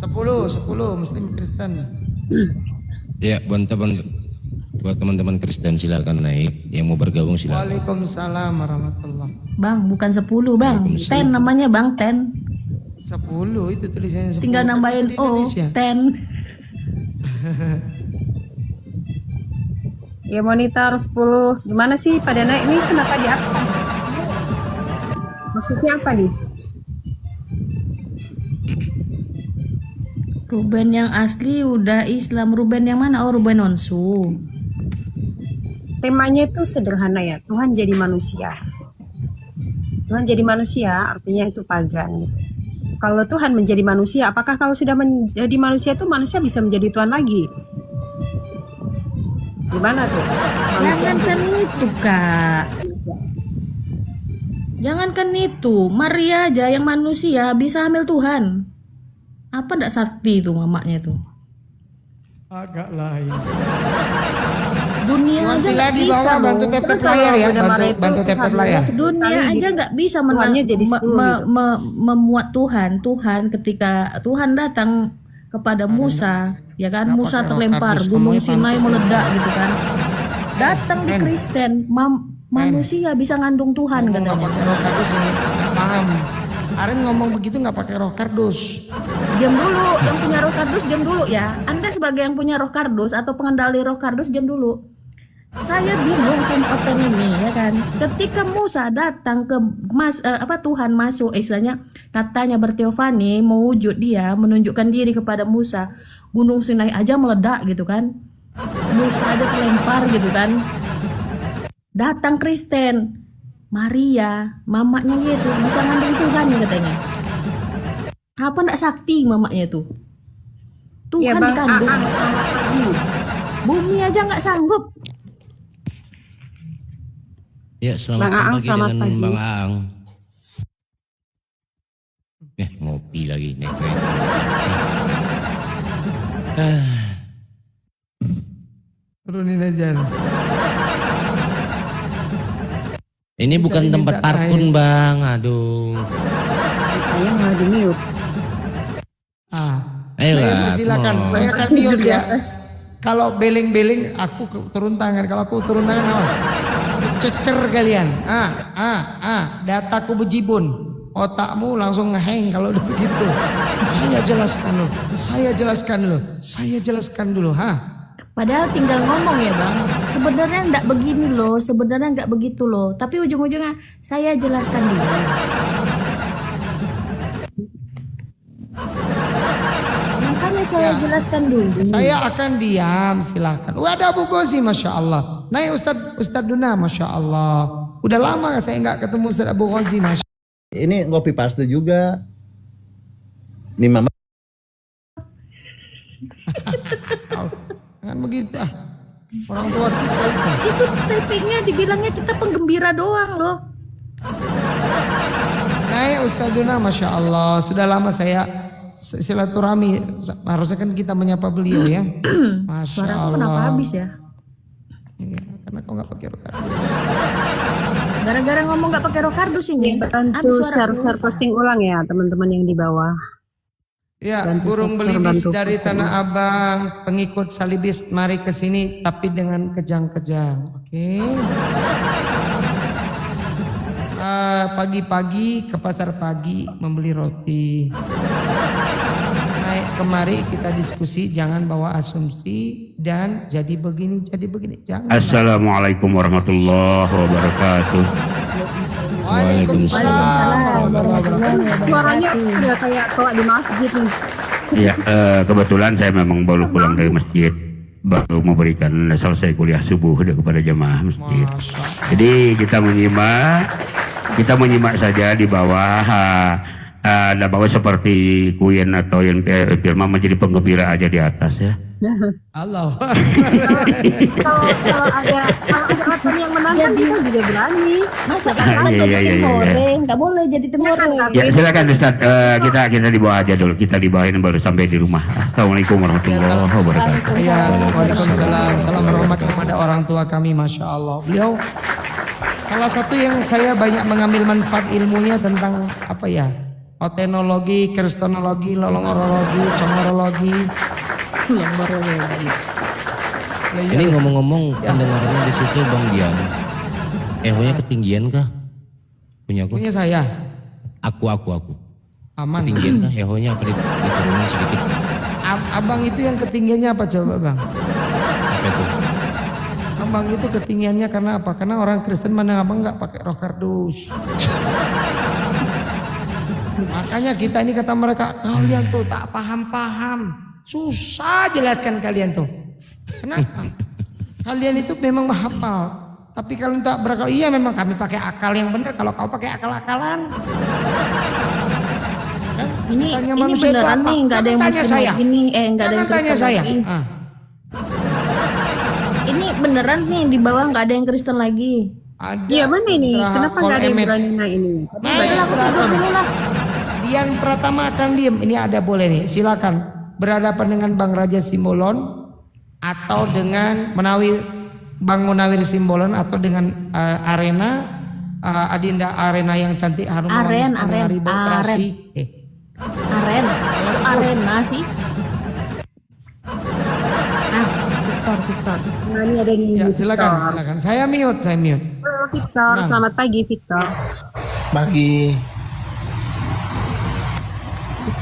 Speaker 2: 10 Muslim Kristen.
Speaker 3: Ya, buat teman-teman Kristen silakan naik. Yang mau bergabung silakan.
Speaker 2: Waalaikumsalam warahmatullahi.
Speaker 5: Bang, bukan 10 bang,
Speaker 3: Waalaikumsalam.
Speaker 5: 10 namanya bang, 10.
Speaker 2: 10 itu tulisannya 10.
Speaker 5: Tinggal nambahin
Speaker 2: Di
Speaker 5: O,
Speaker 2: Indonesia.
Speaker 5: 10.
Speaker 10: Ya monitor 10. Gimana sih pada naik nih? Kenapa di atas? Maksudnya apa nih?
Speaker 5: Ruben yang asli udah Islam, Ruben yang mana? Oh, Ruben Onsu.
Speaker 10: Temanya itu sederhana ya. Tuhan jadi manusia. Tuhan jadi manusia artinya itu pagan gitu. Kalau Tuhan menjadi manusia, apakah kalau sudah menjadi manusia itu manusia bisa menjadi Tuhan lagi? Gimana tuh? Manusia
Speaker 5: Jangankan itu kak, jangankan itu, Maria aja yang manusia bisa hamil Tuhan. Apa ndak sakti itu mamanya tuh?
Speaker 2: Agak lain.
Speaker 5: Dunia
Speaker 2: Tuhan
Speaker 5: aja
Speaker 2: pilih
Speaker 5: nggak
Speaker 2: di
Speaker 5: bisa
Speaker 2: bawah
Speaker 5: loh.
Speaker 2: bantu tap
Speaker 10: Terus
Speaker 2: layar ya,
Speaker 10: udah marah itu
Speaker 2: bantu tap
Speaker 10: Tuhan
Speaker 2: layar.
Speaker 10: bilang
Speaker 5: Dunia
Speaker 10: kali
Speaker 5: aja
Speaker 10: gitu.
Speaker 5: nggak bisa
Speaker 10: Tuhannya jadi 10 gitu.
Speaker 5: memuat Tuhan ketika Tuhan datang kepada Musa, ya kan?
Speaker 2: Nggak
Speaker 5: Musa
Speaker 2: pakai
Speaker 5: terlempar,
Speaker 2: roh kardus,
Speaker 5: gunung
Speaker 2: ngomongnya
Speaker 5: Sinai
Speaker 2: pantas.
Speaker 5: meledak gitu kan. Datang di
Speaker 2: Men.
Speaker 5: Kristen, manusia bisa ngandung Tuhan
Speaker 2: Ngomong nggak
Speaker 5: katanya.
Speaker 2: pakai roh kardus ya, nggak paham. Aren ngomong begitu nggak pakai roh kardus.
Speaker 5: Diam dulu, yang punya roh kardus diam dulu ya. Anda sebagai yang punya roh kardus atau pengendali roh kardus diam dulu. Saya bingung sama open ini ya kan. Ketika Musa datang ke Tuhan masuk istilahnya katanya berteofani mau wujud dia menunjukkan diri kepada Musa. Gunung Sinai aja meledak gitu kan. Musa aja terlempar gitu kan. Datang Kristen. Maria, mamanya Yesus bisa ngandung Tuhan ya katanya. Apa ndak sakti mamanya tuh?
Speaker 10: Ya
Speaker 5: Tuhan
Speaker 10: Bang
Speaker 5: dikandung.
Speaker 10: Aang, selamat pagi.
Speaker 5: Bumi aja nggak sanggup.
Speaker 3: Ya, selamat
Speaker 10: Bang Aang,
Speaker 3: pagi
Speaker 10: selamat
Speaker 3: dengan
Speaker 10: pagi.
Speaker 3: Bang Aang. Ngopi lagi nih.
Speaker 2: Turunin aja.
Speaker 3: Ini bukan
Speaker 2: Tadi
Speaker 3: tempat
Speaker 2: minta
Speaker 3: parkun,
Speaker 2: air.
Speaker 3: Bang. Aduh.
Speaker 10: Saya malah di mute.
Speaker 3: Ayolah,
Speaker 2: Silakan,
Speaker 3: come on.
Speaker 2: saya akan
Speaker 10: Tidur
Speaker 2: mute
Speaker 10: di
Speaker 2: ya.
Speaker 10: atas.
Speaker 2: Kalau beling-beling aku turun tangan. Kalau aku turun tangan apa? Cecer kalian. Dataku bejibun. Otakmu langsung ngeheng kalau udah begitu. Saya jelaskan dulu.
Speaker 5: Padahal tinggal ngomong ya bang. Sebenarnya nggak begini loh. Sebenarnya nggak begitu loh. Tapi ujung-ujungnya saya jelaskan dulu. Makanya saya jelaskan dulu.
Speaker 2: Saya akan diam, silakan. Ada Bu Gozi, Masya Allah. Naik Ustadz Duna, Masya Allah. Udah lama saya nggak ketemu Ustadz Abu Gozi, Masya Allah.
Speaker 13: Ini ngopi paste juga. Nih Mama.
Speaker 2: Jangan begitu orang tua kita itu.
Speaker 5: Itu typingnya dibilangnya kita penggembira doang loh.
Speaker 2: Naik Ustadz Duna, Masya Allah. Sudah lama saya silaturahmi. Harusnya kan kita menyapa beliau ya. Masya
Speaker 5: Suaraku
Speaker 2: Allah.
Speaker 5: kenapa habis ya?
Speaker 2: Iya, karena kau nggak pakai rokar.
Speaker 5: Gara-gara ngomong nggak pakai rokardus ini.
Speaker 10: Bantu share posting ulang ya teman-teman yang di bawah.
Speaker 2: Ya,
Speaker 10: Bantu
Speaker 2: burung
Speaker 10: share,
Speaker 2: belibis
Speaker 10: bantu
Speaker 2: dari
Speaker 10: share.
Speaker 2: Tanah Abang, pengikut salibis mari ke sini tapi dengan kejang-kejang. Oke. Pagi-pagi ke pasar pagi membeli roti. Naik kemari kita diskusi, jangan bawa asumsi dan jadi begini. Jangan.
Speaker 14: Assalamualaikum warahmatullahi wabarakatuh.
Speaker 2: Waalaikumsalam.
Speaker 10: Suaranya udah kayak toa di masjid nih.
Speaker 14: Ya, kebetulan saya memang baru pulang dari masjid, baru memberikan selesai kuliah subuh kepada jemaah masjid. Jadi kita menyimak saja di bawah. Ada bawah seperti Kuyen atau yang firman menjadi penggembira aja di atas ya.
Speaker 2: Allah.
Speaker 10: Kalau ada open yang menantang kita juga berani.
Speaker 5: Masa
Speaker 14: Iya,
Speaker 5: kan jadi
Speaker 14: iya,
Speaker 5: tim
Speaker 14: iya.
Speaker 5: goreng, nggak boleh jadi tim goreng.
Speaker 14: Ya silakan Ustaz, kita di bawah aja dulu, kita di bawahin baru sampai di rumah. Assalamualaikum warahmatullahi wabarakatuh.
Speaker 2: Ya, waalaikumsalam. Salam hormat kepada orang tua kami, Masya Allah. Beliau salah satu yang saya banyak mengambil manfaat ilmunya tentang apa ya? Otenologi, kristenologi, lolongorologi, congorologi.
Speaker 3: Ini ngomong-ngomong pendengarannya di situ Bang Dian. Ehonya ketinggian kah? Punya aku?
Speaker 2: Punya saya.
Speaker 3: Aku.
Speaker 2: Aman.
Speaker 3: Ketinggian kah? Ehonya apa diturunin sedikit?
Speaker 2: Abang itu yang ketinggiannya apa coba bang?
Speaker 3: Apa itu?
Speaker 2: Abang itu ketinggiannya karena apa? Karena orang Kristen mana abang nggak pakai roh kardus. Makanya kita ini kata mereka, kalian tuh tak paham-paham. Susah jelaskan kalian tuh. Kenapa? Kalian itu memang menghafal. Tapi kalian tak berakal. Iya memang kami pakai akal yang benar. Kalau kau pakai akal-akalan.
Speaker 5: Ini
Speaker 2: manusia itu
Speaker 5: beneran
Speaker 2: apa?
Speaker 5: nih, nggak ada yang
Speaker 2: Jangan tanya
Speaker 5: muslim
Speaker 2: saya.
Speaker 5: lagi nih. Nggak ada yang
Speaker 2: Jangan tanya
Speaker 5: Kristen
Speaker 2: saya.
Speaker 5: lagi. Ini beneran nih di bawah nggak ada yang Kristen lagi.
Speaker 10: Iya mana ini? Kenapa nggak ada yang berani naik ini?
Speaker 2: Dian Pratama akan diem. Ini ada boleh nih. Silakan berhadapan dengan Bang Raja Simbolon atau dengan Bang Munawir Simbolon atau dengan Arena Adinda Arena yang cantik harum
Speaker 5: Aren. Arena sih. Victor.
Speaker 10: Nah ini ada nih.
Speaker 2: Ya, silakan. Saya mute.
Speaker 10: Halo Victor, selamat pagi Victor.
Speaker 13: Pagi.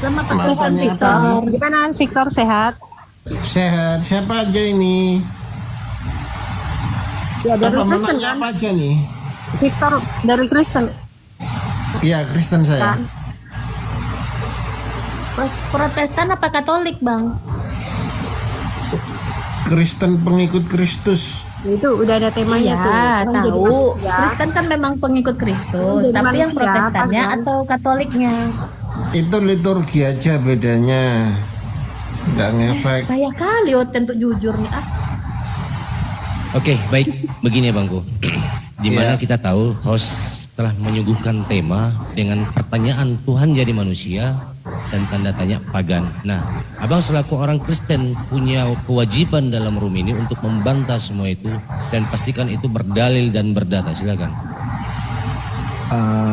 Speaker 5: Selamat pagi
Speaker 10: Victor. Gimana Victor sehat?
Speaker 13: Sehat. Siapa aja ini?
Speaker 10: Ya dari
Speaker 15: Apa
Speaker 10: Kristen
Speaker 15: menanya
Speaker 10: kan?
Speaker 15: apa aja nih?
Speaker 10: Victor dari Kristen.
Speaker 15: Iya, Kristen saya.
Speaker 10: Kan?
Speaker 5: Protestan apa Katolik, Bang?
Speaker 15: Kristen pengikut Kristus.
Speaker 10: Itu udah ada temanya tuh.
Speaker 5: Iya,
Speaker 10: Orang jadi
Speaker 5: tahu.
Speaker 10: manusia.
Speaker 5: Kristen kan memang pengikut Kristus,
Speaker 10: Jadi
Speaker 5: tapi yang
Speaker 10: manusia,
Speaker 5: Protestannya
Speaker 10: pagan.
Speaker 5: atau Katoliknya?
Speaker 15: Itu liturgi aja bedanya. Nggak ngefek.
Speaker 5: Kayak kali Oten untuk jujur nih.
Speaker 3: Oke, baik. Begini ya Bangku. Dimana kita tahu host telah menyuguhkan tema dengan pertanyaan Tuhan jadi manusia dan tanda tanya pagan. Nah, abang selaku orang Kristen punya kewajiban dalam room ini untuk membantah semua itu dan pastikan itu berdalil dan berdata. Silakan.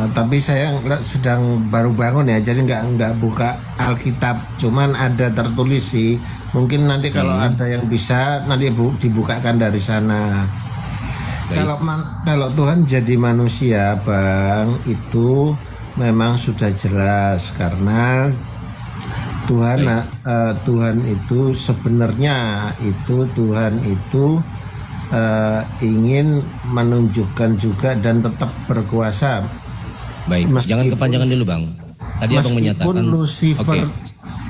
Speaker 15: Tapi saya sedang baru bangun ya, jadi nggak buka Alkitab. Cuman ada tertulis sih. Mungkin nanti kalau ada yang bisa nanti dibukakan dari sana. Kalau Tuhan jadi manusia, Bang, itu memang sudah jelas karena Tuhan itu sebenarnya Tuhan itu ingin menunjukkan juga dan tetap berkuasa.
Speaker 3: Baik, jangan kepanjangan dulu Bang. Tadi abang menyatakan
Speaker 15: Lucifer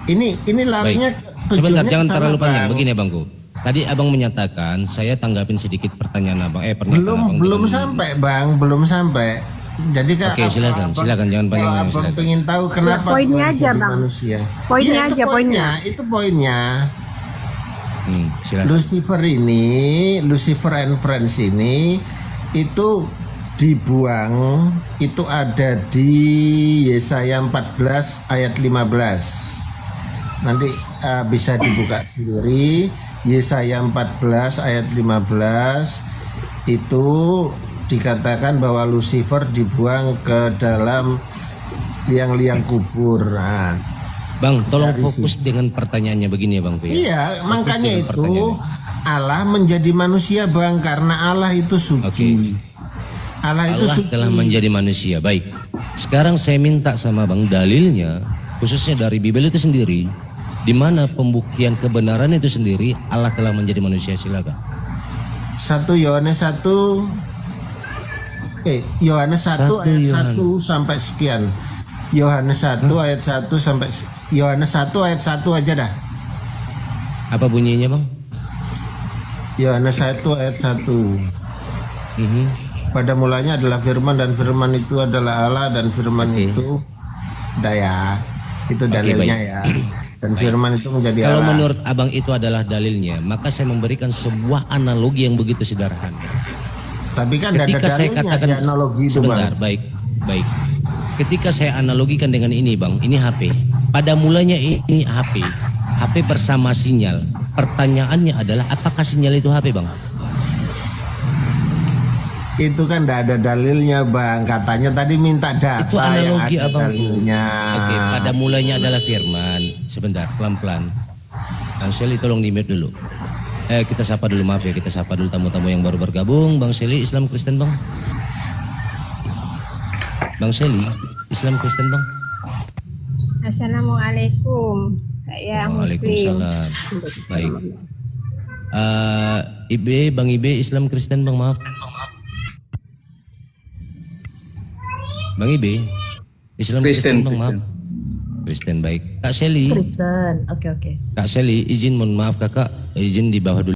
Speaker 15: ini larinya
Speaker 3: sebentar,
Speaker 15: tujuannya
Speaker 3: jangan
Speaker 15: ke sana,
Speaker 3: terlalu panjang.
Speaker 15: Bang.
Speaker 3: Begini ya Bangku. Tadi abang menyatakan, saya tanggapin sedikit pertanyaan abang. Pernyataan abang
Speaker 15: Belum sampai Bang, belum sampai. Jadi kan
Speaker 3: Oke, silakan jangan panjang.
Speaker 15: Kalau abang pengen tahu kenapa
Speaker 10: poinnya
Speaker 15: Tuhan
Speaker 10: aja,
Speaker 15: jadi
Speaker 10: Bang.
Speaker 15: manusia.
Speaker 10: Poinnya
Speaker 15: Iya,
Speaker 10: aja, poinnya.
Speaker 15: Itu poinnya.
Speaker 3: Silakan.
Speaker 15: Lucifer and Friends ini itu dibuang, itu ada di Yesaya 14 ayat 15. Nanti bisa dibuka sendiri. Yesaya 14 ayat 15 itu dikatakan bahwa Lucifer dibuang ke dalam liang-liang kubur. Nah,
Speaker 3: Bang, tolong fokus dengan pertanyaannya begini ya Bang.
Speaker 15: iya,
Speaker 3: Fokus
Speaker 15: makanya
Speaker 3: dengan
Speaker 15: itu
Speaker 3: pertanyaannya.
Speaker 15: Allah menjadi manusia, Bang, karena Allah itu suci. Allah itu suci.
Speaker 3: Telah menjadi manusia. Baik. Sekarang saya minta sama Bang dalilnya, khususnya dari Bible itu sendiri, di mana pembuktian kebenaran itu sendiri Allah telah menjadi manusia. Silakan.
Speaker 15: 1 Yohanes 1 Yohanes 1 ayat 1 sampai sekian. Yohanes 1 ayat 1 sampai Yohanes 1 ayat 1 aja dah.
Speaker 3: Apa bunyinya Bang?
Speaker 15: Yohanes 1 ayat 1. Pada mulanya adalah firman dan firman itu adalah Allah dan firman itu daya. Itu dalilnya
Speaker 3: baik.
Speaker 15: ya. Dan firman itu menjadi
Speaker 3: Kalau
Speaker 15: Allah.
Speaker 3: menurut abang itu adalah dalilnya, maka saya memberikan sebuah analogi yang begitu sederhana.
Speaker 15: Tapi kan tidak ada
Speaker 3: saya
Speaker 15: dalilnya
Speaker 3: katakan
Speaker 15: di analogi itu,
Speaker 3: sebentar,
Speaker 15: Bang.
Speaker 3: baik. Ketika saya analogikan dengan ini Bang, ini HP. Pada mulanya ini HP bersama sinyal. Pertanyaannya adalah apakah sinyal itu HP Bang?
Speaker 15: Itu kan tidak ada dalilnya Bang. Katanya tadi minta data
Speaker 3: Itu analogi
Speaker 15: yang ada
Speaker 3: abang.
Speaker 15: dalilnya.
Speaker 3: Oke, pada mulanya adalah firman. Sebentar, pelan-pelan. Bang Seli tolong di-mute dulu. Kita sapa dulu, maaf ya, kita sapa dulu tamu-tamu yang baru bergabung. Bang Seli, Islam Kristen Bang? Bang Seli, Islam Kristen Bang?
Speaker 16: Assalamualaikum. Saya Muslim.
Speaker 3: Waalaikumsalam. Baik. Bang Ibe, Islam Kristen Bang, maaf. Bang Ibe, Islam Kristen Bang, maaf. Kristen, baik. Kak Seli.
Speaker 5: Kristen, oke.
Speaker 3: Kak Seli, izin mohon maaf kakak, izin di bawah dulu.